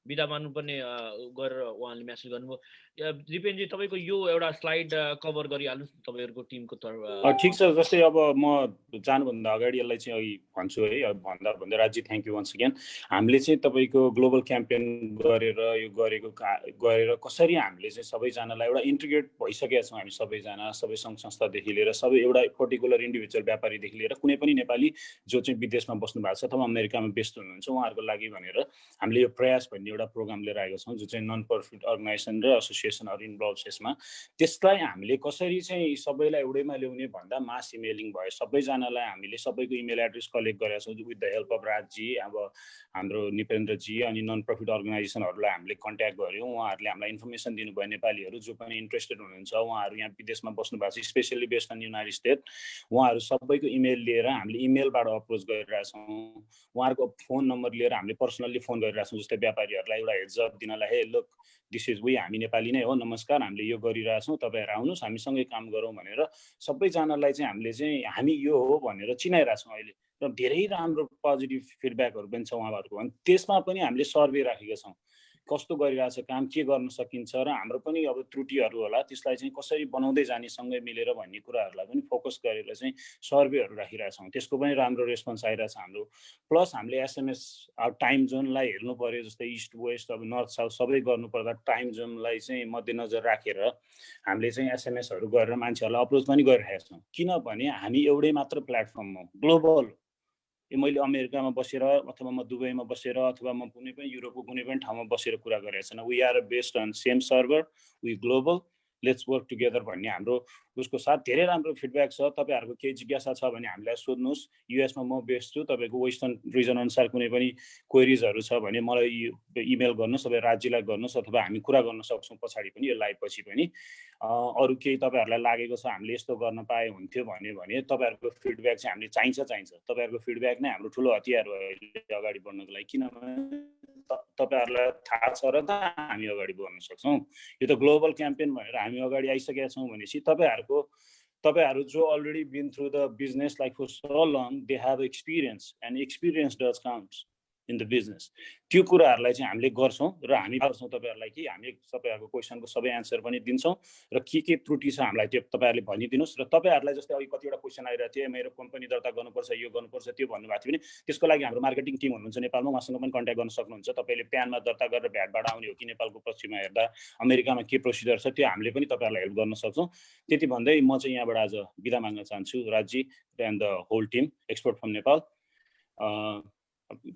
Speaker 2: बिदा मान्नुपर्ने गरेर उहाँले मेसेज गर्नुभयो। दिपेनजी तपाईँको यो एउटा स्लाइड कभर गरिहाल्नुहोस् तपाईँहरूको टिमको तर्फ।
Speaker 6: ठिक छ। जस्तै अब म जानुभन्दा अगाडि यसलाई चाहिँ अघि भन्छु है, अब भन्दा राज्य थ्याङ्क यू वन्स अगेन। हामीले चाहिँ तपाईँको ग्लोबल क्याम्पेन गरेर यो गरेर कसरी हामीले चाहिँ सबैजनालाई एउटा इन्टिग्रेट भइसकेका छौँ। हामी सबैजना, सबै सङ्घ संस्थादेखि लिएर सबै एउटा पर्टिकुलर इन्डिभिजुअल व्यापारीदेखि लिएर कुनै पनि नेपाली जो चाहिँ विदेशमा बस्नु भएको छ अथवा अमेरिकामा व्यस्त हुनुहुन्छ उहाँहरूको लागि भनेर हामीले यो प्रयास भन्ने एउटा प्रोग्राम लिएर आएको छौँ, जो चाहिँ नन प्रफिट अर्गनाइजेसन र एसोसिएसनहरू इन्भल्भ छ यसमा। त्यसलाई हामीले कसरी चाहिँ सबैलाई एउटैमा ल्याउने भन्दा मास इमेलिङ भयो। सबैजनालाई हामीले सबैको इमेल एड्रेस कलेक्ट गरेका छौँ with the help of Rajaji, अब हाम्रो निपेन्द्रजी, अनि नन प्रफिट अर्गनाइजेसनहरूलाई हामीले कन्ट्याक्ट गऱ्यौँ। उहाँहरूले हामीलाई इन्फर्मेसन दिनुभयो, नेपालीहरू जो पनि इन्ट्रेस्टेड हुनुहुन्छ, उहाँहरू यहाँ विदेशमा बस्नु भएको छ, specially based on United State, उहाँहरू सबैको इमेल लिएर हामीले इमेलबाट अप्रोच गरिरहेछौँ। उहाँहरूको फोन नम्बर लिएर हामीले पर्सनल्ली फोन गरिरहेछौँ। जस्तै व्यापारीहरूलाई एउटा हेड्स अप दिनलाई, हे लुक दिस इज वी, हामी नेपाली नै हो, नमस्कार, हामीले यो गरिरहेछौँ, तपाईँहरू आउनुहोस् हामीसँगै काम गरौँ भनेर सबैजनालाई चाहिँ हामीले चाहिँ हामी यो हो भनेर चिनाइरहेछौँ अहिले। र धेरै राम्रो पोजिटिभ फिडब्याकहरू पनि छ उहाँहरूको। अनि त्यसमा पनि हामीले सर्वे राखेका छौँ, कस्तो गरिरहेछ काम, के गर्न सकिन्छ, र हाम्रो पनि अब त्रुटिहरू होला त्यसलाई चाहिँ कसरी बनाउँदै जाने सँगै मिलेर भन्ने कुराहरूलाई पनि फोकस गरेर चाहिँ सर्वेहरू राखिरहेछौँ। त्यसको पनि राम्रो रेस्पोन्स आइरहेछ हाम्रो। प्लस हामीले एसएमएस अब टाइम जोनलाई हेर्नु पऱ्यो, जस्तै इस्ट वेस्ट अब नर्थ साउथ सबै गर्नुपर्दा टाइम जोनलाई चाहिँ मध्यनजर राखेर हामीले चाहिँ एसएमएसहरू गरेर मान्छेहरूलाई अप्रोच पनि गरिरहेका छौँ। किनभने हामी एउटै मात्र प्लेटफर्म हो, ग्लोबल। मैले अमेरिकामा बसेर अथवा म दुबईमा बसेर अथवा म कुनै पनि युरोपको कुनै पनि ठाउँमा बसेर कुरा गरेको छैन। We are based on same server, we global, let's work together भन्ने हाम्रो उसको साथ धेरै राम्रो फिडब्याक छ। तपाईँहरूको केही जिज्ञासा छ भने हामीलाई सोध्नुहोस्। युएसमा म बेस्ड छु, तपाईँको वेस्टर्न रिजन अनुसार कुनै पनि क्वेरिजहरू छ भने मलाई इमेल गर्नुहोस्, तपाईँ राज्यलाई गर्नुहोस्, अथवा हामी कुरा गर्न सक्छौँ पछाडि पनि, यो लाइभ पछि पनि। अरू केही तपाईँहरूलाई लागेको छ हामीले यस्तो गर्न पाए हुन्थ्यो भने तपाईँहरूको फिडब्याक चाहिँ हामीले चाहिन्छ। तपाईँहरूको फिडब्याक नै हाम्रो ठुलो हतियार हो अहिले अगाडि बढ्नको लागि। किनभने तपाईँहरूलाई थाहा छ र त हामी अगाडि बढ्न सक्छौँ। यो त ग्लोबल क्याम्पेन भनेर हामी अगाडि आइसकेका छौँ भनेपछि तपाईँहरू जो already been through the business like for so long, they have experience, and experience does counts in the business. त्यो कुराहरूलाई चाहिँ हामीले गर्छौँ र हामी गर्छौँ तपाईँहरूलाई कि हामी तपाईँहरूको क्वेसनको सबै एन्सर पनि दिन्छौँ र के त्रुटि छ हामीलाई त्यो तपाईँहरूले भनिदिनुहोस्। र तपाईँहरूलाई जस्तै अघि कतिवटा क्वेसन आइरहेको थियो, मेरो कम्पनी दर्ता गर्नुपर्छ, यो गर्नुपर्छ, त्यो भन्नुभएको थियो भने त्यसको लागि हाम्रो मार्केटिङ टिम हुनुहुन्छ नेपालमा, उहाँसँग पनि कन्ट्याक्ट गर्न सक्नुहुन्छ। तपाईँले प्यानमा दर्ता गरेर भ्याटबाट आउने हो कि नेपालको पश्चिममा हेर्दा अमेरिकामा के प्रोसिजर छ, त्यो हामीले पनि तपाईँहरूलाई हेल्प गर्न सक्छौँ। त्यति भन्दै म चाहिँ यहाँबाट आज बिदा माग्न चाहन्छु, Rajji and the whole team expert from Nepal.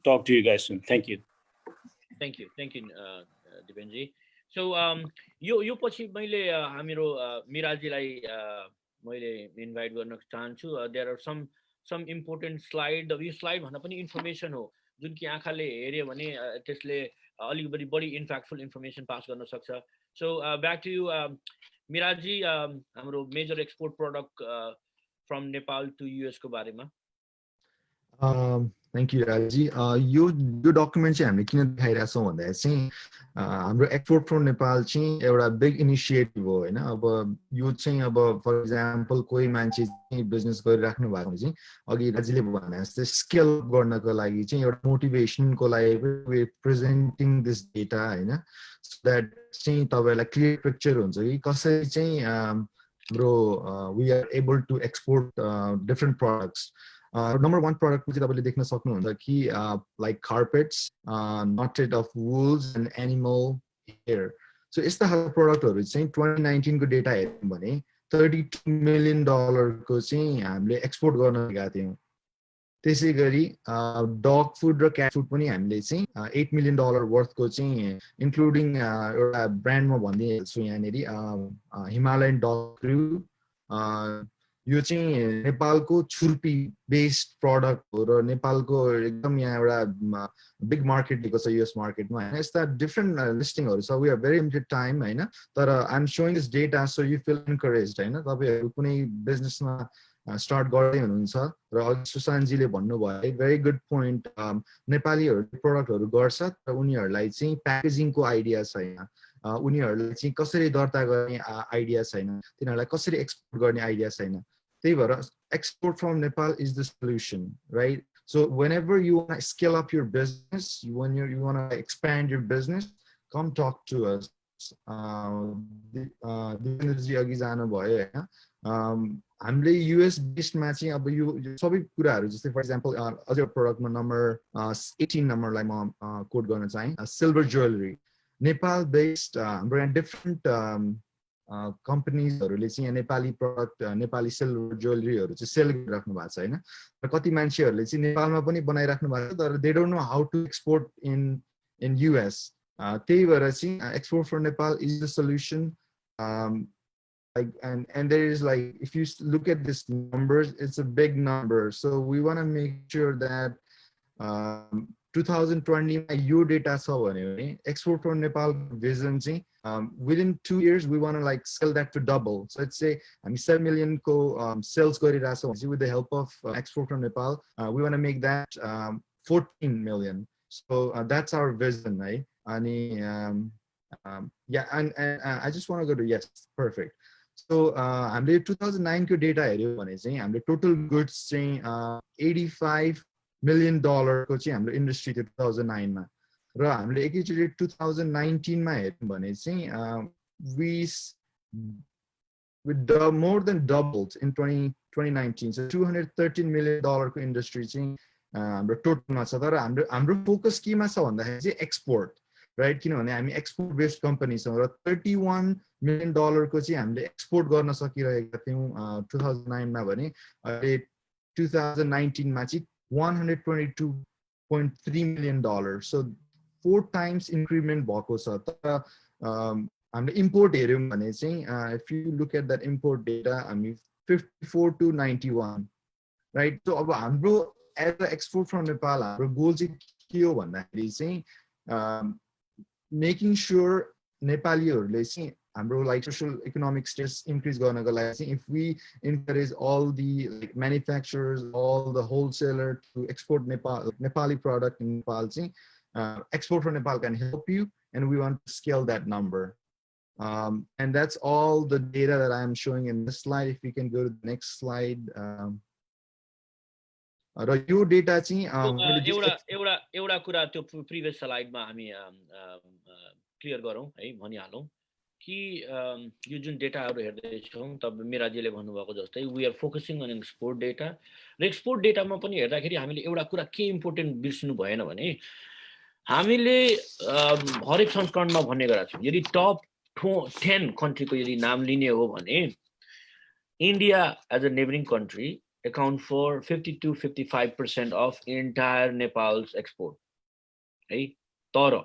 Speaker 6: Talk to you guys soon. Thank you.
Speaker 2: Thank you, Dipenji. So यो पछि मैले हाम्रो मिराजीलाई मैले इन्भाइट गर्न चाहन्छु। There are some important slide. यो स्लाइड भन्दा पनि इन्फर्मेसन हो जुन कि आँखाले हेऱ्यो भने त्यसले अलिकति बढी इम्प्याक्टफुल इन्फर्मेसन पास गर्न सक्छ। So back to you Miraji, हाम्रो major export product from Nepal to US को बारेमा।
Speaker 9: थ्याङ्क यू राजी। यो डकुमेन्ट चाहिँ हामीले किन देखाइरहेछौँ भन्दाखेरि चाहिँ हाम्रो एक्सपोर्ट फ्रम नेपाल चाहिँ एउटा बिग इनिसिएटिभ हो होइन। अब यो चाहिँ अब फर इक्जाम्पल कोही मान्छे चाहिँ बिजनेस गरिराख्नु भएको भने चाहिँ अघि राजीले भने जस्तै स्केल गर्नको लागि चाहिँ एउटा मोटिभेसनको लागि प्रेजेन्टिङ दिस डेटा होइन, सो द्याट चाहिँ तपाईँलाई क्लियर पिक्चर हुन्छ कि कसरी चाहिँ हाम्रो we are able to export different products. Number 1 product चाहिँ तपाईँले देख्न सक्नुहुन्छ कि like carpets, knotted of wools and animal hair. So यस्ता खालको प्रोडक्टहरू चाहिँ 2019 को डेटा हेर्यौँ भने $32 मिलियन को चाहिँ हामीले एक्सपोर्ट गर्न गएका थियौँ। त्यसै गरी डग फुड र क्याट फुड पनि हामीले चाहिँ $8 मिलियन वर्थको चाहिँ इन्क्लुडिङ एउटा ब्रान्ड म भनिदिइहाल्छु यहाँनिर, हिमालयन डग क्र्यु। यो चाहिँ नेपालको छुर्पी बेस्ड प्रडक्ट हो र नेपालको एकदम यहाँ एउटा बिग मार्केट दिएको छ युएस मार्केटमा होइन। यस्ता डिफ्रेन्ट लिस्टिङहरू छ। We are very limited time होइन, तर I am showing this data so you feel encouraged होइन। तपाईँहरू कुनै बिजनेसमा स्टार्ट गर्दै हुनुहुन्छ र अघि सुशान्तजीले भन्नुभयो भेरी गुड पोइन्ट, नेपालीहरूले प्रडक्टहरू गर्छ तर उनीहरूलाई चाहिँ प्याकेजिङको आइडिया छैन, उनीहरूलाई चाहिँ कसरी दर्ता गर्ने आइडिया छैन, तिनीहरूलाई कसरी एक्सपोर्ट गर्ने आइडिया छैन। त्यही भएर export from Nepal is the solution, right? So whenever you want to scale up your business, when you want to expand your business, come talk to us. दिपेन्द्रजी अघि जानु भयो हैन, हामीले युएस बेस्डमा चाहिँ अब यो सबै कुराहरू जस्तै फर इक्जाम्पल अझ प्रोडक्टमा नम्बर 18 नम्बरलाई म कोड गर्न चाहे, सिल्भर ज्वेलरी नेपाल बेस्ड हाम्रो यहाँ डिफ्रेन्ट कम्पनीजहरूले चाहिँ यहाँ नेपाली प्रडक्ट नेपाली सिल्भर ज्वेलरीहरू चाहिँ सेल गरिराख्नु भएको छ हैन। र कति मान्छेहरूले चाहिँ नेपालमा पनि बनाइराख्नु भएको छ तर they don't know how to export in in US. त्यही भएर चाहिँ export from Nepal is the solution. Like and there is like, if you look at this numbers, it's a big number. So we want to make sure that 2020 यो data छ भने export from Nepal vision चाहिँ within 2 years we want to like scale that to double. So let's say हामी 7 million को sales गरिरहेको छौँ भने with the help of export from Nepal we want to make that 14 million. So that's our vision, right? Ani yeah, and I just want to go to yes, perfect. So हामीले 2009 को data हेर्यो भने चाहिँ हामीले total goods चाहिँ 85 million dollar को चाहिँ हाम्रो industry थियो 2009 मा, र हामीले एकैचोटि 2019 मा हेर्यौं भने चाहिँ we more than doubled in 2019. So 213 million dollar को industry चाहिँ हाम्रो टोटलमा छ। तर हाम्रो फोकस केमा छ भन्दाखेरि चाहिँ एक्सपोर्ट, राइट? किनभने हामी एक्सपोर्ट बेस्ड कम्पनी छौँ र 31 million dollar को चाहिँ हामीले एक्सपोर्ट गर्न सकिरहेका थियौँ 2009 मा भने अहिले 2019 मा चाहिँ 122.3 million dollars. So 4 times increment भएको छ। तर हामीले इम्पोर्ट हेर्यौं भने चाहिँ if you look at that import data, हामी 54 to 91, right? So अब हाम्रो as an export from Nepal, हाम्रो goal चाहिँ के हो भन्दाखेरि चाहिँ making sure नेपालीहरूले चाहिँ हाम्रो like social economic status increase गर्नको लागि चाहिँ if we encourage all the like manufacturers, all the wholesaler to export Nepali product in Nepal चाहिँ export from Nepal can help you, and we want to scale that number. And that's all the data that I'm showing in this slide. If we can go to the next slide. र यो डेटा चाहिँ
Speaker 2: एउटा कुरा त्यो प्रिभियस स्लाइडमा हामी क्लियर गरौँ है, भनिहालौँ कि यो जुन डेटाहरू हेर्दै छौँ तब मिराजीले भन्नुभएको जस्तै we are focusing on export data, र एक्सपोर्ट डेटामा पनि हेर्दाखेरि हामीले एउटा कुरा के इम्पोर्टेन्ट बिर्सिनु भएन भने हामीले हरेक संस्करणमा भन्ने गरेका छौँ यदि टप 10 कन्ट्रीको यदि नाम लिने हो भने India as a neighbouring country account for 50 to 55% of entire Nepal's export. है, तर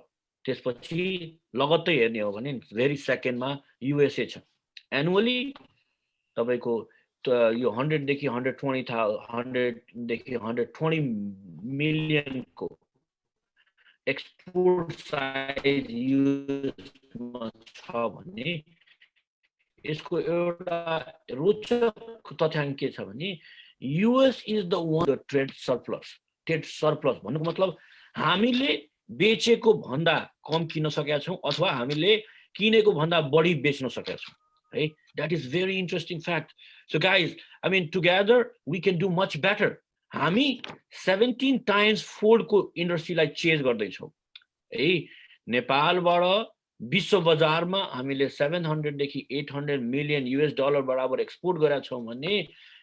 Speaker 2: त्यसपछि लगत्तै हेर्ने हो भने भेरी सेकेन्डमा USA छ। एनुअली तपाईको यो 100 देखि 120 मिलियन को एक्सपोर्ट साइज यूएसमा छ भने यसको एउटा रोचक तथ्याङ्क के छ भने US is the one the trade surplus. Trade surplus भन्नुको मतलब हामीले बेचेको भन्दा कम किन्न सकेका छौं अथवा हामीले किनेको भन्दा बढी बेच्न सकेका छौं है। That is very interesting fact. So guys, I mean together we can do much better. हामी 17 times fold को इन्डस्ट्रीलाई चेज गर्दै छौं है। नेपालबाट विश्व बजारमा हामीले 700 देखि 800 मिलियन US डलर बराबर एक्सपोर्ट गरेका छौं भने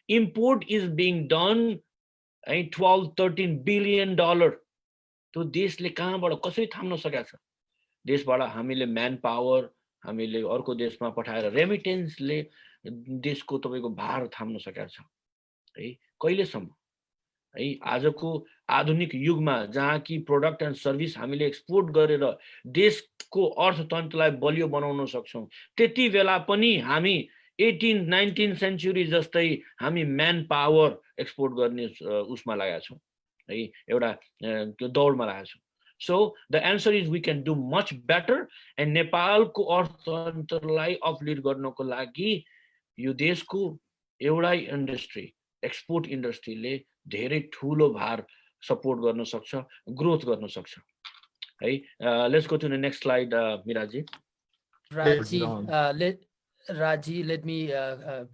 Speaker 2: import is being done 12-13 billion dollar. तो देशले कहाँबाट कसरी थाम्न सकेका छ? देशबाट हामीले म्यान पावर हामीले अर्को देशमा पठाएर रेमिटेन्सले देशको तपाईको भार थाम्न सकेका छ है। कहिलेसम्म है? आजको आधुनिक युगमा जहाँ कि प्रोडक्ट एन्ड सर्भिस हामीले एक्सपोर्ट गरेर देशको अर्थतन्त्रलाई बलियो बनाउन सक्छौं, त्यति बेला पनि हामी 18-19 सेन्चुरी जस्तै हामी म्यान पावर एक्सपोर्ट गर्ने उसमा लागेका छौं है, एउटा दौडमा लागेका छौं। So the answer is we can do much better, and नेपालको अर्थतन्त्रलाई अपलिफ्ट गर्नको लागि यो देशको एउटै इन्डस्ट्री एक्सपोर्ट इन्डस्ट्रीले धेरै ठूलो भार सपोर्ट गर्न सक्छ, ग्रोथ गर्न सक्छ है। Let's go to the next slide Miraji.
Speaker 8: Raji, let me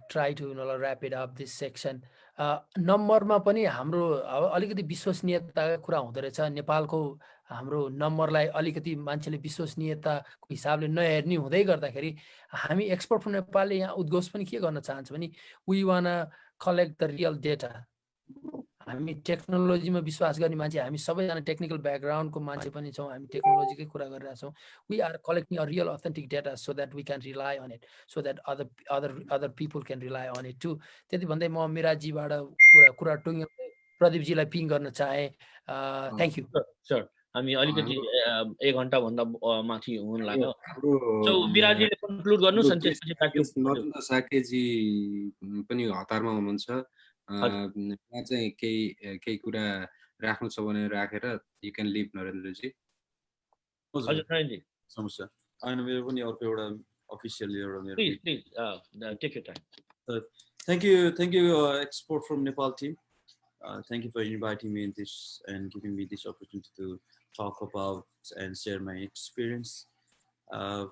Speaker 8: try to wrap it up this section. नम्बरमा पनि हाम्रो अलिकति विश्वसनीयताको कुरा हुँदो रहेछ। नेपालको हाम्रो नम्बरलाई अलिकति मान्छेले विश्वसनीयताको हिसाबले नहेर्ने हुँदै गर्दाखेरि हामी एक्सपोर्ट फ्रम नेपालले यहाँ उद्घोष पनि के गर्न चाहन्छ भने we want collect the real data. हामी टेक्नोलोजीमा विश्वास गर्ने मान्छे, हामी सबैजना टेक्निकल ब्याकग्राउन्डको मान्छे पनि छौँ, हामी टेक्नोलोजीकै कुरा गरिरहेका छौँ। We are collecting a real authentic data so that we can rely on it, so that other people can rely on it too. त्यति भन्दै म मिराजीबाट कुरा टुङ्ग्याउँदै प्रदीपजीलाई पिङ गर्न चाहे। Thank you
Speaker 2: sir. हामी अलिकति 1 घण्टाभन्दा माथि हुन लाग्यो
Speaker 1: हाम्रो
Speaker 2: सो विराजीले कन्क्लुड गर्नुस् अनि त्यसपछि
Speaker 1: नरेन्द्र साकेजी पनि हतारमा हुनुहुन्छ उहाँ चाहिँ केही कुरा राख्नु छ भने राखेर यु क्यान लिभ नरेन्द्रजी
Speaker 2: हजुर नरेन्द्रजी
Speaker 4: समस्या होइन मेरो पनि अर्को एउटा अफिसियल एउटा मेरो
Speaker 2: please please take your time
Speaker 4: thank you export from Nepal team. Thank you for inviting me in this and giving me this opportunity to talk about and share my experience.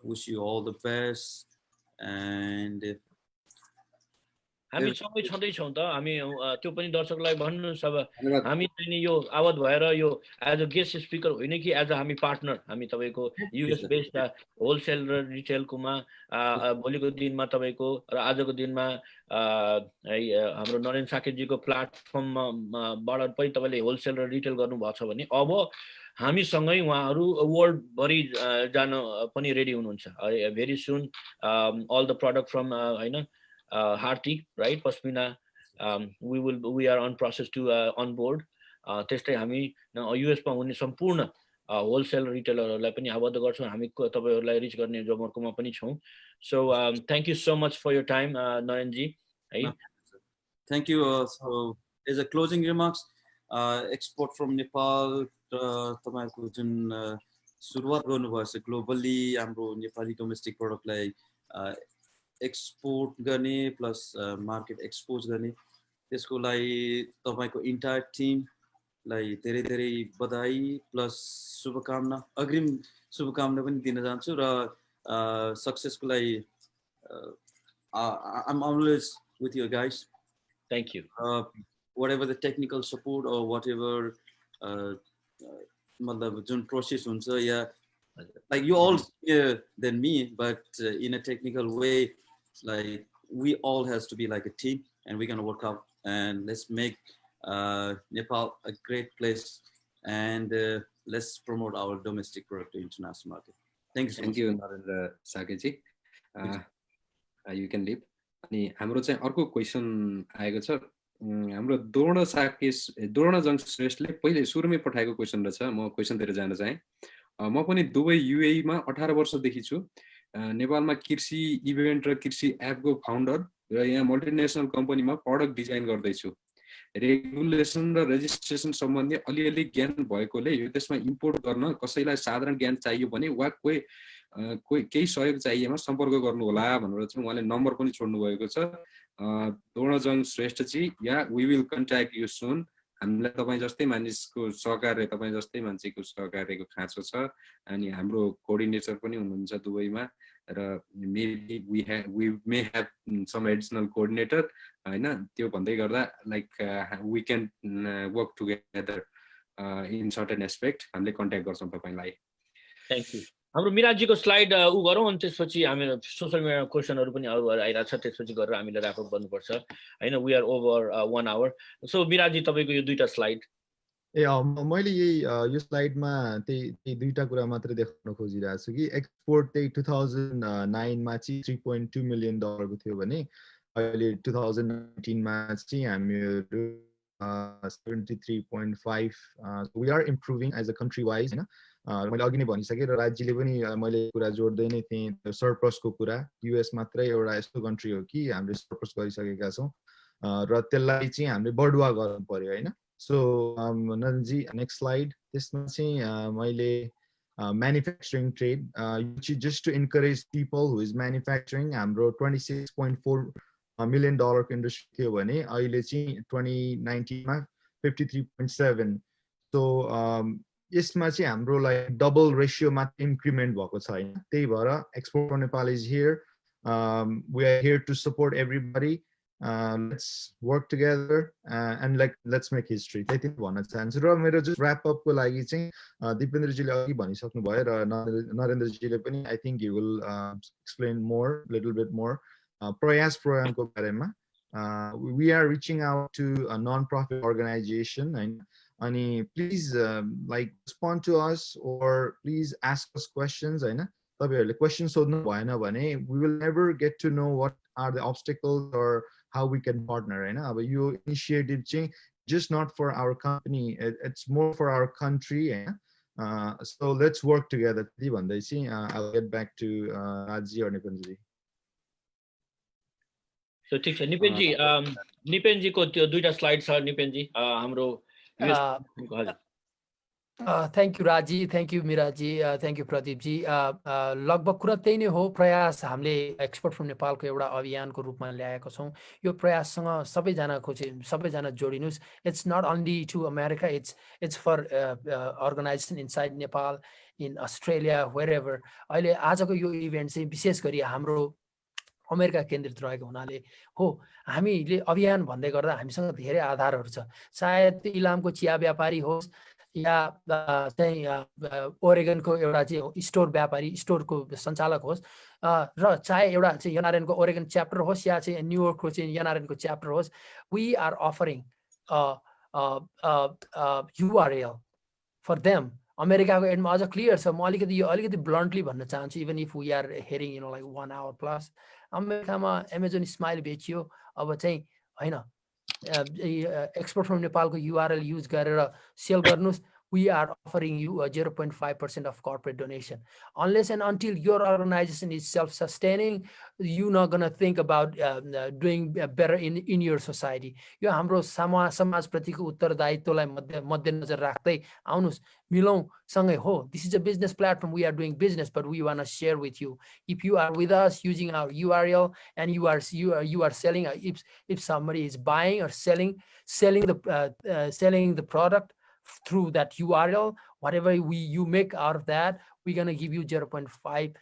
Speaker 4: Wish you all the best and
Speaker 2: हामी सँगै छँदैछौँ त हामी त्यो पनि दर्शकलाई भन्नुहोस् अब हामी चाहिँ नि यो आवत भएर यो एज अ गेस्ट स्पिकर होइन कि एज अ हामी पार्टनर हामी तपाईँको युएस बेस्ड होलसेल र रिटेलकोमा भोलिको दिनमा तपाईँको र आजको दिनमा हाम्रो नरेन्द्र साकेतजीको प्लेटफर्मबाट पनि तपाईँले होलसेल र रिटेल गर्नुभएको छ भने अब हामीसँगै उहाँहरू वर्ल्डभरि जान पनि रेडी हुनुहुन्छ very soon all the product from होइन Harti, right? Pasmina, we are on process to on board. त्यस्तै हामी US मा हुने सम्पूर्ण होलसेल रिटेलरहरूलाई पनि आबद्ध गर्छौँ हामी तपाईहरुलाई रिच गर्ने जमर्कोमा पनि छौँ so thank you so much for your time Narendra ji है
Speaker 4: thank you so as a closing remarks export from Nepal तपाईहरुको जुन सुरुवात गर्नुभएको छ ग्लोबली हाम्रो नेपाली डोमेस्टिक प्रोडक्टलाई एक्सपोर्ट गर्ने प्लस मार्केट एक्सपोज गर्ने त्यसको लागि तपाईको इन्टायर टिमलाई धेरै धेरै बधाई प्लस शुभकामना अग्रिम शुभकामना पनि दिन चाहन्छु र सक्सेसको लागि I'm always with you guys.
Speaker 2: Thank you.
Speaker 4: Whatever the technical support or whatever मतलब जुन process हुन्छ या like you all senior than me but in a technical way like we all has to be like a team and we're going to work out and let's make Nepal a great place and let's promote our domestic product to international market. Thank you so much.
Speaker 1: Thank you Narendra Sakeji. You can leave. अनि हाम्रो चाहिँ अर्को क्वेसन आएको छ हाम्रो दोर्णजङ श्रेष्ठले पहिले सुरुमै पठाएको क्वेसन रहेछ म क्वेसनतिर जान चाहे म पनि दुबई युएई मा 18 वर्षदेखि छु नेपालमा कृषि इभेन्ट र कृषि एपको फाउन्डर र यहाँ मल्टिनेसनल कम्पनीमा प्रोडक्ट डिजाइन गर्दै छु रेगुलेसन र रेजिस्ट्रेसन सम्बन्धी अलिअलि ज्ञान भएकोले यो देशमा इम्पोर्ट गर्न कसैलाई साधारण ज्ञान चाहियो भने वा कोही केही सहयोग चाहिएमा सम्पर्क गर्नु होला भनेर चाहिँ उहाँले नम्बर पनि छोड्नु भएको छ दोर्णजङ श्रेष्ठजी या वी विल कन्ट्याक्ट यु सुन हामीलाई तपाईं जस्तै मानिसको सहकार्य तपाईं जस्तै मान्छेको सहकार्यको खाँचो छ अनि हाम्रो कोअर्डिनेटर पनि हुनुहुन्छ दुबईमा र maybe we may have some additional coordinator हैन त्यो भन्दै गर्दा like we can work together in certain aspect हामीले कन्ट्याक्ट गर्छौं तपाईलाई
Speaker 2: थ्यांक यू हाम्रो मिराजीको स्लाइड उ गरौँ अनि त्यसपछि हामी सोशल मिडिया क्वेशनहरु पनि अरु आइरा छ त्यसपछि गरेर हामीले र्याप अप गर्नुपर्छ हैन we are over 1 hour so Miraji तपाईको यो दुईटा स्लाइड
Speaker 9: मैले यो स्लाइडमा त्यही दुईटा कुरा मात्र देखाउन खोजिरहेको छु कि एक्सपोर्ट त्यही 2009 मा चाहिँ 3.2 मिलियन डलरको थियो भने अहिले 2019 मा चाहिँ हामीहरु 73.5 we are improving as a country wise हैन मैले अघि नै भनिसके र राज्यले पनि मैले कुरा जोड्दै नै थिएँ सरप्लसको कुरा युएस मात्रै एउटा यस्तो कन्ट्री हो कि हामीले सरप्लस गरिसकेका छौं र त्यसलाई चाहिँ हामीले बढुवा गर्नु पर्यो हैन सो नन्दजी नेक्स्ट स्लाइड त्यसमा चाहिँ मैले manufacturing trade just to encourage people who is manufacturing हाम्रो 26.4 million dollar industry थियो भने अहिले चाहिँ 2019 मा 53.7 so यसमा चाहिँ हाम्रो लाइक डबल रेशियो मा इन्क्रिमेन्ट भएको छ हैन त्यही भएर export for Nepal is here we are here to support everybody let's work together and like let's make history त्यति भन्न चाहन्छु र मेरो जस्ट र्याप अप को लागि चाहिँ दिपेन्द्र जीले अघि भनिसक्नु भयो र नरेन्द्र जीले पनि I think you will explain more little bit more प्रयास प्रोग्रामको बारेमा we are reaching out to a non-profit organization and please like respond to us or please ask us questions हैन तपाईहरुले क्वेशन सोध्नु भएन भने we will never get to know what are the obstacles or how we can partner हैन अब यो इनिशिएटिभ चाहिँ just not for our company it's more for our country हैन So let's work together. I'll get back to Raji or Nipanji.
Speaker 2: So ठिक छ निपेनजी निपेनजीको त्यो दुईटा स्लाइड छ निपेनजी हाम्रो हजुर
Speaker 8: थ्याङ्क यू राजी, थ्याङ्क यू मिराजी, थ्याङ्क यू प्रदीपजी। लगभग कुरा त्यही नै हो। प्रयास हामीले एक्सपोर्ट फ्रम नेपालको एउटा अभियानको रूपमा ल्याएको छौँ। यो प्रयाससँग सबैजना जोडिनुहोस्। It's not only to America, it's for organization inside Nepal, in Australia, wherever. अहिले आजको यो इभेन्ट चाहिँ विशेष गरी हाम्रो अमेरिका केन्द्रित रहेको हुनाले हो। हामीले अभियान भन्दै गर्दा हामीसँग धेरै आधारहरू छ। सायद इलामको चिया व्यापारी होस् या चाहिँ ओरेगनको एउटा चाहिँ स्टोर व्यापारी, स्टोरको सञ्चालक होस्, र चाहे एउटा चाहिँ एनआरएनको ओरेगन च्याप्टर होस् या चाहिँ न्युयोर्कको चाहिँ एनआरएनको च्याप्टर होस्, we are offering URL for them. अमेरिकाको एन्डमा अझ क्लियर छ। म अलिकति ब्लन्टली भन्न चाहन्छु, even if we are hearing like 1 hour plus. अमेरिकामा एमाजोन स्माइल बेचियो, अब चाहिँ होइन एक्सपोर्ट फ्रम नेपालको URL युज गरेर सेल गर्नुहोस्। We are offering you a 0.5% of corporate donation. Unless and until your organization is self-sustaining, you're not going to think about doing better in your society. यो हाम्रो समाजप्रतिको उत्तरदायित्वलाई मध्यनजर राख्दै आउनुहोस्, मिलौँ सँगै हो। This is a business platform. We are doing business, but we want to share with you. If you are with us using our URL and you are selling, if somebody is buying or selling the product through that URL, whatever you make out of that, we're going to give you 0.5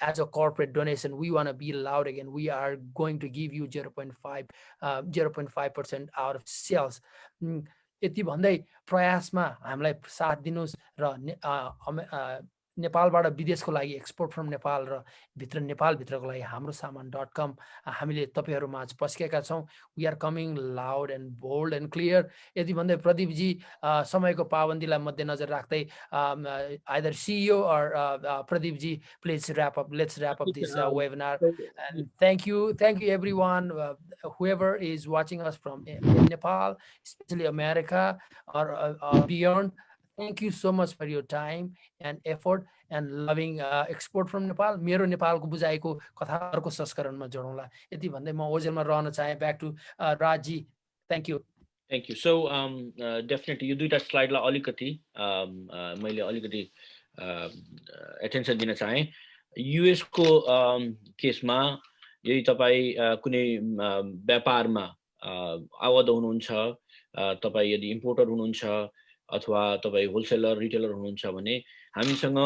Speaker 8: as a corporate donation. We want to be loud again. We are going to give you 0.5% out of sales. यति भन्दै प्रयासमा हामीलाई साथ दिनुहोस् र नेपालबाट विदेशको लागि एक्सपोर्ट फ्रम नेपाल र नेपालभित्रको लागि हाम्रो सामान.com हामीले तपाईहरुमा आज पस्केका छौं। We are coming loud and bold and clear. यदि भन्दै प्रदीपजी समयको पाबन्दीलाई मध्यनजर राख्दै either CEO or Pradeepji, please let's wrap up this webinar. And thank you everyone, whoever is watching us from Nepal, especially America or beyond. Thank you so much for your time and effort and loving export from Nepal. मेरो नेपालको बुझाइको कथाहरुको संस्करणमा जोडौँला। यति भन्दै म ओजेलमा रहन चाहे। Back to Raji. Thank you.
Speaker 2: Thank you. So definitely यो दुईटा स्लाइडलाई अलिकति मैले अलिकति attention दिन चाहे। US को केसमा यदि तपाई कुनै व्यापारमा आबद्ध हुनुहुन्छ, तपाई यदि इम्पोर्टर हुनुहुन्छ अथवा तपाई होलसेलर रिटेलर हुनुहुन्छ भने हामीसँग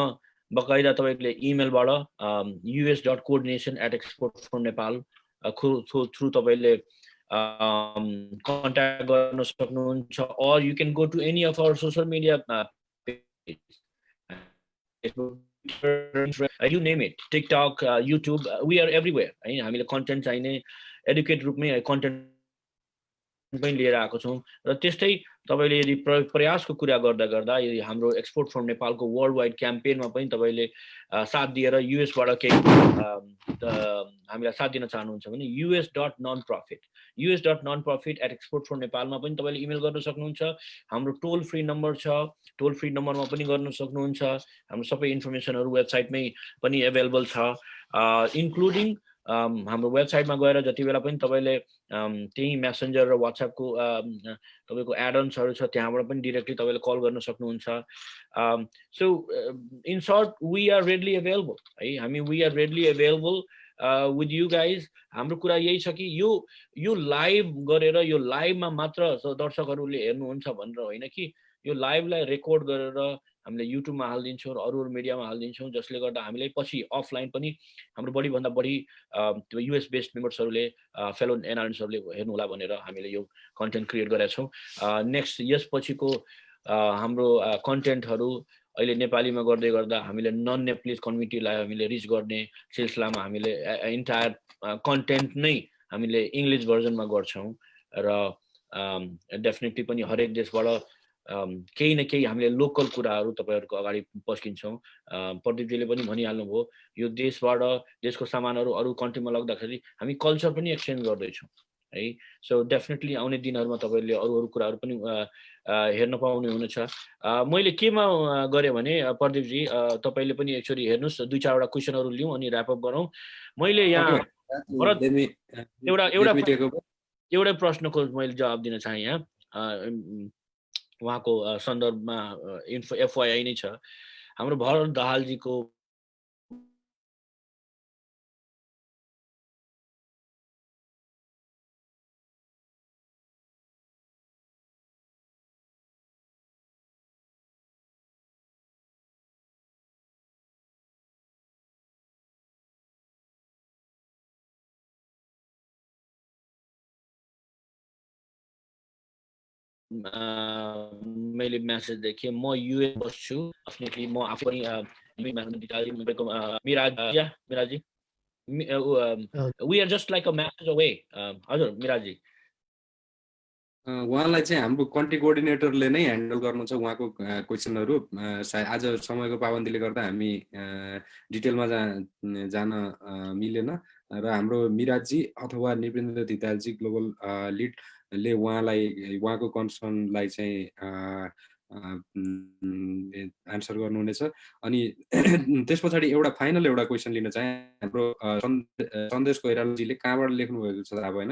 Speaker 2: बकाइदा तपाईले इमेलबाट us.coordination@exportfromnepal थ्रु तपाईले कन्ट्याक्ट गर्न सक्नुहुन्छ, or you can go to any of our social media pages, you name it, TikTok, YouTube, we are everywhere. हामीले कन्टेन्ट चाहिने एडुकेट रूपमै कन्टेन्ट पनि लिएर आएको छौं। र त्यस्तै तपाईले यदि प्रयासको कुरा गर्दा यदि हाम्रो एक्सपोर्ट फ्रम नेपालको वर्ल्ड वाइड क्याम्पेनमा पनि तपाईले साथ दिएर US बाट केही हामीलाई साथ दिन चाहनुहुन्छ भने us.nonprofit@exportfromnepal मा पनि तपाईले इमेल गर्न सक्नुहुन्छ। हाम्रो टोल फ्री नम्बर छ, टोल फ्री नम्बरमा पनि गर्न सक्नुहुन्छ। हाम्रो सबै इन्फर्मेसनहरु वेबसाइटमै पनि अवेलेबल छ, इन्क्लुडिङ हाम्रो वेबसाइटमा गएर जति बेला पनि तपाईले त्यही मेसेन्जर र व्हाट्सएपको तपाईको एड-अन्सहरु छ, त्यहाँबाट पनि डाइरेक्टली तपाईले कल गर्न सक्नुहुन्छ। So in short we are readily available है, we are readily available with you guys. हाम्रो कुरा यही छ कि यो लाइभ गरेर यो लाइभमा मात्र दर्शकहरुले हेर्नुहुन्छ भनेर होइन कि यो लाइभलाई रेकर्ड गरेर हामीले युट्युबमा हाल्दिन्छौँ र अरू मिडियामा हाल्दिन्छौँ, जसले गर्दा हामीले पछि अफलाइन पनि हाम्रो बढी भन्दा बढी त्यो US बेस्ड मेम्बर्सहरुले फेलो एनआरएन्सहरुले हेर्नु होला भनेर हामीले यो कन्टेन्ट क्रिएट गरेका छौं। नेक्स्ट यसपछिको हाम्रो कन्टेन्टहरु अहिले नेपालीमा गर्दै गर्दा हामीले नन नेप्लिज कम्युनिटीलाई हामीले रिच गर्ने सिलसिलामा हामीले इन्टायर कन्टेन्ट नै हामीले इंग्लिश भर्जनमा गर्छौं र डेफिनेटली पनि हरेक देशबाट केही न केही हामीले लोकल कुराहरु तपाईहरुको अगाडि पस्किन्छौं। प्रदीपजीले पनि भनिहाल्नु भयो, यो देशबाट देशको सामानहरु अरु कन्ट्रीमा लग्दाखेरि हामी कल्चर पनि एक्सचेन्ज गर्दै छौं है। सो डेफिनेटली आउने दिनहरूमा तपाईँले अरू कुराहरू पनि हेर्न पाउने हुनेछ। मैले केमा गरेँ भने प्रदीपजी तपाईँले पनि एकचोटि हेर्नुहोस्, 2-4वटा क्वेसनहरू लिउँ अनि ऱ्यापअप गरौँ। मैले यहाँ एउटा प्रश्नको मैले जवाब दिन चाहेँ। यहाँ उहाँको सन्दर्भमा FYI नै छ। हाम्रो भरत दाहालजीको मैले मेसेज देखेँ, म युएस बस्छु, डेफिनेटली म आफू पनि Miraji we are just like a message away. हजुर मिराजी,
Speaker 1: उहाँलाई चाहिँ हाम्रो कन्ट्री कोअर्डिनेटरले नै ह्यान्डल गर्नुहुन्छ उहाँको क्वेसनहरू। सायद आज समयको पाबन्दीले गर्दा हामी डिटेलमा जान मिलेन र हाम्रो मिराजी अथवा निपेन्द्र धितालजी ग्लोबल लिडले उहाँको कन्सर्नलाई चाहिँ आन्सर गर्नुहुनेछ। अनि त्यस पछाडि एउटा फाइनल एउटा क्वेसन लिन चाहे। हाम्रो सन्देश कोइरालाजीले कहाँबाट लेख्नु भएको छ थाहा भएन,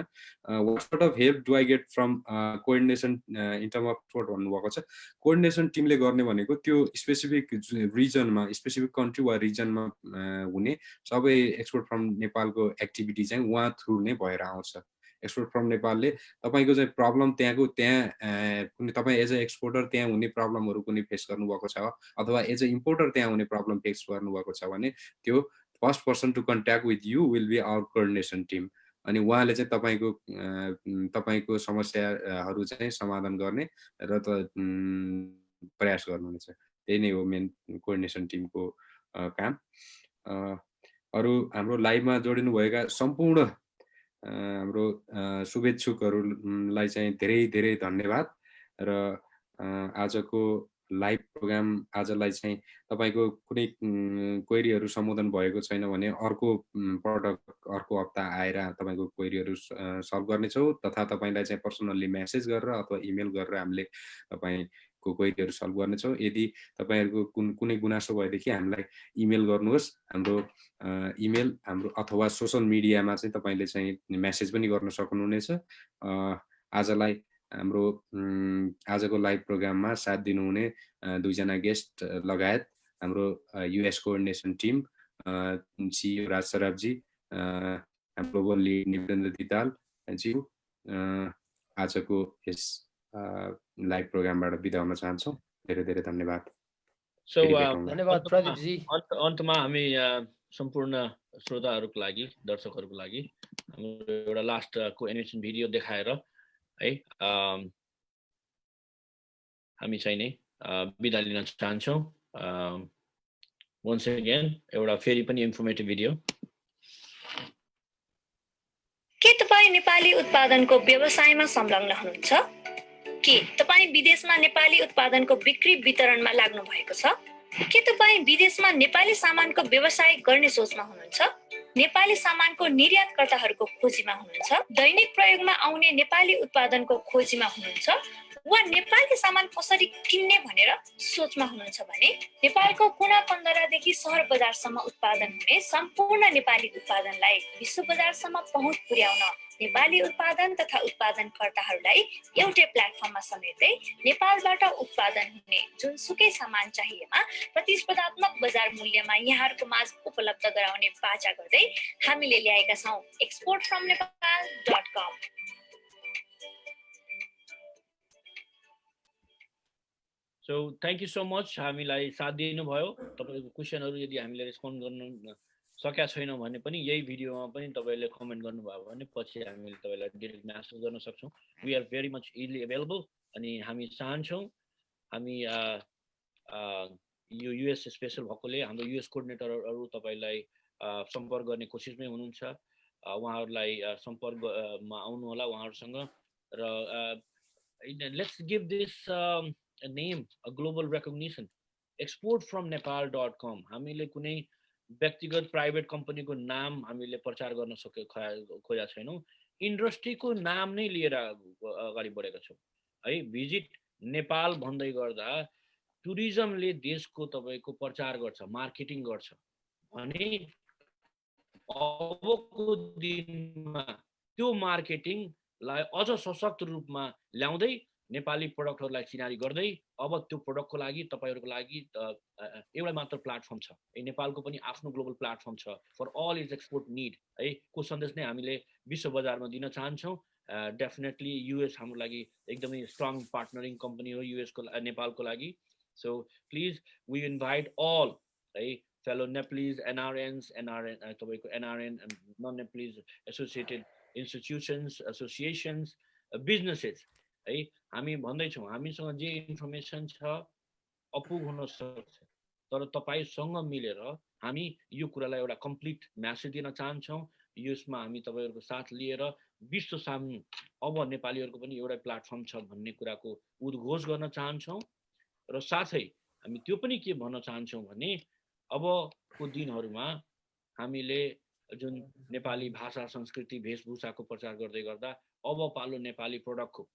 Speaker 1: what sort of help do I get from coordination in term of export भन्नुभएको छ। कोअर्डिनेसन टिमले गर्ने भनेको त्यो स्पेसिफिक रिजनमा, स्पेसिफिक कन्ट्री वा रिजनमा हुने सबै एक्सपोर्ट फ्रम नेपालको एक्टिभिटी चाहिँ उहाँ थ्रु नै भएर आउँछ। एक्सपोर्ट फ्रम नेपालले तपाईँको चाहिँ प्रब्लम त्यहाँ तपाईँ एज अ एक्सपोर्टर त्यहाँ हुने प्रब्लमहरू कुनै फेस गर्नुभएको छ अथवा एज अ इम्पोर्टर त्यहाँ हुने प्रब्लम फेस गर्नुभएको छ भने त्यो first person to contact with you will be our coordination team. अनि उहाँले चाहिँ तपाईँको समस्याहरू चाहिँ समाधान गर्ने र प्रयास गर्नुहुनेछ। त्यही नै हो मेन कोअर्डिनेसन टिमको काम। अरू हाम्रो लाइभमा जोडिनुभएका सम्पूर्ण हाम्रो शुभेच्छुकहरूलाई चाहिँ धेरै धेरै धन्यवाद। र आजको लाइभ प्रोग्राम आजलाई चाहिँ तपाईँको कुनै क्वेरीहरू सम्बोधन भएको छैन भने अर्को हप्ता आएर तपाईँको क्वेरीहरू सल्भ गर्नेछौँ, तथा तपाईँलाई चाहिँ पर्सनल्ली मेसेज गरेर अथवा इमेल गरेर हामीले तपाईँको क्वेरीहरू सल्भ गर्नेछौँ। यदि तपाईँहरूको कुनै गुनासो भएदेखि हामीलाई इमेल गर्नुहोस्। हाम्रो इमेल हाम्रो अथवा सोसल मिडियामा चाहिँ तपाईँले चाहिँ मेसेज पनि गर्न सक्नुहुनेछ। आजलाई हाम्रो आजको लाइभ प्रोग्राममा साथ दिनुहुने 2 जना गेस्ट लगायत हाम्रो युएस कोअर्डिनेसन टिम, CEO राज सराफजी, हाम्रो ग्लोबल लिड निपेन्द्र धितालज्यू, आजको यस लाइभ प्रोग्रामबाट बिदा हुन चाहन्छौँ। धेरै धेरै धन्यवाद।
Speaker 8: धन्यवाद प्रदीपजी।
Speaker 2: अन्तमा हामी सम्पूर्ण श्रोताहरूको लागि, दर्शकहरूको लागि हाम्रो एउटा लास्टको एनिमेसन भिडियो देखाएर है हामी चाहिँ नै बिदा लिन चाहन्छौँ। वन्स अगेन एउटा फेरि पनि इन्फर्मेटिभ भिडियो।
Speaker 7: के तपाईँ नेपाली उत्पादनको व्यवसायमा संलग्न हुनुहुन्छ? के तपाईँ विदेशमा नेपाली उत्पादनको बिक्री वितरणमा लाग्नु भएको छ? के तपाईँ विदेशमा नेपाली सामानको व्यवसाय गर्ने सोचमा हुनुहुन्छ? नेपाली सामानको निर्यातकर्ताहरूको खोजीमा हुनुहुन्छ? दैनिक प्रयोगमा आउने नेपाली उत्पादनको खोजीमा हुनुहुन्छ? वा नेपाली सामान कसरी किन्ने भनेर सोचमा हुनुहुन्छ भने नेपालको कुना कन्दरादेखि सहर बजारसम्म उत्पादन हुने सम्पूर्ण नेपाली उत्पादनलाई विश्व बजारसम्म पहुँच पुर्याउन नेपाली उत्पादन तथा उत्पादनकर्ताहरूलाई एउटै प्लेटफर्ममा समेट्दै नेपालबाट उत्पादन हुने जुनसुकै सामान चाहिएमा प्रतिस्पर्धात्मक बजार मूल्यमा यहाँहरूको माझ उपलब्ध गराउने बाचा गर्दै हामीले ल्याएका छौँ exportfromnepal.com।
Speaker 2: So thank you so much हामीलाई साथ दिनुभयो। तपाईँको क्वेसनहरू यदि हामीले रेस्पोन्ड गर्न सकेका छैनौँ भने पनि यही भिडियोमा पनि तपाईँले कमेन्ट गर्नुभयो भने पछि हामीले तपाईँलाई डिरेक्ट म्यासेज गर्न सक्छौँ। We are very much easily available. अनि हामी चाहन्छौँ हामी यो युएस स्पेसल भएकोले हाम्रो युएस कोअर्डिनेटरहरू तपाईँलाई सम्पर्क गर्ने कोसिसमै हुनुहुन्छ। उहाँहरूलाई सम्पर्कमा आउनु होला उहाँहरूसँग। र let's give this a name, a global recognition, exportfromnepal.com। हामीले कुनै व्यक्तिगत प्राइभेट कम्पनीको नाम हामीले प्रचार गर्न खोजेका छैनौँ। इन्डस्ट्रीको नाम नै लिएर अगाडि बढेका छौँ है। भिजिट नेपाल भन्दै गर्दा टुरिज्मले देशको तपाईँको प्रचार गर्छ, मार्केटिङ गर्छ भने अबको दिनमा त्यो मार्केटिङलाई अझ सशक्त रूपमा ल्याउँदै नेपाली प्रोडक्टहरूलाई चिनारी गर्दै अब त्यो प्रोडक्टको लागि तपाईँहरूको लागि एउटा मात्र प्लेटफर्म छ। नेपालको पनि आफ्नो ग्लोबल प्लेटफर्म छ for all is export need है को सन्देश नै हामीले विश्व बजारमा दिन चाहन्छौँ। डेफिनेटली युएस हाम्रो लागि एकदमै स्ट्रङ पार्टनरिङ कम्पनी हो युएसको नेपालको लागि। So please we invite all है fellow Nepalese NRNs, तपाईँको NRN non Nepalese associated institutions, associations, businesses है हामी भन्दैछौँ हामीसँग जे इन्फर्मेसन छ अपुग हुन सक्छ तर तपाईसँग मिलेर हामी यो कुरालाई एउटा कम्प्लिट म्यासेज दिन चाहन्छौँ। यसमा हामी तपाईँहरूको साथ लिएर विश्व सामु अब नेपालीहरूको पनि एउटा प्लेटफर्म छ भन्ने कुराको उद्घोष गर्न चाहन्छौँ र साथै हामी त्यो पनि के भन्न चाहन्छौँ भने अबको दिनहरूमा हामीले जुन नेपाली भाषा संस्कृति वेशभूषाको प्रचार गर्दै गर्दा अब पालो नेपाली प्रोडक्टको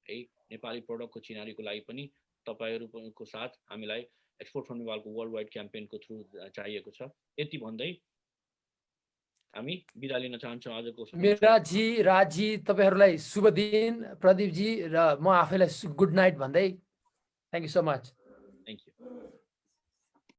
Speaker 2: है नेपाली प्रोडक्टको चिनारीको लागि पनि तपाईहरूको साथ हामीलाई एक्सपोर्ट फ्रम नेपालको वर्ल्ड वाइड क्याम्पेनको थ्रु चाहिएको छ। यति भन्दै हामी बिदा लिन चाहन्छौँ आजको।
Speaker 8: मेराजी राजी तपाईहरूलाई शुभ दिन, प्रदीपजी र म आफैलाई गुड नाइट भन्दै थ्याङ्क यू सो मच।